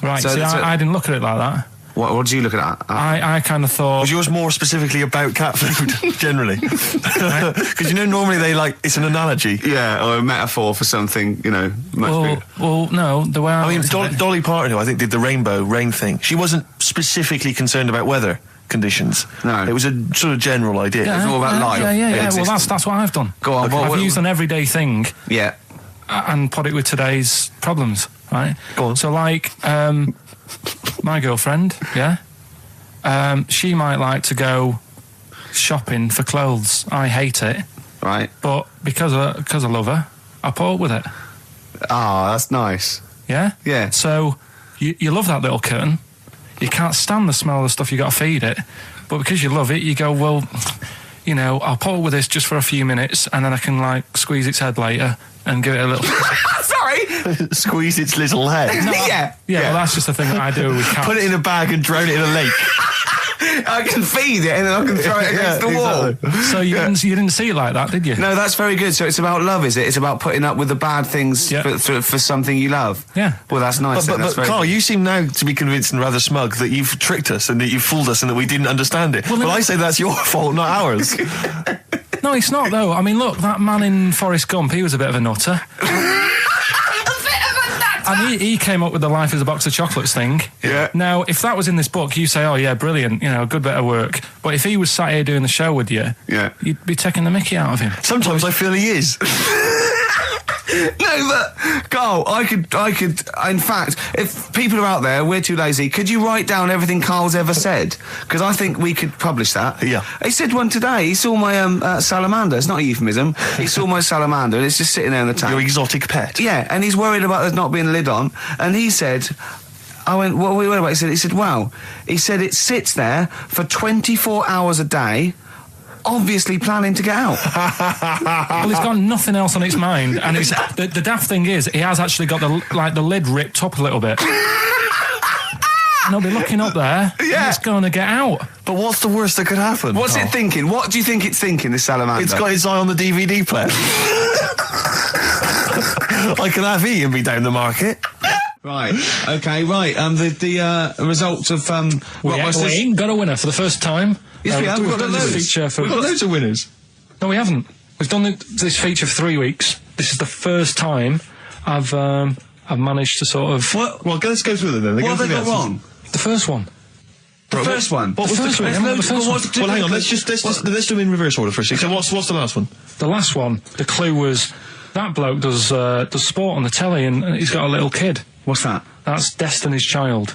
Right, I didn't look at it like that.
What did you look at?
I kind of thought...
Was yours more specifically about cat food, generally? Because, you know, normally it's an analogy.
Yeah, or a metaphor for something, you know, much bigger.
Well, no, the way
I mean, Dolly Parton, who I think did the rain thing, she wasn't specifically concerned about weather conditions.
No.
It was a sort of general idea.
It's all about life.
Yeah. Well, that's what I've done.
Go on.
I've used an everyday thing.
Yeah.
And put it with today's problems, right?
Go on.
So, like, my girlfriend, she might like to go shopping for clothes. I hate it.
Right.
But because I love her, I put up with it.
Ah, that's nice.
Yeah?
Yeah.
So, you love that little kitten. You can't stand the smell of the stuff you got to feed it. But because you love it, you go, well, you know, I'll put up with this just for a few minutes and then I can, like, squeeze its head later and give it a little...
Sorry!
Squeeze its little head.
No,
Yeah.
Well, that's just the thing that I do with cats.
Put it in a bag and drown it in a lake.
I can feed it and then I can throw it against the wall.
Exactly.
So you didn't see it like that, did you?
No, that's very good. So it's about love, is it? It's about putting up with the bad things for something you love.
Yeah.
Well, that's nice.
But Carl, you seem now to be convinced and rather smug that you've tricked us and that you've fooled us and that we didn't understand it. Well, I say that's your fault, not ours.
No, it's not, though. I mean, look, that man in Forrest Gump, he was a bit of a nutter. And he came up with the life as a box of chocolates thing.
Yeah.
Now, if that was in this book, you say, oh, yeah, brilliant, you know, good bit of work. But if he was sat here doing the show with you, you'd be taking the mickey out of him.
Sometimes I feel he is.
No, but Carl, I could. In fact, if people are out there, we're too lazy. Could you write down everything Carl's ever said? Because I think we could publish that.
Yeah.
He said one today. He saw my salamander. It's not a euphemism. He saw my salamander, and it's just sitting there in the tank.
Your exotic pet.
Yeah, and he's worried about there not being a lid on. And he said, I went, what are we worried about? He said, wow. He said it sits there for 24 hours a day. Obviously planning to get out.
Well, it's got nothing else on its mind, and it's the daft thing is, he has actually got the lid ripped up a little bit. And he'll be looking up there, and it's going to get out.
But what's the worst that could happen?
What's it thinking? What do you think it's thinking, this salamander?
It's got its eye on the DVD player. I can have E and be down the market.
Right. Okay. Right. The results of
we ain't got a winner for the first time.
Yes, we have. We've got
loads of winners.
No, we haven't. We've done this feature for 3 weeks. This is the first time I've managed to sort of.
Well, let's go through them then.
What have they got wrong?
The first one.
The first one.
What was the first one?
Well, hang on. Let's do them in reverse order for a second. So what's the last one?
The last one. The clue was that bloke does sport on the telly and he's got a little kid.
What's that?
That's Destiny's Child.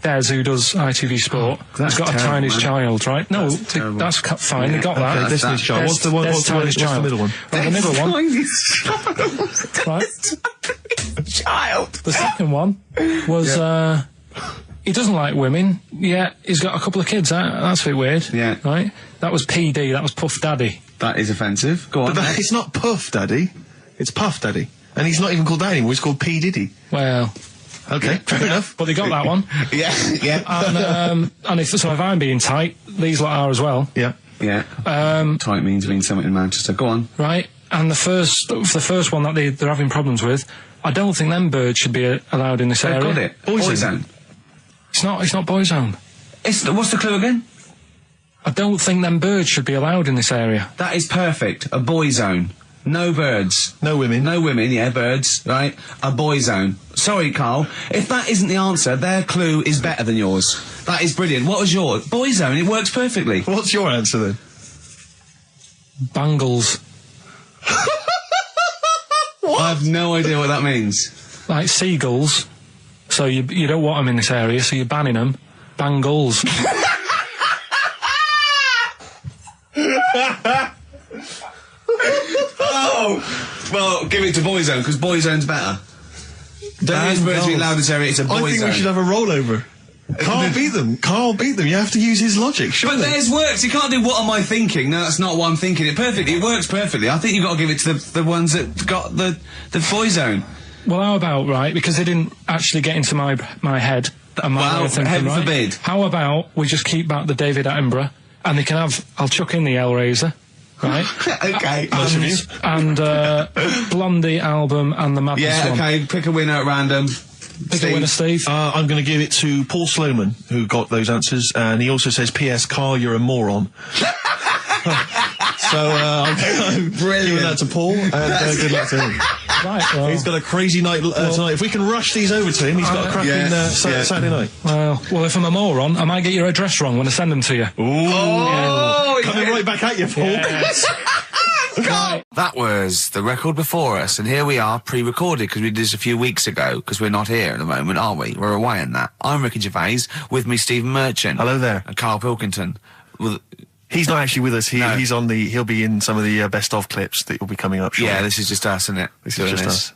Des, who does ITV Sport, has got a tiny child, right? No, that's fine. They got that.
Destiny's Child. What's the middle one?
Right, the middle one.
Right. Child.
The second one was he doesn't like women. Yeah, he's got a couple of kids. That's a bit weird.
Yeah.
Right. That was PD. That was Puff Daddy.
That is offensive. Go on.
But it's not Puff Daddy. It's Puff Daddy. And he's not even called that anymore. He's called P Diddy.
Well.
Okay, fair enough.
But they got that one.
Yeah.
And if I'm being tight, these lot are as well.
Yeah.
Yeah. Tight means something in Manchester. Go on.
Right. And the first one that they're having problems with, I don't think them birds should be allowed in this area.
Got it. Boyzone.
It's not Boyzone.
What's the clue again?
I don't think them birds should be allowed in this area.
That is perfect. A boy zone. No birds.
No women.
No women, yeah, birds, right? A boy zone. Sorry, Carl. If that isn't the answer, their clue is better than yours. That is brilliant. What was yours? Boy zone, it works perfectly.
What's your answer then?
Bangles.
What? I have no idea what that means.
Like seagulls. So you don't want them in this area, so you're banning them. Bangles.
Oh! Well, give it to Boyzone, because Boyzone's better. Don't use birds to be allowed in this area, it's a Boyzone.
I think we should have a rollover. Carl beat them. Carl beat them. You have to use his logic, surely.
But theirs works. You can't do what am I thinking. No, that's not what I'm thinking. It perfectly. It works perfectly. I think you've got to give it to the ones that got the Boyzone.
Well, how about, right, because they didn't actually get into my head.
Heaven forbid.
How about we just keep back the David Attenborough, and they can have, I'll chuck in the Hellraiser, right?
Okay.
And Blondie album and the Madness one.
Yeah, okay, pick a winner at random.
Big winner, Steve.
I'm going to give it to Paul Sloman, who got those answers, and he also says, P.S. Carl, you're a moron. So I'm giving that to Paul, and good luck to him.
Right, well,
he's got a crazy night tonight. If we can rush these over to him, he's got a cracking Saturday night.
Well, if I'm a moron, I might get your address wrong when I send them to you.
Ooh, coming right back at you, Paul.
Yes.
Right. That was the record before us, and here we are, pre-recorded, because we did this a few weeks ago, because we're not here at the moment, are we? We're away in that. I'm Ricky Gervais, with me Stephen Merchant.
Hello there.
And Karl Pilkington.
He's not actually with us. He's on he'll be in some of the best of clips that will be coming up shortly.
Yeah, this is just us, isn't it?
This is just us.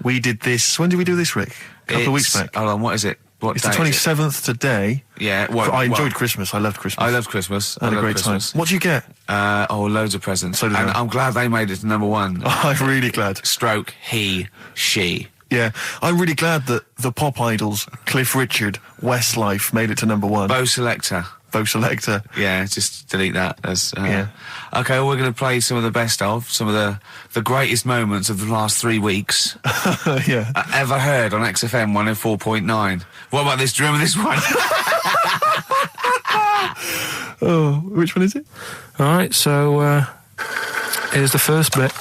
We did this, when did we do this, Rick? A couple of weeks back.
Hold on, what is it?
It's the 27th today.
Yeah.
I enjoyed Christmas. I loved Christmas.
I loved Christmas.
I had a great time. What did you get?
Loads of presents.
So did I.
I'm glad they made it to number one.
Oh, I'm really glad.
Stroke, he, she.
Yeah, I'm really glad that the pop idols, Cliff Richard, Westlife, made it to number one.
Bo Selector. Yeah, just delete that.
Yeah.
Okay, well, we're going to play some of the best of, some of the greatest moments of the last 3 weeks.
Yeah.
Ever heard on XFM 104.9. What about this? Do you remember this one?
Oh, which one is it?
All right, so here's the first bit.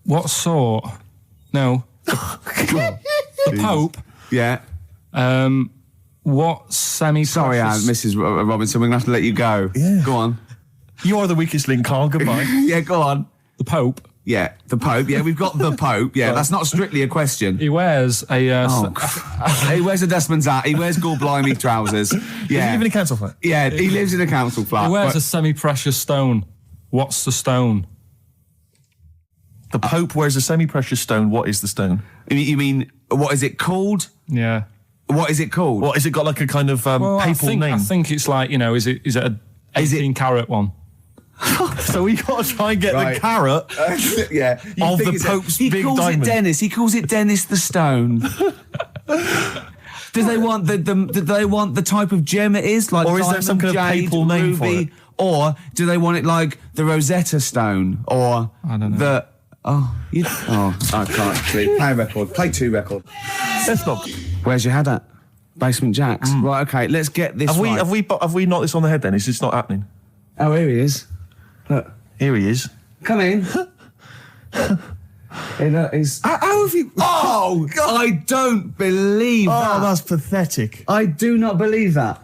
What sort? No. The Pope.
Yeah.
What semi-precious...
Sorry, Mrs. Robinson, we're going to have to let you go.
Yeah.
Go on.
You are the weakest link, Carl. Goodbye.
Yeah, go on.
The Pope.
Yeah, the Pope. Yeah, we've got the Pope. Yeah, that's not strictly a question.
He wears a...
He wears a dustman's hat. He wears blimey trousers. Yeah.
Does he live in a council flat?
Yeah, he lives in a council flat.
He wears a semi-precious stone. What's the stone?
The Pope wears a semi-precious stone. What is the stone?
You mean, what is it called?
Yeah.
What is it called?
What, is it got like a kind of papal name?
I think it's like, is it a 18-carat one?
So we got to try and get the carrot
yeah,
of the Pope's big diamond.
He calls it Dennis. He calls it Dennis the Stone. Do they want the type of gem it is? Like,
or is there some kind of papal name for it?
Or do they want it like the Rosetta Stone? Or
I don't know.
I can't actually. Play a record. Play 2 record.
Let's not.
Where's your head at? Basement Jacks. Right, okay, let's get this right.
Have we knocked this on the head then? Is this not happening?
Oh, here he is. Look.
Here he is.
Come in. How have you... Oh, God. I don't believe that.
Oh, that's pathetic.
I do not believe that.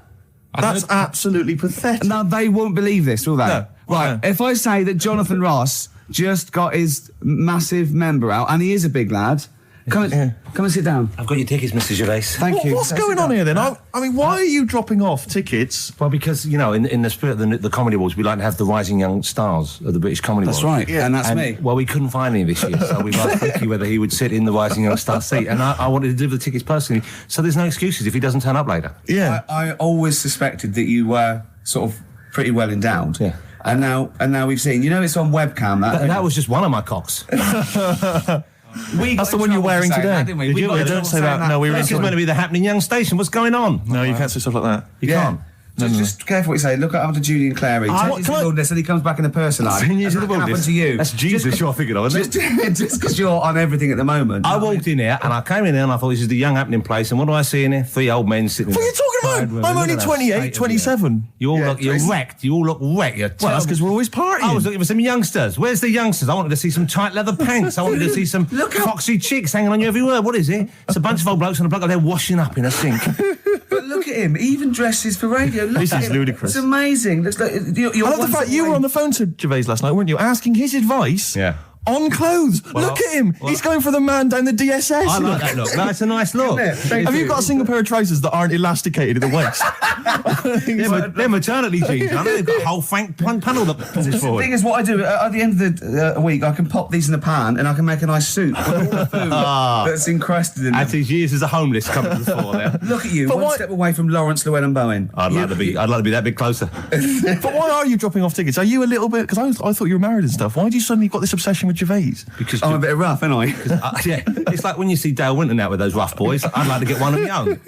That's absolutely pathetic.
Now, they won't believe this, will they?
No.
Right, if I say that Jonathan Ross just got his massive member out, and he is a big lad... Come and sit down.
I've got your tickets, Mr. Gervais.
Thank you.
What's going on here then? I mean, why are you dropping off tickets?
Well, because, in the spirit of the Comedy Awards, we like to have the rising young stars of the British Comedy Awards.
That's right, yeah. And that's me.
Well, we couldn't find any this year, so we've asked Ricky whether he would sit in the rising young star seat, and I wanted to deliver the tickets personally, so there's no excuses if he doesn't turn up later.
Yeah.
I always suspected that you were sort of pretty well endowed.
Yeah.
And now we've seen, it's on webcam.
That was just one of my cocks.
That's the one you're wearing today.
That, didn't we?
Don't say that. No,
This is meant to be the happening young station. What's going on?
No, you can't say stuff like that.
You can't.
Just careful what you say. Look up to Julian Clary. 10 years in the wilderness, and he comes back in a person life.
10 years in the
What
wilderness.
happened to you?
That's Jesus you're thinking of, isn't it?
Just because you're on everything at the moment.
I walked in here, and I came in here, and I thought, this is the young happening place, and what do I see in here? 3 old men sitting
What are you talking about? I'm only 28, 27.
You're wrecked. You all look wrecked.
Well, that's because we're always partying.
I was looking for some youngsters. Where's the youngsters? I wanted to see some tight leather pants. I wanted to see some foxy chicks hanging on you every word. What is it? It's a bunch of old blokes and a bloke out there washing up in a sink.
But look at him. He even dresses for radio. Look
This
at
is
him.
ludicrous.
It's amazing. Looks like you're
I love the fact you were on the phone to Gervais last night, weren't you? Asking his advice on clothes. Look at him. He's going for the man down the DSS.
I like that look. That's a nice look.
Have you got a single pair of trousers that aren't elasticated at the waist?
They're maternity jeans. I know they've got a whole panel that pulls
The
forward.
thing is, what I do at the end of the week, I can pop these in a pan and I can make a nice soup with all the food that's encrusted in
At
them.
his years as a homeless coming to the fore there.
Look at you,
But
one
why-
step away from Lawrence Llewellyn Bowen.
I'd like to be that bit closer.
But why are you dropping off tickets? Are you a little bit... Because I thought you were married and stuff. Why do you suddenly got this obsession with Gervais?
Because
I'm a bit rough, ain't I?
yeah, it's like when you see Dale Winton out with those rough boys. I'd like to get one of my own.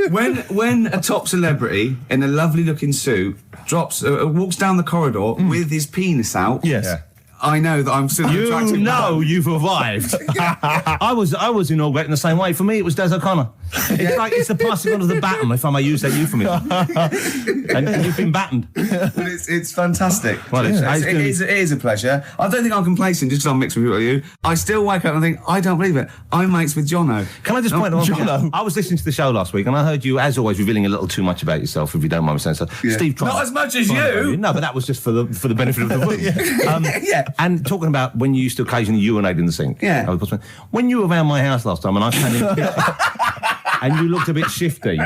When a top celebrity in a lovely looking suit walks down the corridor with his penis out,
Yes.
Yeah.
I know that I'm still an attractive man.
You've arrived. I was inaugurating the same way. For me, it was Des O'Connor. It's like it's the passing on of the baton, if I may use that euphemism. and you've been battened.
It's fantastic.
Well,
it is a pleasure. I don't think I'm complacent just because I'm mixed with you. I still wake up and think, I don't believe it. I'm mates with Jono.
Can I just point out Jono? I was listening to the show last week and I heard you, as always, revealing a little too much about yourself, if you don't mind me saying so.
Yeah.
Steve tried.
Not as much as you.
No, but that was just for the benefit of the room.
Yeah.
And talking about when you used to occasionally urinate in the sink.
Yeah.
When you were around my house last time and I came in and you looked a bit shifty.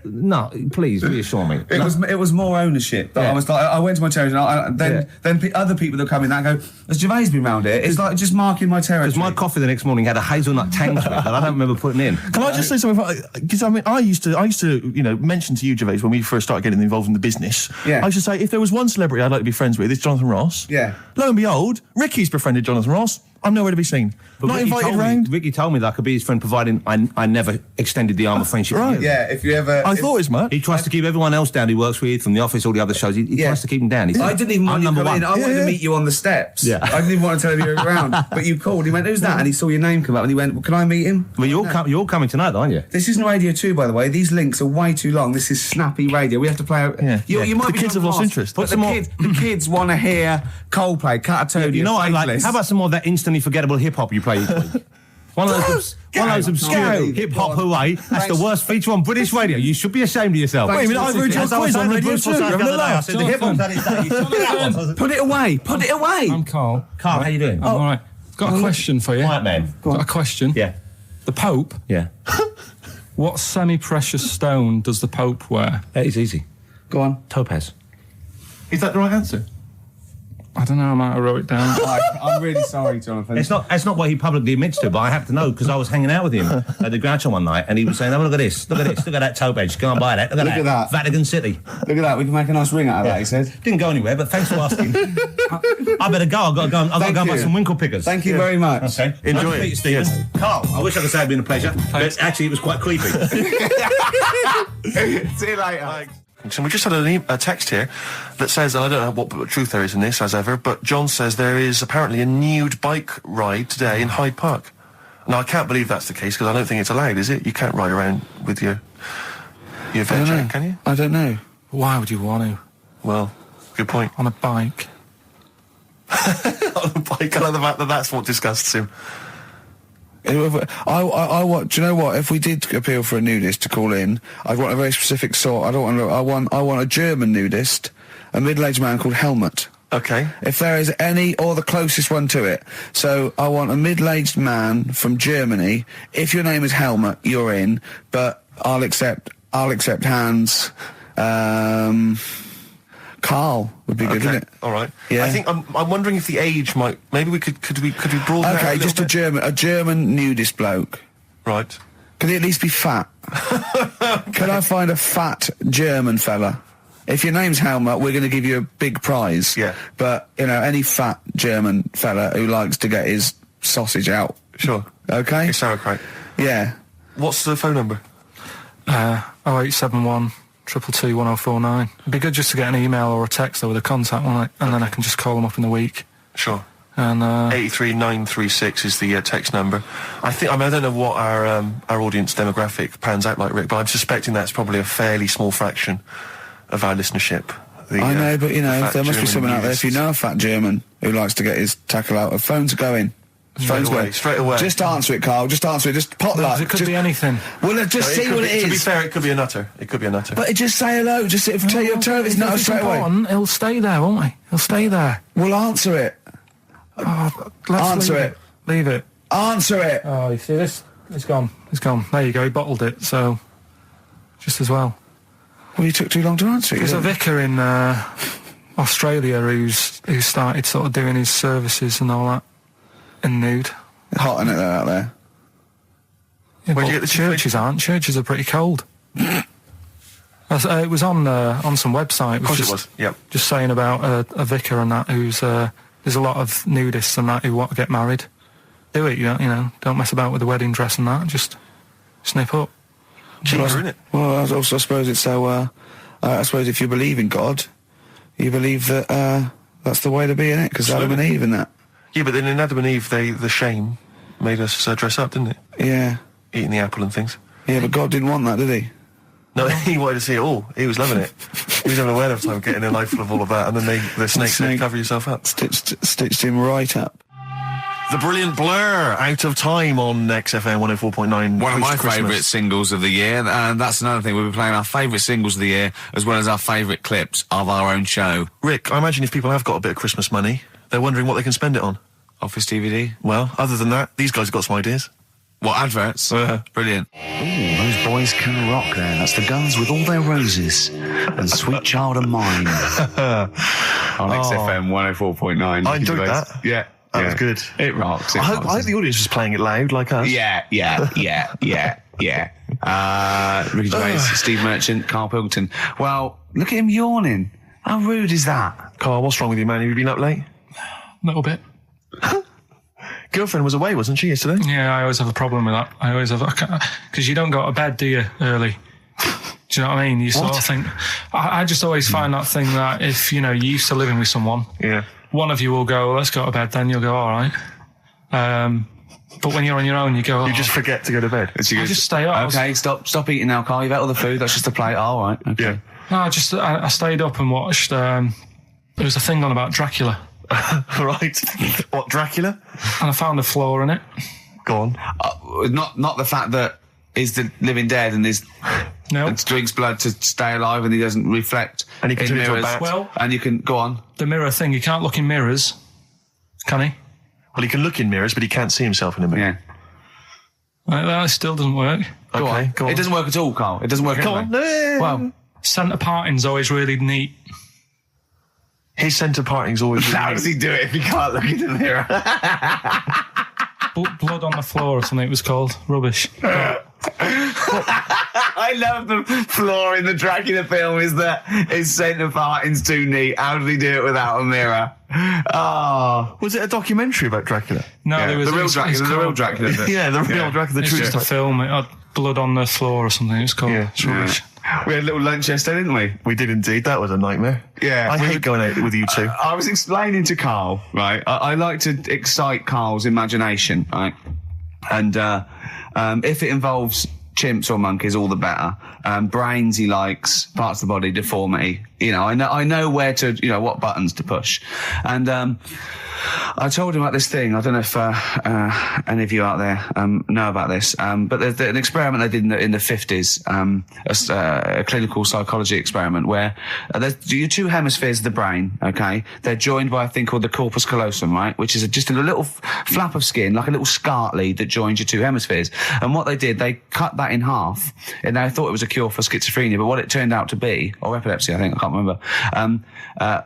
No, please reassure me.
It was more ownership. That I was like, I went to my territory, and then other people that come in, that go, has Gervais been round here? It's like just marking my territory.
Because my coffee the next morning had a hazelnut tang to it that I don't remember putting in.
Can I just say something? Because I mean, I used to, mention to you, Gervais, when we first started getting involved in the business.
Yeah.
I used to say, if there was one celebrity I'd like to be friends with, it's Jonathan Ross.
Yeah.
Lo and behold, Ricky's befriended Jonathan Ross. I'm nowhere to be seen.
But
Not invited round.
Ricky told me that I could be his friend, providing I never extended the arm of friendship.
Right.
Yeah, if you ever...
I thought as much.
He tries to keep everyone else down he works with, from the office, all the other shows. He tries to keep them down.
I didn't even want you to come in. I wanted to
one.
meet you on the steps.
Yeah.
I didn't even want to tell you you were around. But you called. He went, who's that? And he saw your name come up and he went, well, can I meet him?
Well, you're all coming tonight, aren't you?
This isn't Radio 2, by the way. These links are way too long. This is snappy radio. We have to play out...
Yeah.
You might
The
be
kids have lost interest.
But the kids want to hear Coldplay, Catatonia,
You know what I like?
Faithless.
How about some more of that instantly forgettable hip-hop you play each week? One of those obscure hip-hop hooray. That's the worst feature on British radio. You should be ashamed of yourself.
Wait a minute, I've heard your quiz on Radio 2.
I said the hip-hop
Put it away. Put it away.
I'm Carl.
Carl, how you doing?
I'm all right. Got a question for you.
Quiet man.
Got a question.
Yeah.
The Pope.
Yeah.
What semi-precious stone does the Pope wear?
It's easy.
Go on.
Topaz.
Is that the right answer?
I don't know. I might have wrote it down.
I'm really sorry, Jonathan.
It's not what he publicly admits to, but I have to know because I was hanging out with him at the Groucho one night and he was saying, oh, look at this, look at that topaz, go and buy that, look at that. Vatican City.
Look at that, we can make a nice ring out of that, he said.
Didn't go anywhere, but thanks for asking. I better go, I've got to go and buy some winkle pickers.
Thank you very much.
Okay.
Enjoy
it,
it.
Stephen.
Yes.
Carl, I wish I could say it'd been a pleasure, but actually it was quite creepy.
See you later.
So we just had a text here that says, and I don't know what truth there is in this, as ever, but John says there is apparently a nude bike ride today in Hyde Park. Now, I can't believe that's the case, because I don't think it's allowed, is it? You can't ride around with your veg, can you?
I don't know.
Why would you want to?
Well, good point.
On a bike.
On a bike, I like the fact that that's what disgusts him.
I want. Do you know what? If we did appeal for a nudist to call in, I'd want a very specific sort. I want a German nudist, a middle-aged man called Helmut.
Okay.
If there is any, or the closest one to it. So I want a middle-aged man from Germany. If your name is Helmut, you're in. But I'll accept Hans. Carl would be good, wouldn't it?
All right.
Yeah.
I think I'm wondering if the age might. Maybe we could we broaden that
Okay,
out
just a German nudist bloke.
Right.
Can he at least be fat? Can I find a fat German fella? If your name's Helmut, we're going to give you a big prize.
Yeah.
But, any fat German fella who likes to get his sausage out.
Sure.
Okay?
It's sauerkraut.
Yeah.
What's the phone number?
0871 222 1049. It'd be good just to get an email or a text over the contact, wouldn't it? And then I can just call them up in the week.
Sure.
And
83936 is the text number. I don't know what our audience demographic pans out like, Rick, but I'm suspecting that's probably a fairly small fraction of our listenership.
I know, but there must be someone out there.
nudists.
If you know a fat German who likes to get his tackle out, phones are going.
Straight away.
Just answer it, Carl. Just answer it. Just pot luck.
it could be anything.
Well, just see what it is.
To be fair, it could be a nutter.
But just say hello. Just tell your turn. It's not straight away.
He'll stay there, won't he? He'll stay there.
Well, answer it.
Let's
Answer it.
Leave it.
Answer it.
Oh, you see this? It's gone. It's gone. There you go. He bottled it, so just as well.
Well, you took too long to answer it.
There's a vicar in Australia who started sort of doing his services and all that in nude.
Hot, isn't it, out there?
Yeah,
Where'd you
but
get the
churches aren't. Churches are pretty cold. It was on some website.
Of course it was. Yep.
Just saying about a vicar and that who's there's a lot of nudists and that who want to get married. Do it, don't mess about with the wedding dress and that. Just snip up.
Cheaper, isn't it?
Well, I suppose it's so. I suppose if you believe in God, you believe that that's the way to be, innit? Because Adam and Eve and that.
Yeah, but then in Adam and Eve, the shame made us dress up, didn't it?
Yeah.
Eating the apple and things.
Yeah, but God didn't want that, did he?
No, he wanted to see it all. He was loving it. He was having a whale of time getting a life full of all of that, and then the snake said, cover yourself up.
Stitched him right up.
The brilliant Blur, Out of Time on XFM 104.9.
One of my favourite singles of the year, and that's another thing. We'll be playing our favourite singles of the year, as well as our favourite clips of our own show.
Rick, I imagine if people have got a bit of Christmas money, they're wondering what they can spend it on.
Office DVD?
Well, other than that, these guys have got some ideas.
What, adverts? Brilliant.
Ooh, those boys can rock there. That's the Guns with All Their Roses and Sweet Child of Mine.
On XFM 104.9.
I enjoyed that.
Yeah.
That was good.
It rocks.
I hope the audience was playing it loud like us.
Yeah. Ricky Gervais, Steve Merchant, Karl Pilkington. Well, look at him yawning. How rude is that?
Carl, what's wrong with you, man? Have you been up late?
A little bit.
Girlfriend was away, wasn't she, yesterday?
Yeah, I always have a problem with that. Because you don't go to bed, do you, early? Do you know what I mean? You sort of think... I just always find that thing that if, you're used to living with someone...
Yeah.
One of you will go, let's go to bed, then you'll go, all right. But when you're on your own, you go...
You just forget to go to bed.
I just stay up.
Okay, stop eating now, Carl. You've ate all the food. That's just a plate. All right. Okay.
Yeah.
No, I stayed up and watched... there was a thing on about Dracula.
Right. What, Dracula?
And I found a flaw in it.
Go on.
Not the fact that he's the living dead and and drinks blood to stay alive and he doesn't reflect
and he can turn into a
mirrors.
bat.
Well,
and you can go on.
The mirror thing, you can't look in mirrors, can he?
Well, he can look in mirrors, but he can't see himself in a mirror.
Yeah.
That still doesn't work.
Go on. It doesn't work at all, Carl. It doesn't work at all. Well,
centre parting's always really neat.
His centre parting's always really
how does he do it if he can't look in the mirror?
Blood on the floor or something it was called. Rubbish.
I love the flaw in the Dracula film is that his centre parting's too neat. How did he do it without a mirror? Oh.
Was it a documentary about Dracula?
No,
Yeah,
there was
the real Dracula. The real Dracula.
Yeah, the real Dracula. The
It's
true
just a
stuff.
film. It had blood on the floor or something. It was called.
Yeah.
It's rubbish.
We had a little lunch yesterday, didn't we?
We did indeed. That was a nightmare.
Yeah.
I hate going out with you two.
I was explaining to Carl, right? I like to excite Carl's imagination, right? And if it involves chimps or monkeys, all the better. Brains he likes, parts of the body, deformity. I know where to, what buttons to push. And I told him about this thing. I don't know if any of you out there know about this, but there's an experiment they did in the 50s, a clinical psychology experiment where there's your two hemispheres of the brain, okay? They're joined by a thing called the corpus callosum, right? Which is just a little flap of skin, like a little scarlet lead that joins your two hemispheres. And what they did, they cut that in half, and they thought it was a cure for schizophrenia, but what it turned out to be, or epilepsy, I think, I can't remember,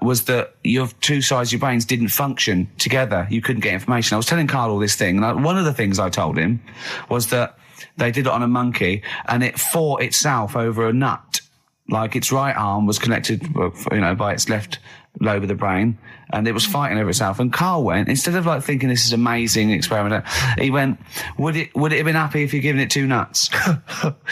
was that your two sides of your brains didn't function together. You couldn't get information. I was telling Carl all this thing, and one of the things I told him was that they did it on a monkey, and it fought itself over a nut. Like its right arm was connected, by its left lobe of the brain, and it was fighting over itself. And Carl went, instead of thinking this is amazing experiment, he went, would it have been happy if you'd given it two nuts?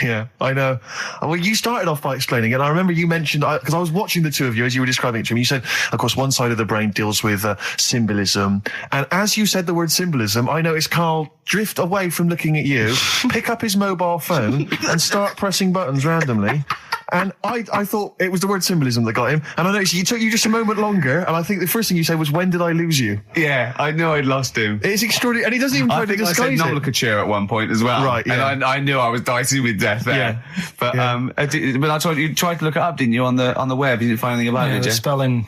Yeah, I know. Well, you started off by explaining it, and I remember you mentioned, because I was watching the two of you as you were describing it to me, you said, of course, one side of the brain deals with symbolism, and as you said the word symbolism, I noticed Carl drift away from looking at you, pick up his mobile phone, and start pressing buttons randomly. And I thought it was the word symbolism that got him. And I noticed you took you just a moment longer. And I think the first thing you said was, when did I lose you?
Yeah, I knew I'd lost him.
It's extraordinary. And he doesn't even try to disguise it.
I said nomenclature at one point as well.
Right, yeah.
And I knew I was dicing with death there. Yeah. But, but I told you tried to look it up, didn't you, on the web? You didn't find anything about it, did you?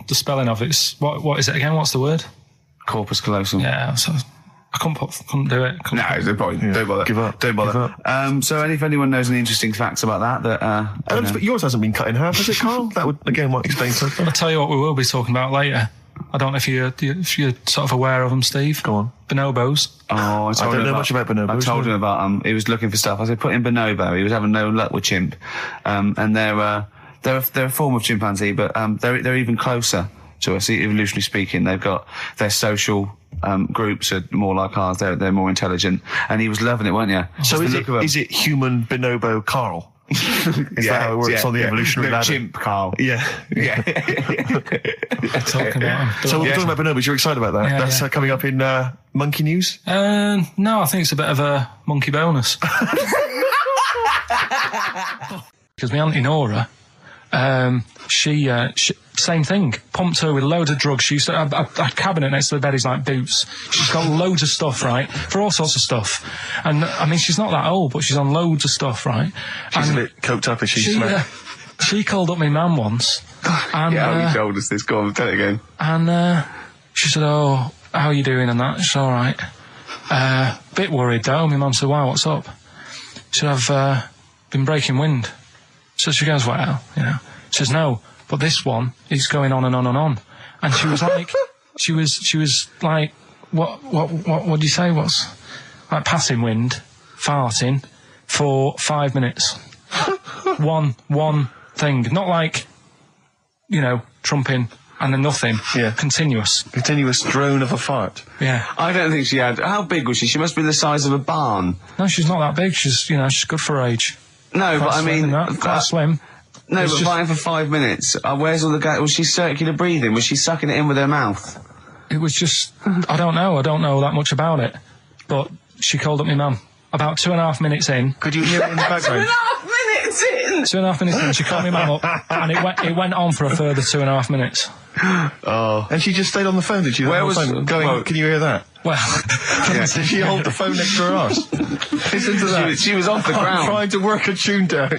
The spelling of it's, what is it again? What's the word?
Corpus callosum.
Yeah, so I couldn't do it.
No, it's a point. Yeah. Don't bother.
Give up.
Don't bother. So if anyone knows any interesting facts about that,
but yours hasn't been cut in half, has it, Carl? That would, again, might explain something.
I'll tell you what we will be talking about later. I don't know if you're sort of aware of them, Steve.
Go on.
Bonobos.
Oh, I
don't know much about bonobos.
I told him about he was looking for stuff. I said, put in bonobo. He was having no luck with chimp. And they're a form of chimpanzee, but they're even closer to us, evolutionarily speaking. They've got their social groups are more like ours. They're more intelligent, and he was loving it, weren't you?
So is it human bonobo Carl? Is that how it works on the evolutionary ladder?
Chimp, Carl.
Yeah.
Yeah.
Talking about him.
So we're talking about bonobos. You're excited about that?
Yeah,
That's coming up in Monkey News?
No, I think it's a bit of a monkey bonus. Because my auntie Nora, she same thing, pumped her with loads of drugs. She used to have a cabinet next to the bed is like boots. She's got loads of stuff, right, for all sorts of stuff. And I mean, she's not that old, but she's on loads of stuff, right?
She's a bit coked up, is she?
She called up my mum once. And,
yeah, you told us this. Go on, tell it again.
And she said, "Oh, how are you doing?" And that. She's all right. Bit worried though. My mum said, "Why? What's up?" She said, "I've been breaking wind." So she goes, "Well, you know." She says, "No, but this one is going on and on and on." And she was like, she was like, what do you say? What's like passing wind, farting for 5 minutes. one thing, not like, you know, trumping and then nothing. Yeah. Continuous drone of a fart. Yeah.
I don't think she had. How big was she? She must be the size of a barn.
No, she's not that big. She's good for her age.
No,
quite
but I mean,
quite slim.
No, but fine for 5 minutes. Where's all the gas? Was she circular breathing? Was she sucking it in with her mouth?
It was just, I don't know that much about it. But she called up my mum about 2.5 minutes in.
Could you hear it in the background?
2.5 minutes in!
2.5 minutes in, she called my mum up, and it went on for a further 2.5 minutes.
Oh. And she just stayed on the phone, did she?
Where was
going? Well, can you hear that?
Well,
did she hold the phone next to her arse? Listen to that.
She was off the ground.
Trying to work a tune down.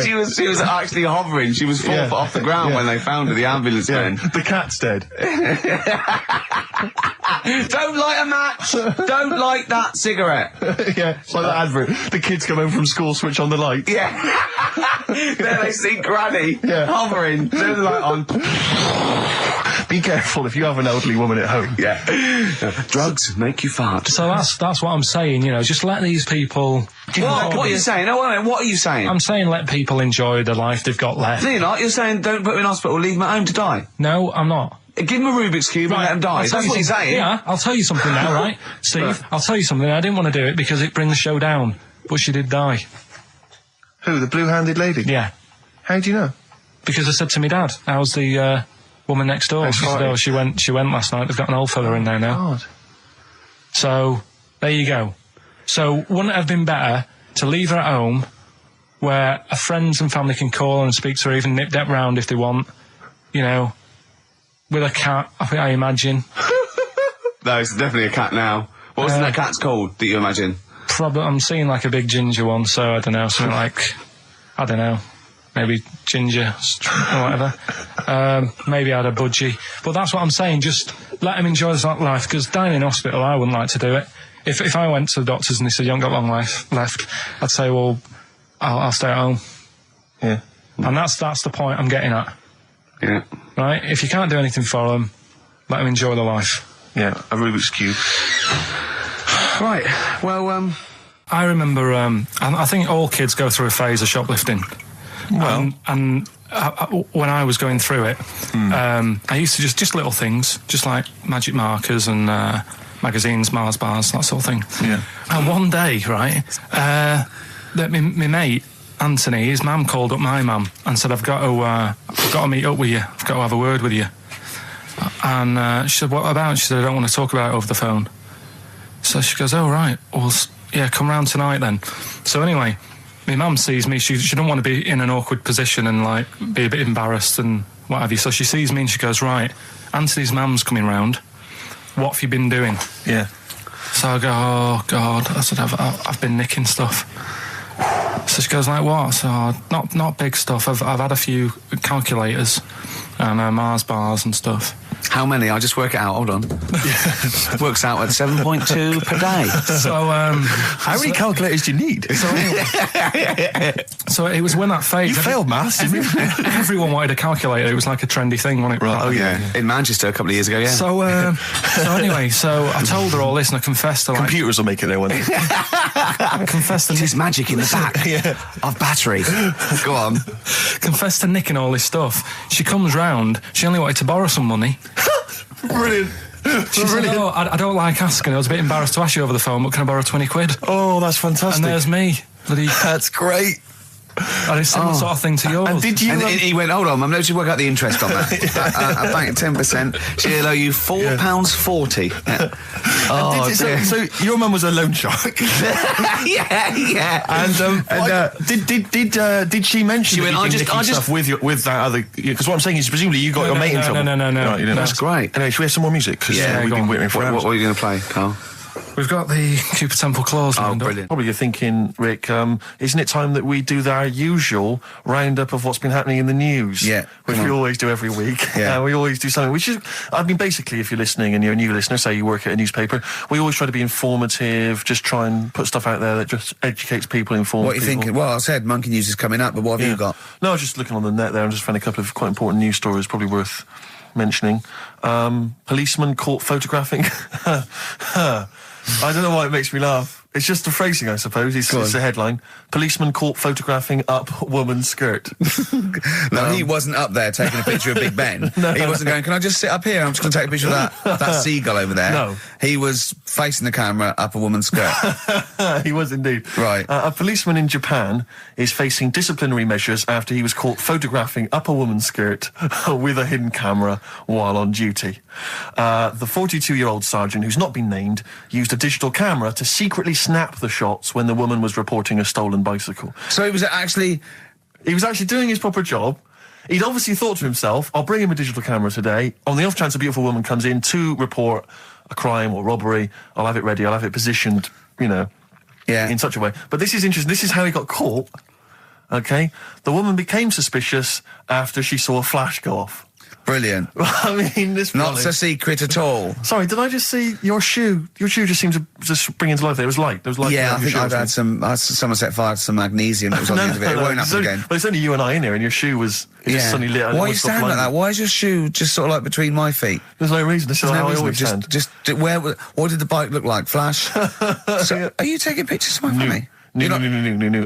she was actually hovering. She was 4 foot off the ground when they found her, the ambulance men.
The cat's dead.
Don't light a match! Don't light that cigarette!
Yeah, it's like that advert. The kids come home from school, switch on the light.
Yeah. There they see Granny hovering, turn the light on.
Be careful if you have an elderly woman at home.
Yeah. Drugs make you fart.
So that's what I'm saying, you know, just let these people...
What are you saying? No, wait a minute, what are you saying?
I'm saying let people enjoy the life they've got left.
No, you're not. You're saying don't put them in hospital, leave them at home to die.
No, I'm not.
Give them a Rubik's Cube and let them die. That's what you're saying.
Yeah, I'll tell you something now, right? Steve, I'll tell you something. I didn't want to do it because it brings the show down, but she did die.
Who, the blue-handed lady?
Yeah.
How do you know?
Because I said to my dad, how's the woman next door? She said, oh, she went last night. They've got an old fella in there now.
God.
So, there you go. So, wouldn't it have been better to leave her at home where her friends and family can call and speak to her, even nip that round if they want, you know, with a cat, I imagine.
No, it's definitely a cat now. What was that cat's called that you imagine?
Probably, I'm seeing like a big ginger one, so I don't know, something like, I don't know, maybe ginger or whatever. Maybe I had a budgie. But that's what I'm saying, just let them enjoy this life, because dying in hospital, I wouldn't like to do it. If I went to the doctors and they said, you haven't got long life left, I'd say, well, I'll stay at home.
Yeah.
And that's the point I'm getting at.
Yeah.
Right? If you can't do anything for them, let them enjoy the life.
Yeah, a Rubik's Cube.
Right, well,
I remember, I think all kids go through a phase of shoplifting.
Well.
And when I was going through it, I used to just little things, just like magic markers and magazines, Mars bars, that sort of thing.
Yeah.
And one day, right, my mate, Anthony, his mum called up my mum and said, I've got to meet up with you. I've got to have a word with you. And she said, what about? She said, I don't want to talk about it over the phone. So she goes, oh, right. Well, yeah, come round tonight then. So anyway, my mum sees me. She don't want to be in an awkward position and, like, be a bit embarrassed and what have you. So she sees me and she goes, right, Anthony's mum's coming round. What have you been doing?
Yeah.
So I go, oh, God. I said, I've been nicking stuff. So she goes, like, what? So, not big stuff. I've had a few calculators and Mars bars and stuff.
How many? I'll just work it out. Hold on. Works out at 7.2 per day.
So,
how many calculators do you need?
So, anyway, so it was when that phase.
You failed maths.
Everyone wanted a calculator. It was like a trendy thing, wasn't it?
Right. Oh yeah. In Manchester a couple of years ago. Yeah.
So anyway, so I told her all this and I confessed to, like,
computers will make it there one day.
I confessed to
there's magic in the back of battery. Go on.
Confessed to nicking all this stuff. She comes round. She only wanted to borrow some money.
Brilliant.
She said, oh, I don't like asking. I was a bit embarrassed to ask you over the phone, but can I borrow 20 quid?
Oh, that's fantastic.
And there's me.
That's great.
And it's similar sort of thing to yours.
And did you?
And he went, hold on, Mum, let's just work out the interest on that. I banked 10%. She'll owe you £4.40. Oh, dear.
So your mum was a loan shark.
yeah.
And did she mention
She
that
went,
you've been nicking stuff with that other? Because what I'm saying is, presumably you got your mate in trouble.
No.
Right, you didn't.
That's great.
Anyway, should we have some more music? Because we've been waiting for hours.
What are you going to play, Carl?
We've got the Cooper Temple Clause lined up.
Brilliant.
Probably you're thinking, Rick, isn't it time that we do our usual roundup of what's been happening in the news?
Yeah.
Which we always do every week.
Yeah.
We always do something, which is, I mean, basically, if you're listening and you're a new listener, say you work at a newspaper, we always try to be informative, just try and put stuff out there that just educates people, informs people.
What are you thinking? Well, I said Monkey News is coming up, but what have you got?
No, I was just looking on the net there and just found a couple of quite important news stories, probably worth mentioning. Policeman caught photographing. I don't know why it makes me laugh. It's just the phrasing, I suppose. It's the headline. Policeman caught photographing up woman's skirt.
No, he wasn't up there taking a picture of Big Ben. He wasn't going, can I just sit up here? I'm just going to take a picture of that seagull over there.
No.
He was facing the camera up a woman's skirt.
He was indeed.
Right.
A policeman in Japan is facing disciplinary measures after he was caught photographing up a woman's skirt with a hidden camera while on duty. The 42-year-old sergeant, who's not been named, used a digital camera to secretly snap the shots when the woman was reporting a stolen bicycle.
So he was actually
doing his proper job. He'd obviously thought to himself, I'll bring him a digital camera today. On the off chance a beautiful woman comes in to report a crime or robbery, I'll have it ready, I'll have it positioned, in such a way. But this is interesting. This is how he got caught. Okay? The woman became suspicious after she saw a flash go off.
brilliant.
I mean, this
Not so secret at all.
Sorry, did I just see your shoe? Your shoe just seemed to just spring into life there. It was light. There was light.
Yeah, I think I've had someone set fire to some magnesium that was on the end of it. It won't happen again.
But it's only you and I in here, and your shoe was just suddenly lit.
Why are you standing like that? Why is your shoe just sort of like between my feet?
There's no reason. This is how I always stand.
What did the bike look like? Flash? So, are you taking pictures of my family?
No.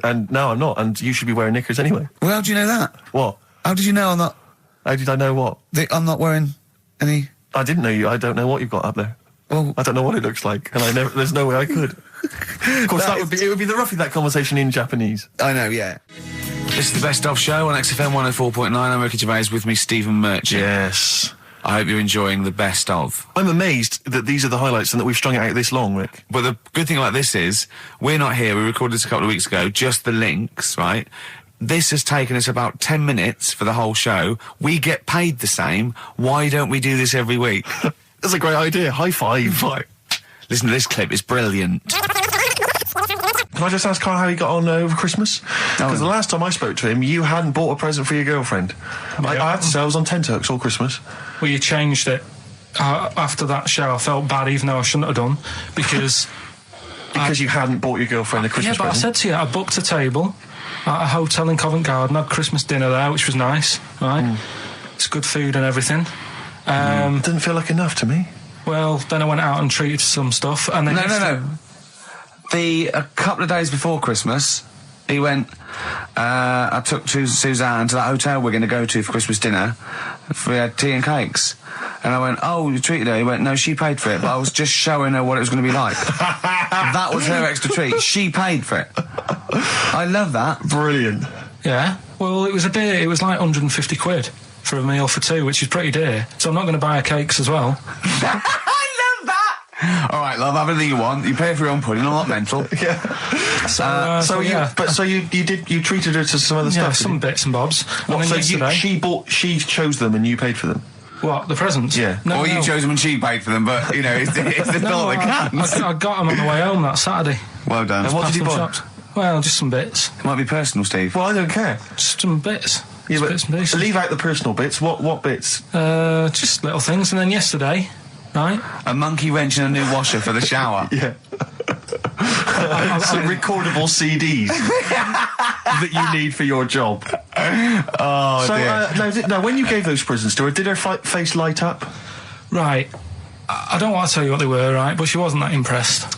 And no, I'm not. And you should be wearing knickers anyway.
Well, how do you know that?
What?
How did you know I'm not?
How did I know what?
I'm not wearing any.
I didn't know you. I don't know what you've got up there.
Well,
I don't know what it looks like, and there's no way I could. Of course, it would be roughly that conversation in Japanese.
I know, yeah.
This is the Best Of Show on XFM 104.9. I'm Ricky Gervais, with me Stephen Merchant.
Yes.
I hope you're enjoying the Best Of.
I'm amazed that these are the highlights and that we've strung it out this long, Rick.
But the good thing about this is, we're not here, we recorded this a couple of weeks ago, just the links, right? This has taken us about 10 minutes for the whole show. We get paid the same. Why don't we do this every week?
That's a great idea. High five.
Right. Listen to this clip, it's brilliant.
Can I just ask Carl how he got on over Christmas? Because the last time I spoke to him, you hadn't bought a present for your girlfriend. I have to say, I was on tenterhooks all Christmas.
Well, you changed it. After that show, I felt bad, even though I shouldn't have done, because...
Because you hadn't bought your girlfriend a Christmas present?
Yeah, but I said to you, I booked a table at a hotel in Covent Garden, had Christmas dinner there, which was nice, right? It's good food and everything.
Didn't feel like enough to me.
Well, then I went out and treated some stuff, and then...
No. A couple of days before Christmas, he went, I took Suzanne to that hotel we're going to go to for Christmas dinner. We had tea and cakes. And I went, oh, you treated her? He went, no, she paid for it, but I was just showing her what it was going to be like. That was her extra treat. She paid for it. I love that.
Brilliant.
Yeah. Well, it was it was like 150 quid for a meal for two, which is pretty dear. So I'm not going to buy her cakes as well.
All right, love, have anything you want. You pay for your own pudding. I'm not mental.
Yeah. So you treated her to some other stuff.
Some bits and bobs.
What, so she chose them and you paid for them.
What, the presents?
Yeah.
No, you chose them and she paid for them, but you know it's the thought that counts.
I got them on the way home that Saturday.
Well done.
And what did you buy?
Shops. Well, just some bits.
It might be personal, Steve.
Well, I don't care.
Just some bits.
Yeah, but
bits and pieces.
Leave out the personal bits. What bits?
Just little things. And then yesterday, right?
A monkey wrench and a new washer for the shower.
Yeah. Some recordable CDs that you need for your job.
Oh,
so,
dear.
No, when you gave those presents to her, did her face light up?
Right. I don't want to tell you what they were, right? But she wasn't that impressed.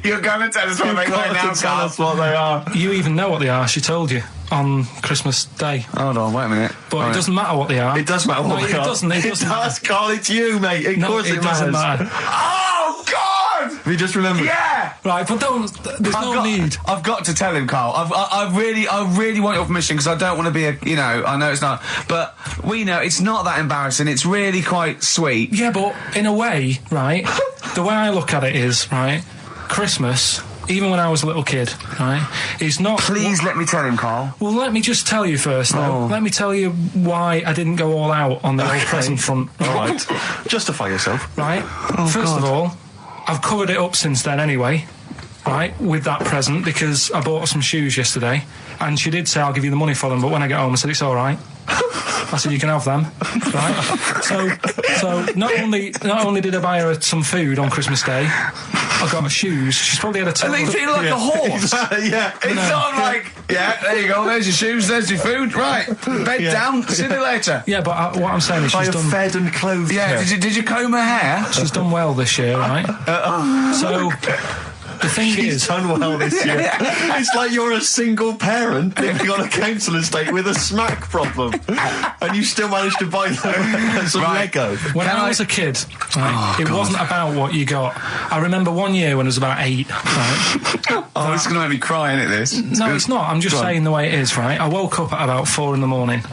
You're going to tell us what they were now,
tell us what they are.
You even know what they are, she told you, on Christmas Day.
Hold on, wait a minute.
But it doesn't matter what they are.
It does matter what they are.
It doesn't.
It does, Carl, it's you, mate. Of course it
doesn't
matters.
matter.
Oh, God!
Have you just remembered?
Yeah!
Right, but there's no need.
I've got to tell him, Carl. I really want your permission because I don't want to be I know it's not, but we know it's not that embarrassing. It's really quite sweet.
Yeah, but in a way, right, the way I look at it is, right, Christmas, even when I was a little kid, right, is not...
Please let me tell him, Carl.
Well, let me just tell you first, though. Let me tell you why I didn't go all out on the old present front.
All right. Justify yourself.
Right. First of all, I've covered it up since then anyway, right, with that present, because I bought her some shoes yesterday, and she did say, I'll give you the money for them, but when I get home I said, it's all right. I said, you can have them, right? So not only did I buy her some food on Christmas Day, I got her shoes. She's probably had a...
And they feel like a horse.
Yeah.
It's not like, there you go, there's your shoes, there's your food, right. Bed down, see you later.
Yeah, but what I'm saying is she's done...
fed and clothed.
Yeah, did you comb her hair?
She's done well this year, right? So... The thing is,
done well this year. It's like you're a single parent living on a council estate with a smack problem, and you still managed to buy some Lego.
When I was a kid, it wasn't about what you got. I remember one year when I was about 8. Right?
This is going to make me cry, isn't it? This?
No, it's not. I'm just saying the way it is. Right? I woke up at about 4 in the morning.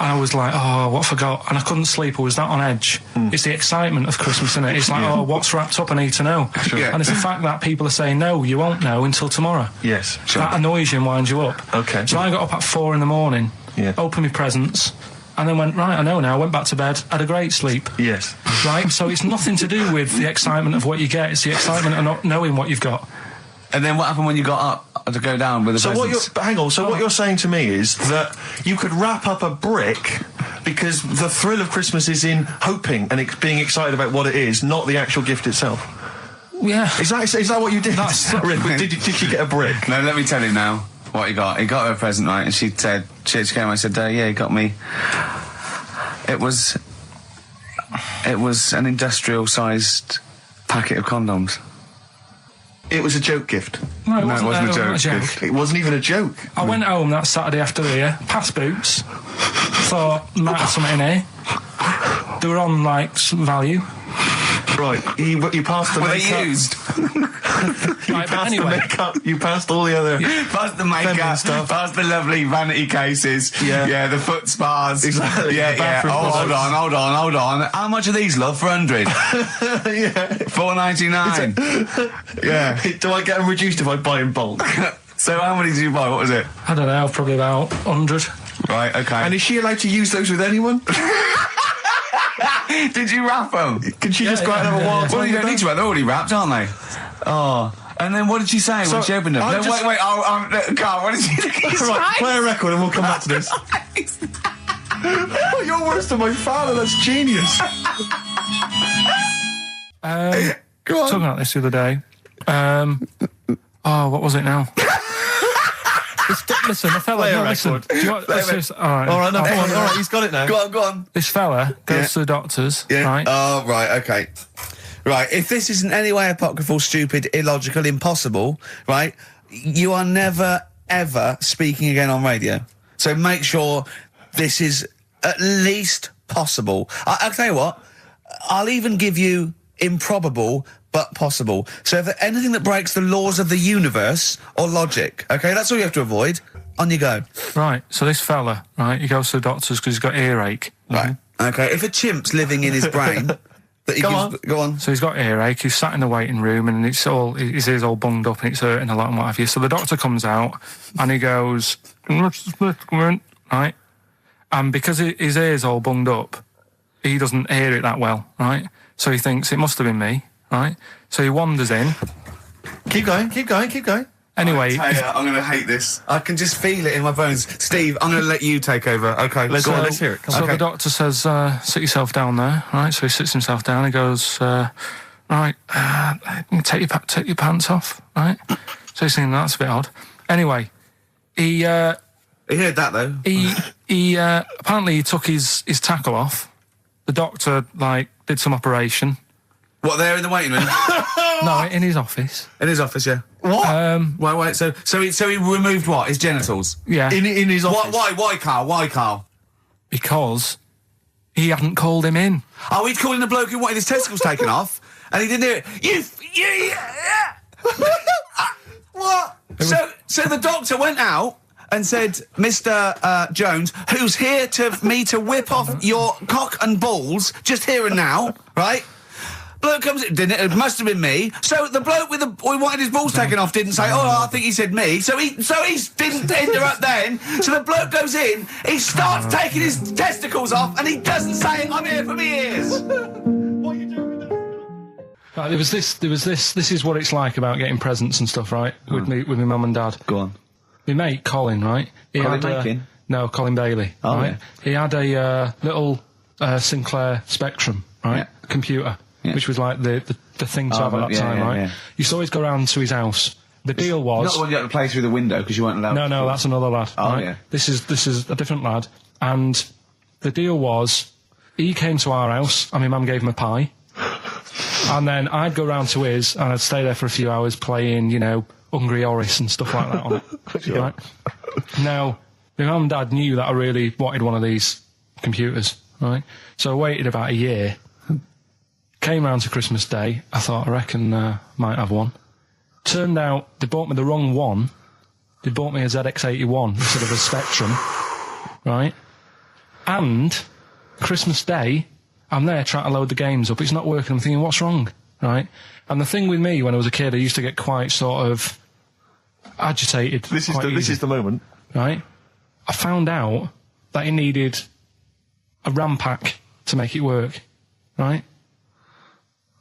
I was like, what I forgot? And I couldn't sleep. I was that on edge. It's the excitement of Christmas, isn't it? It's like, what's wrapped up? I need to know.
Sure.
And it's the fact that people are saying, no, you won't know until tomorrow.
Yes, sure.
That annoys you and winds you up.
Okay.
So I got up at 4 in the morning, opened my presents, and then went, right, I know now, went back to bed, had a great sleep.
Yes.
Right? So it's nothing to do with the excitement of what you get. It's the excitement of not knowing what you've got.
And then what happened when you got up to go down with the presents?
What you're saying to me is that you could wrap up a brick because the thrill of Christmas is in hoping and being excited about what it is, not the actual gift itself.
Yeah.
Is that what you did? Did you get a brick?
No, let me tell you now what he got. He got her a present, right? And she said, she came, I said, he got me. It was an industrial-sized packet of condoms.
It was a joke gift.
No, it
wasn't a joke
gift.
It wasn't even a joke.
I went home that Saturday after here, past Boots, thought, might have something in here. They were on, some value.
Right, you passed the
Were
makeup.
they used?
Right, but anyway.
The makeup, you passed all the other...
Past the makeup,
stuff.
past the lovely vanity cases.
Yeah.
The foot spas.
Exactly.
Yeah. Oh, hold on. How much are these, love, for 100?
Yeah.
$4.99. Yeah.
Do I get them reduced if I buy in bulk?
So how many did you buy? What was it?
I don't know, probably about 100.
Right, okay.
And is she allowed to use those with anyone?
Did you wrap them?
Can she just go out and have a wild
Well, you don't need to, they're already wrapped, aren't they? Oh. And then what did she say when she opened them? No, wait, Carl, what did she
Right, play a record and we'll come back to this. You're worse than my father, that's genius.
Go on. Talking about this the other day. What was it now? Listen, the fella... No, listen. Do you want, all right,
he's got it now.
Go on.
This fella goes to the doctors, right?
Oh, right, okay. Right, if this isn't any way apocryphal, stupid, illogical, impossible, right, you are never, ever speaking again on radio. So make sure this is at least possible. I'll tell you what, I'll even give you improbable but possible. So if anything that breaks the laws of the universe or logic, okay, that's all you have to avoid. On you go.
Right, so this fella, right, he goes to the doctors because he's got earache.
Right, okay, if a chimp's living in his brain... Go on.
So he's got earache, he's sat in the waiting room and his ear's all bunged up and it's hurting a lot and what have you. So the doctor comes out and he goes, right? And because his ear's all bunged up, he doesn't hear it that well, right? So he thinks it must have been me, right? So he wanders in.
Keep going.
Anyway,
I'm going to hate this. I can just feel it in my bones. Steve, I'm going to let you take over. Okay,
let's hear it.
So the doctor says, sit yourself down there, right? So he sits himself down. He goes, right, take your pants off, right? So he's thinking that's a bit odd. Anyway, he heard
that though.
He apparently he took his tackle off. The doctor did some operation.
What, there in the waiting room?
No, in his office.
In his office, yeah.
What?
Wait. So he removed what? His genitals?
Yeah.
In his office.
Why, Carl?
Because he hadn't called him in.
Oh, he'd called in a bloke who wanted his testicles taken off, and he didn't hear it. What? So the doctor went out and said, Mr. Jones, who's here to whip off your cock and balls, just here and now, right? Bloke comes in, didn't it? It must have been me. So the bloke we wanted his balls taken off didn't say, oh, I think he said me. So he didn't interrupt then. So the bloke goes in, he starts taking his testicles off, and he doesn't say, I'm here for me ears. What are you doing with that?
There was this. This is what it's like about getting presents and stuff, right? With my mum and dad.
Go on.
My mate Colin, right?
Colin Mackin?
No, Colin Bailey.
Oh,
right?
yeah.
He had a little Sinclair Spectrum, right?
Yeah.
Computer, which was like the thing to have at that time, right?
Yeah.
You used to always go round to his house. The deal was
Not the one you had to play through the window because you weren't allowed.
No, that's another lad.
Oh,
right?
yeah.
This is a different lad, and the deal was he came to our house, and my mum gave him a pie, and then I'd go round to his, and I'd stay there for a few hours playing, Hungry Horace and stuff like that on it. Right? Now, my mum and dad knew that I really wanted one of these computers, right? So I waited about a year. Came round to Christmas Day. I thought, I reckon might have one. Turned out they bought me the wrong one. They bought me a ZX81 instead of a Spectrum, right? And Christmas Day, I'm there trying to load the games up. It's not working. I'm thinking, what's wrong, right? And the thing with me, when I was a kid, I used to get quite sort of agitated.
This is the moment,
right? I found out that it needed a RAM pack to make it work, right?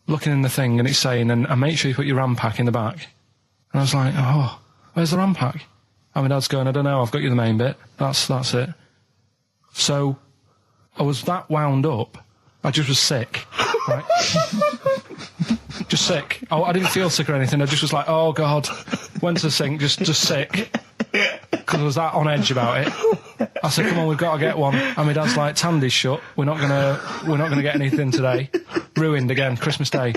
Looking in the thing and it's saying, and make sure you put your RAM pack in the back. And I was like, oh, where's the RAM pack? And my dad's going, I don't know, I've got you the main bit. That's it. So I was that wound up, I just was sick, right? Just sick. I didn't feel sick or anything. I just was like, oh God. Went to the sink, just sick. Because I was that on edge about it. I said, come on, we've got to get one. And my dad's like, Tandy's shut. We're not gonna get anything today. Ruined again, Christmas Day.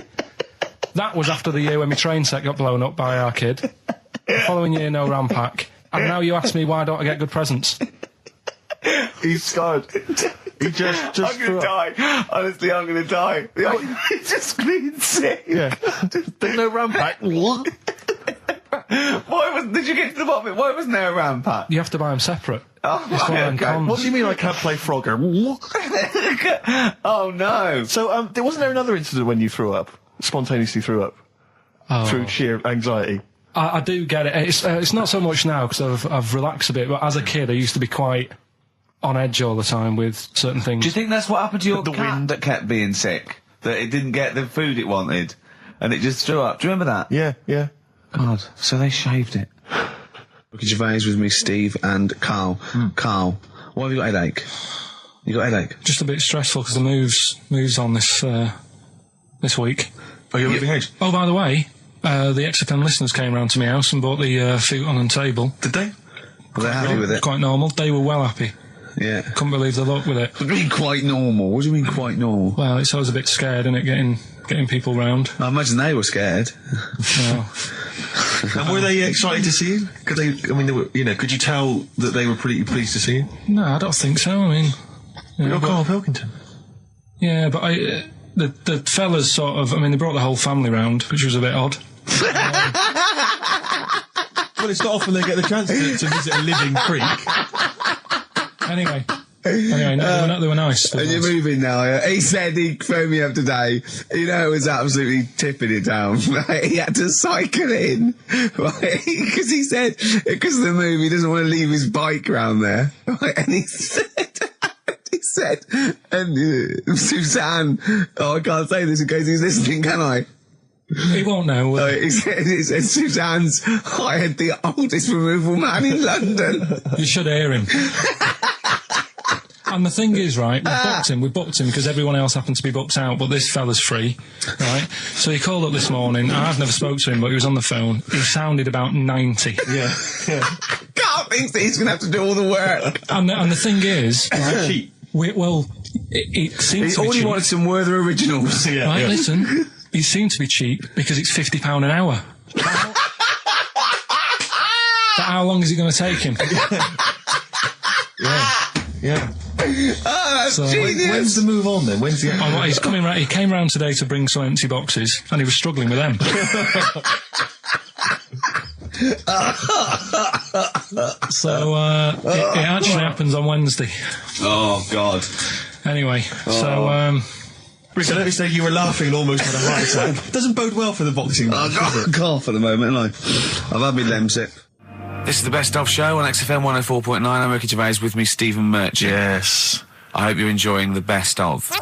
That was after the year when my train set got blown up by our kid. The following year, no RAM pack. And now you ask me, why don't I get good presents?
He's scarred. He just
I'm gonna die. Honestly, I'm gonna die. He's just being sick.
Yeah. There's no RAM pack. What?
Did you get to the bottom of it? Why wasn't there a RAM pack?
You have to buy them separate.
Oh,
It's one of them cons.
What do you mean I can't play Frogger?
Oh no.
So, wasn't there another incident when you threw up? Spontaneously threw up? Through sheer anxiety?
I do get it. It's not so much now because I've relaxed a bit, but as a kid I used to be quite on edge all the time with certain things.
Do you think that's what happened to your
The
cat
wind.
that kept being sick? That it didn't get the food it wanted? And it just threw up? Do you remember that?
Yeah.
God, so they shaved it.
Look at Gervais with me, Steve and Karl. Karl, why have you got a headache? You got a headache?
Just a bit stressful because the moves on this week.
Are you moving house?
Oh, by the way, the XFM listeners came round to my house and bought the futon and table.
Did they?
Were they happy with it?
Quite normal. They were well happy.
Yeah.
Couldn't believe the luck with it.
What do you mean quite normal? What do you mean quite normal?
Well, it's always a bit scared, isn't it, getting people round.
I imagine they were scared.
Well,
And were they excited to see you? Could you tell that they were pretty pleased to see you?
no, I don't think so. I mean,
You're Karl Pilkington.
yeah, but the fellas sort of, they brought the whole family round, which was a bit odd.
Well, it's not often they get the chance to visit a living creek.
Anyway, no, they were nice.
And you're moving now, yeah? He said he phoned me up today. You know, it was absolutely tipping it down. Right? He had to cycle in. Right? Because he said, because of the move, he doesn't want to leave his bike round there. Right? And he said, and Suzanne, oh, I can't say this in case he's listening, can I?
He won't know.
He said Suzanne's hired the oldest removal man in London.
You should hear him. And the thing is, right, we booked him because everyone else happened to be booked out, but this fella's free, right? So he called up this morning. I've never spoke to him, but he was on the phone. He sounded about 90.
Yeah.
Carl thinks that he's going to have to do all the work.
And the thing is, right,
Cheap.
it seems to be
All he
cheap.
wanted some Werther originals.
Yeah.
Right, listen, it seemed to be cheap because it's £50 an hour. But how long is it going to take him?
Yeah.
Oh, that's
So,
genius.
When's the move on then? When's the...
Oh, he's coming round. He came round today to bring some empty boxes, and he was struggling with them. So, it actually happens on Wednesday.
Oh, God.
Anyway, so,
Rick, I noticed that you were laughing and almost had a heart attack. Doesn't bode well for the boxing match, does it?
Cough at the moment, I've had my Lemsip. This is the Best Of Show on XFM 104.9. I'm Ricky Gervais, with me Stephen Merchant.
Yes.
I hope you're enjoying the Best Of. Do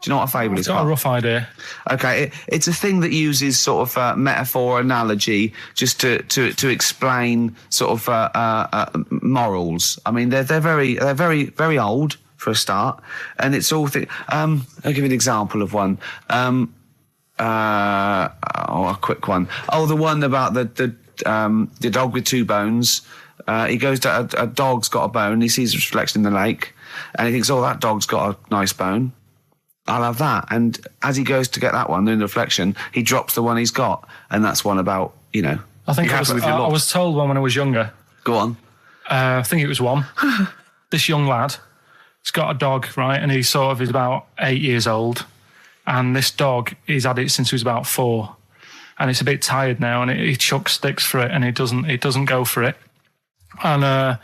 you know what a fable is?
I've got a rough idea.
Okay, it's a thing that uses sort of metaphor, analogy, just to explain sort of morals. I mean, they're very old for a start, and it's all. I'll give you an example of one. A quick one. Oh, the one about the dog with two bones. He goes to a dog's got a bone. He sees a reflection in the lake, and he thinks, "Oh, that dog's got a nice bone. I'll have that." And as he goes to get that one in the reflection, he drops the one he's got, and that's one about
I think I was told one when I was younger.
Go on.
I think it was one. This young lad, he's got a dog, right, and he's about 8 years old, and this dog, he's had it since he was about 4, and it's a bit tired now, and he chucks sticks for it, and it doesn't go for it, and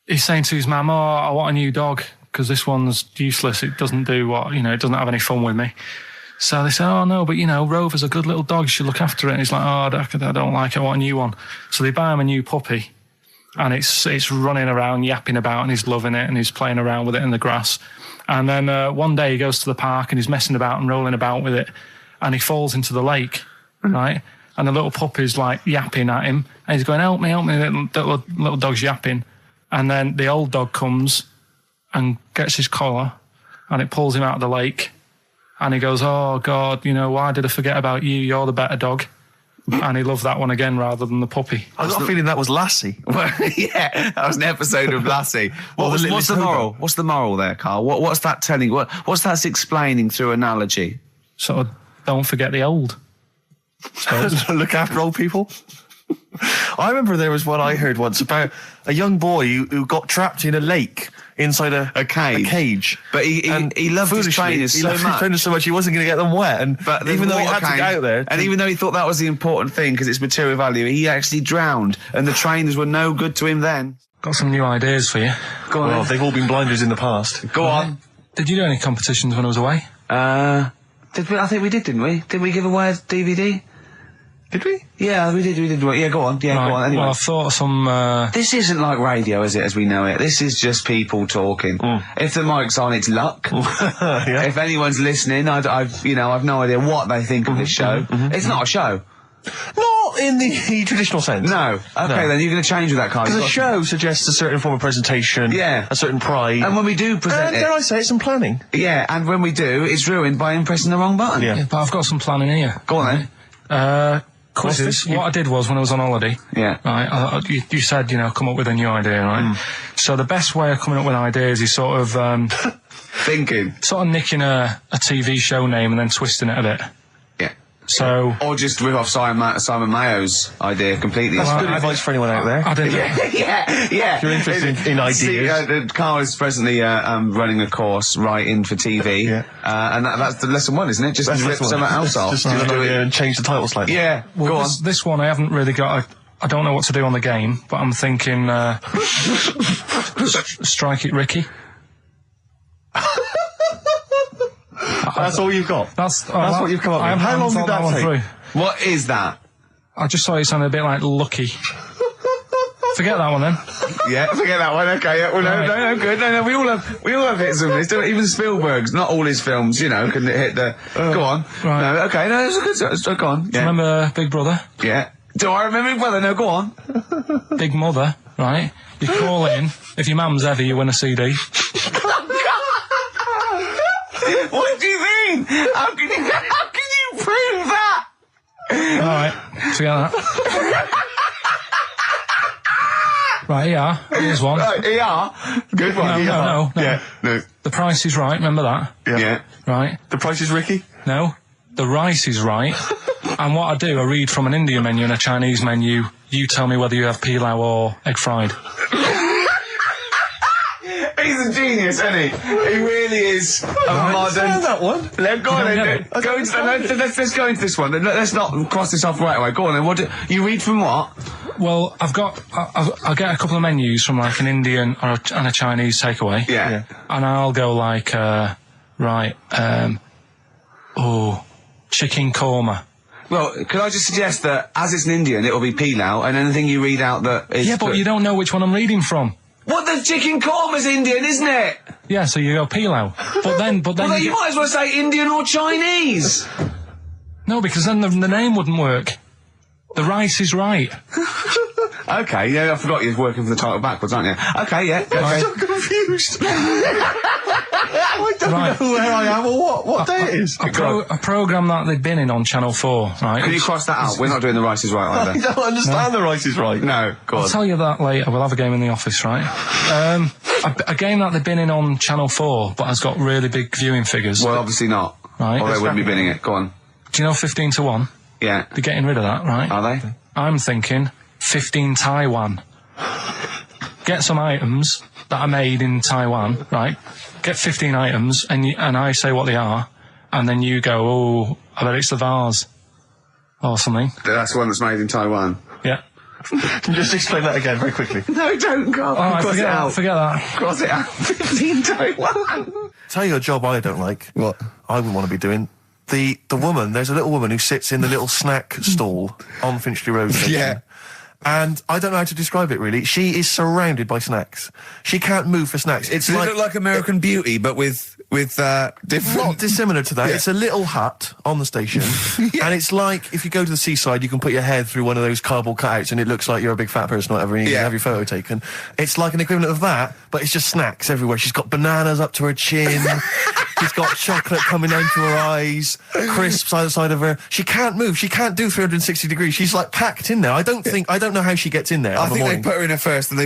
he's saying to his mum, "Oh, I want a new dog because this one's useless. It doesn't do what it doesn't have any fun with me." So they say, "Oh no, but Rover's a good little dog. You should look after it." And he's like, "Oh, I don't like it. I want a new one." So they buy him a new puppy. And it's running around, yapping about, and he's loving it, and he's playing around with it in the grass. And then one day he goes to the park, and he's messing about and rolling about with it, and he falls into the lake, right? And the little puppy's like yapping at him, and he's going, help me, little dog's yapping. And then the old dog comes and gets his collar, and it pulls him out of the lake, and he goes, "Oh God, why did I forget about you? You're the better dog." And he loved that one again rather than the puppy.
I got a feeling that was Lassie.
Well, yeah, that was an episode of Lassie. What's the moral? What's the moral there, Carl? What's that telling? What's that explaining through analogy?
Sort of, don't forget the old.
Look after old people. I remember there was one I heard once about a young boy who got trapped in a lake inside a cage.
But he loved his trainers so much.
He wasn't going to get them wet. But even though he had to get out there,
and even though he thought that was the important thing because it's material value, he actually drowned, and the trainers were no good to him then.
Got some new ideas for you.
Go on.
Well, they've all been blinders in the past.
Go on.
Did you do any competitions when I was away?
Did we? I think we did, didn't we? Did we give away a DVD?
Did we?
Yeah, we did. Yeah, go on. Yeah,
right.
Go on. Anyway.
Well, I've thought of some...
This isn't like radio, is it, as we know it? This is just people talking. If the mic's on, it's luck.
Yeah.
If anyone's listening, I've no idea what they think of this show. It's not a show.
Not in the traditional sense.
No. Okay, then you're going to change with that, Carl.
Because a show suggests a certain form of presentation.
Yeah.
A certain pride.
And when we do present it...
dare I say, it's some planning.
Yeah, and when we do, it's ruined by pressing the wrong button.
Yeah, but I've got some planning here.
Go on, then.
Quizzes. What I did was, when I was on holiday, right, you said, come up with a new idea, right? So the best way of coming up with ideas is sort of...
thinking.
Sort of nicking a TV show name and then twisting it a bit.
Yeah.
So...
Or just rip off Simon Mayo's idea completely.
That's good advice for anyone out there.
I didn't...
Yeah.
If you're interested in ideas.
See, Carl is presently running a course writing for TV.
Yeah.
And that's the lesson 1, isn't it? Just rip something else off.
Just do it and change the title slightly.
Yeah.
Well,
go on.
This one I haven't really got I don't know what to do on the game, but I'm thinking Strike It Ricky.
That's all you've got?
That's
what you've come up with. How long did that take?
Through.
What is that?
I just thought it sounded a bit like Lucky. Forget that one then.
Yeah, forget that one. Okay, yeah. Well, no, good. No, we all have hits of this. Even Spielberg's, not all his films, can hit the. Go on.
Right.
No, okay, no, it's a good. Go on. Yeah.
Remember Big Brother?
Yeah. Do I remember Big Brother? No, go on.
Big Mother, right? You call in. If your mum's heavy, you win a CD.
What do you mean? How can you prove that?
All right, forget that. Right, ER. Here's one.
Right, ER. Good one.
No.
Yeah, no.
The Price is Right. Remember that?
Yeah.
Right.
The Price is Ricky?
No. The Rice is Right. And what I do, I read from an Indian menu and a Chinese menu. You tell me whether you have pilau or egg fried.
He's He's a genius, isn't he? He really is a modern...
that one.
Go on then. Let's go into this one. Let's not cross this off right away. Go on then. What you read from what?
Well, I'll get a couple of menus from like an Indian and a Chinese takeaway.
Yeah.
And I'll go like, chicken korma.
Well, could I just suggest that as it's an Indian, it'll be pilau, and anything you read out that is...
Yeah, but you don't know which one I'm reading from.
What, the chicken korma's Indian, isn't it?
Yeah, so you go pilau. But then
Well, you might as well say Indian or Chinese.
No, because then the name wouldn't work. The rice is right.
Okay, yeah, I forgot you're working for the title backwards, aren't you? Okay, yeah.
I'm so confused. I don't know where I am or what day it is.
A programme that they've been in on Channel 4, right?
Can you cross that out? We're not doing the Rice is Right
I
either.
don't understand the Rice is Right.
No, go on.
I'll tell you that later. We'll have a game in the office, right? A game that they've been in on Channel 4, but has got really big viewing figures.
Well, obviously not.
Right.
Or they wouldn't be binning it. Go on.
Do you know 15 to 1?
Yeah.
They're getting rid of that, right?
Are they?
I'm thinking 15 Taiwan. Get some items that are made in Taiwan, right? Get 15 items, and I say what they are, and then you go, oh, I bet it's the vase. Or something.
That's the one that's made in Taiwan.
Yeah.
Just explain that again very quickly.
No, don't go.
Alright, forget that.
Cross it out. 15 Taiwan.
Tell you a job I don't like.
What?
I wouldn't want to be doing. The woman, there's a little woman who sits in the little snack stall on Finchley Road station.
Yeah.
And I don't know how to describe it really. She is surrounded by snacks. She can't move for snacks. It's
Does
like,
it look like American Beauty, but with different...
not dissimilar to that.
Yeah.
It's a little hut on the station. And it's like, if you go to the seaside, you can put your head through one of those cardboard cutouts and it looks like you're a big fat person or whatever, and you can have your photo taken. It's like an equivalent of that, but it's just snacks everywhere. She's got bananas up to her chin. She's got chocolate coming down to her eyes, crisps either side of her. She can't move. She can't do 360 degrees. She's like packed in there. I don't know how she gets in there.
I think they put her in there first, and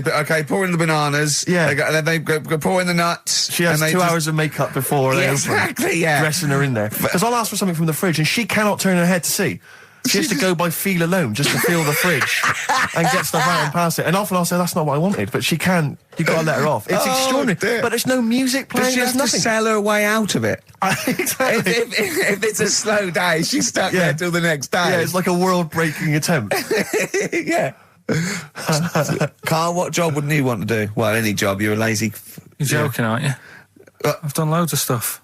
pour in the bananas.
Yeah.
Then they go pour in the nuts.
She has 2 hours of makeup before they
exactly, yeah.
dressing her in there. Because I'll ask for something from the fridge, and she cannot turn her head to see. She has to go by feel alone, just to feel the fridge and get stuff out and pass it. And often I'll say, that's not what I wanted, but she can. You've got to let her off. It's extraordinary.
Dear.
But there's no music playing,
Does she
there's
have
nothing.
to sell her way out of it?
Exactly.
If it's a slow day, she's stuck there till the next day.
Yeah, it's like a world-breaking attempt.
Yeah. Carl, what job wouldn't you want to do? Well, any job. You're a lazy...
You're joking, aren't you? I've done loads of stuff.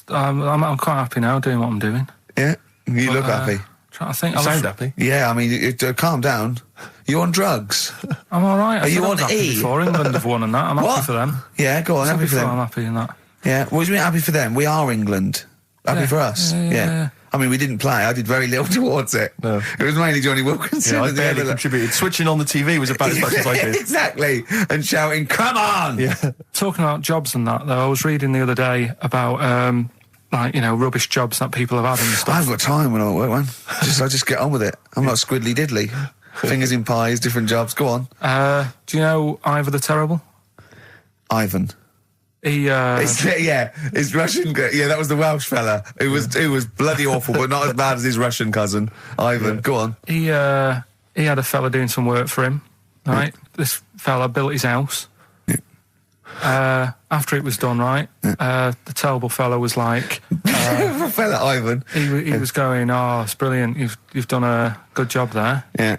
I'm quite happy now doing what I'm doing.
Yeah? You look happy.
Trying to think.
You sound happy.
Yeah, I mean, calm down. You on drugs?
I'm all right.
Are you on E?
Before England have won and that. I'm happy for them.
Yeah, go on, happy for them.
I'm happy in that.
Yeah, what do you mean happy for them? We are England. Happy for us. Yeah. I mean, we didn't play. I did very little towards it.
No.
It was mainly Johnny Wilkinson.
Yeah, I barely contributed. Switching on the TV was about as much as I did.
Exactly. And shouting, come on!
Yeah.
Talking about jobs and that, though, I was reading the other day about, rubbish jobs that people have had and stuff.
I haven't got time when I'm at work, man. I just get on with it. I'm not squiddly diddly. Fingers in pies, different jobs. Go on.
Do you know Ivor the Terrible?
Ivan. His Russian. Yeah, that was the Welsh fella. Who was bloody awful, but not as bad as his Russian cousin, Ivan. Yeah. Go on.
He had a fella doing some work for him. Right, this fella built his house. Yeah. After it was done, right, the terrible fella was like,
fella Ivan.
He was going, oh, it's brilliant. You've done a good job there.
Yeah.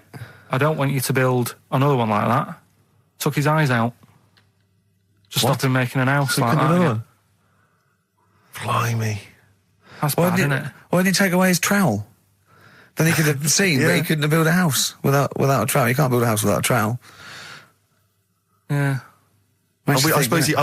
I don't want you to build another one like that. Took his eyes out. Just stopped him making an house like that.
One. Blimey.
That's bad, isn't it?
Why didn't he take away his trowel? Then he could have seen that he couldn't have built a house without a trowel. You can't build a house without a trowel.
Yeah.
I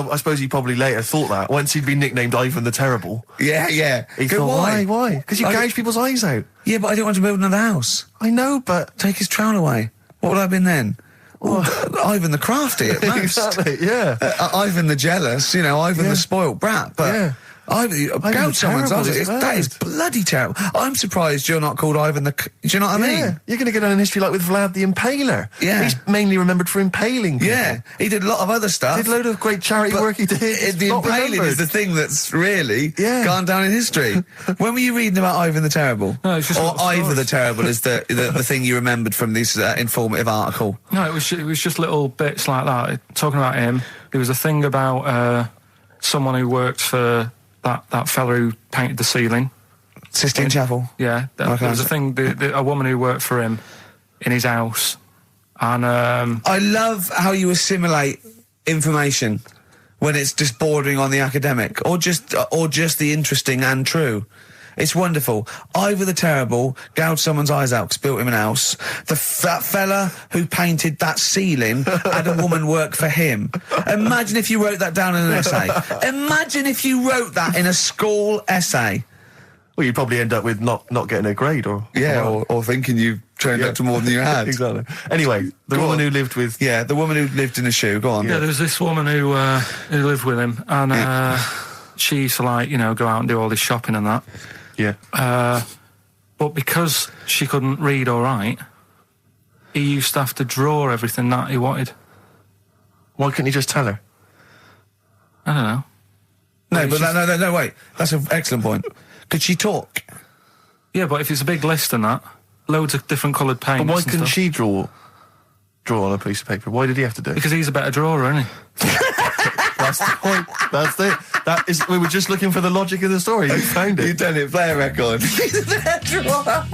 suppose he probably later thought that once he'd been nicknamed Ivan the Terrible.
Yeah.
He thought, why? Because you gouge people's eyes out.
Yeah, but I didn't want to build another house.
I know, but
take his trowel away. What would I have been then? Ivan the Crafty at most.
Exactly, yeah.
Ivan the Jealous, Ivan the spoilt brat. But Gouge someone's eyes.
terrible,
That is
it's
bloody terrible. I'm surprised you're not called Ivan the... Do you know what I mean?
You're going to get on in history like with Vlad the Impaler.
Yeah.
He's mainly remembered for impaling people.
Yeah, he did a lot of other stuff.
Did a load of great charity
But
work he did.
The
Not
impaling
remembered.
is the thing that's really
Yeah.
gone down in history. When were you reading about Ivan the Terrible?
No, it's just
or
little
Ivor
stories.
the Terrible is the thing you remembered from this informative article.
No, it was just little bits like that. Talking about him, there was a thing about someone who worked for that fella who painted the ceiling.
Sistine Chapel.
Yeah, there was a thing. A woman who worked for him in his house, and
I love how you assimilate information when it's just bordering on the academic, or just the interesting and true. It's wonderful. Ivor the Terrible gouged someone's eyes out 'cause built him an house. That fella who painted that ceiling had a woman work for him. Imagine if you wrote that down in an essay. Imagine if you wrote that in a school essay.
Well, you'd probably end up with not getting a grade or...
or thinking you turned out to more than you had.
Exactly. Anyway, the woman who lived with...
Yeah, the woman who lived in a shoe. Go on.
yeah, there was this woman who lived with him, and she used to go out and do all this shopping and that.
Yeah.
But because she couldn't read or write, he used to have to draw everything that he wanted.
Why couldn't you just tell her?
I don't know.
No, but no, wait. That's an excellent point. Could she talk?
Yeah, but if it's a big list and that, loads of different coloured paints.
But why
and
couldn't
stuff.
she draw on a piece of paper? Why did he have to do it?
Because he's a better drawer, isn't he?
That's the point. That's it. That is. We were just looking for the logic of the story. You found it.
You've done it. Play a record. He's a better drawer.